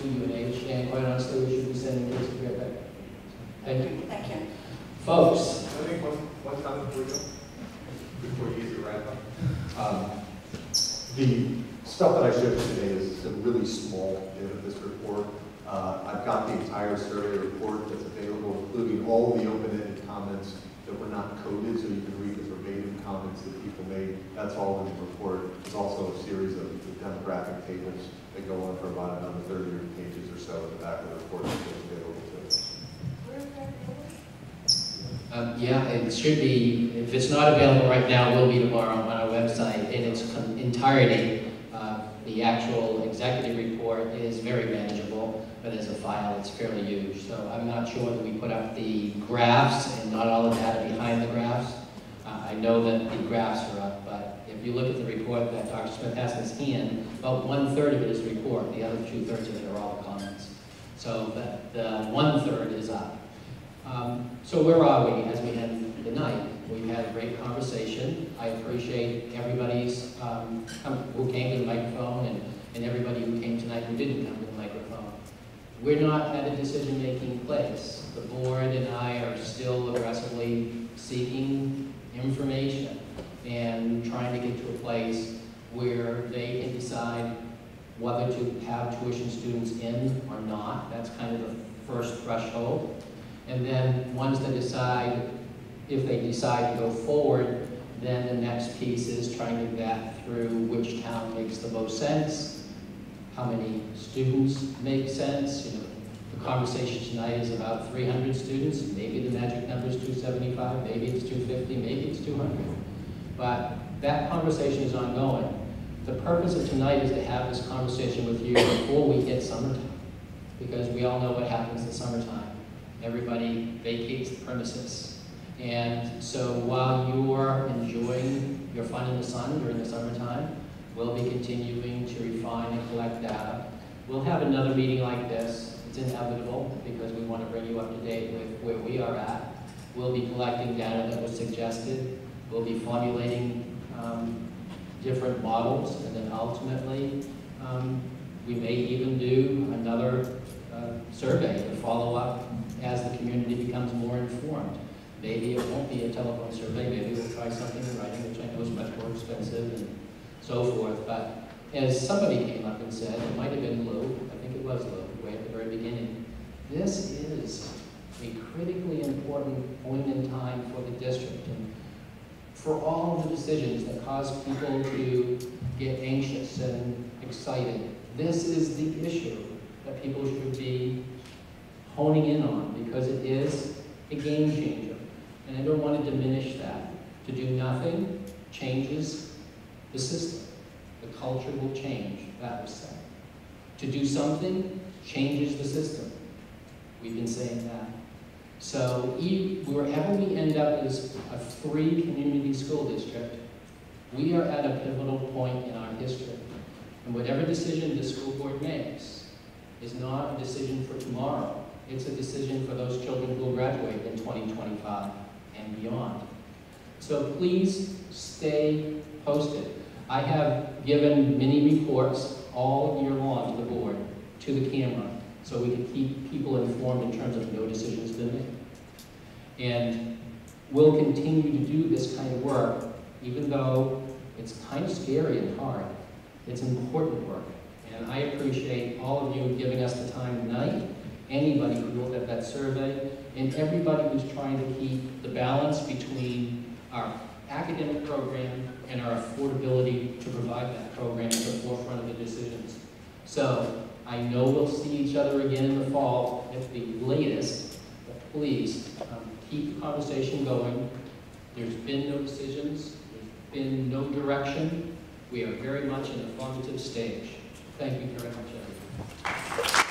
UNH, and quite honestly, we should be sending kids to Great Bay. Thank you. Thank you. Folks. I think one comment before you get your wrap up. The stuff that I showed you today is a really small bit of this report. I've got the entire survey report that's available, including all of the open-ended comments that were not coded, so you can read the verbatim comments that people made. That's all in the report. There's also a series of demographic tables that go on for about another 30 pages or so at the back of the report that's available to us. Yeah, it should be, if it's not available right now, it will be tomorrow on our website in its entirety. The actual executive report is very manageable, but as a file, it's fairly huge. So I'm not sure that we put up the graphs and not all the data behind the graphs. I know that the graphs are up, but if you look at the report that Dr. Smith has in his hand, about 1/3 of it is the report. The other 2/3 of it are all the comments. So the 1/3 is up. So where are we as we end the night? We've had a great conversation. I appreciate everybody's who came to the microphone and everybody who came tonight who didn't come to the microphone. We're not at a decision-making place. The board and I are still aggressively seeking information and trying to get to a place where they can decide whether to have tuition students in or not. That's kind of the first threshold. And then once they decide, if they decide to go forward, then the next piece is trying to vet through which town makes the most sense, how many students make sense. You know, the conversation tonight is about 300 students. Maybe the magic number is 275, maybe it's 250, maybe it's 200. But that conversation is ongoing. The purpose of tonight is to have this conversation with you before we hit summertime, because we all know what happens in summertime. Everybody vacates the premises. And so while you're enjoying your fun in the sun during the summertime, we'll be continuing to refine and collect data. We'll have another meeting like this. It's inevitable because we want to bring you up to date with where we are at. We'll be collecting data that was suggested. We'll be formulating different models, and then ultimately we may even do another survey to follow up as the community becomes more informed. Maybe it won't be a telephone survey, maybe we'll try something in writing, which I know is much more expensive and so forth. But as somebody came up and said, it might have been Lou, I think it was Lou, way at the very beginning, this is a critically important point in time for the district. And for all of the decisions that cause people to get anxious and excited, this is the issue that people should be honing in on, because it is a game changer. And I don't want to diminish that. To do nothing changes the system. The culture will change, that was said. To do something changes the system. We've been saying that. So wherever we end up as a free community school district, we are at a pivotal point in our history. And whatever decision the school board makes is not a decision for tomorrow. It's a decision for those children who will graduate in 2025 and beyond. So please stay posted. I have given many reports all year long to the board, to the camera, so we can keep people informed in terms of no decisions been made. And we'll continue to do this kind of work, even though it's kind of scary and hard. It's important work. And I appreciate all of you giving us the time tonight, anybody who looked at that survey, and everybody who's trying to keep the balance between our academic program and our affordability to provide that program at the forefront of the decisions. So I know we'll see each other again in the fall at the latest, but please keep the conversation going. There's been no decisions, there's been no direction. We are very much in a formative stage. Thank you very much, everyone.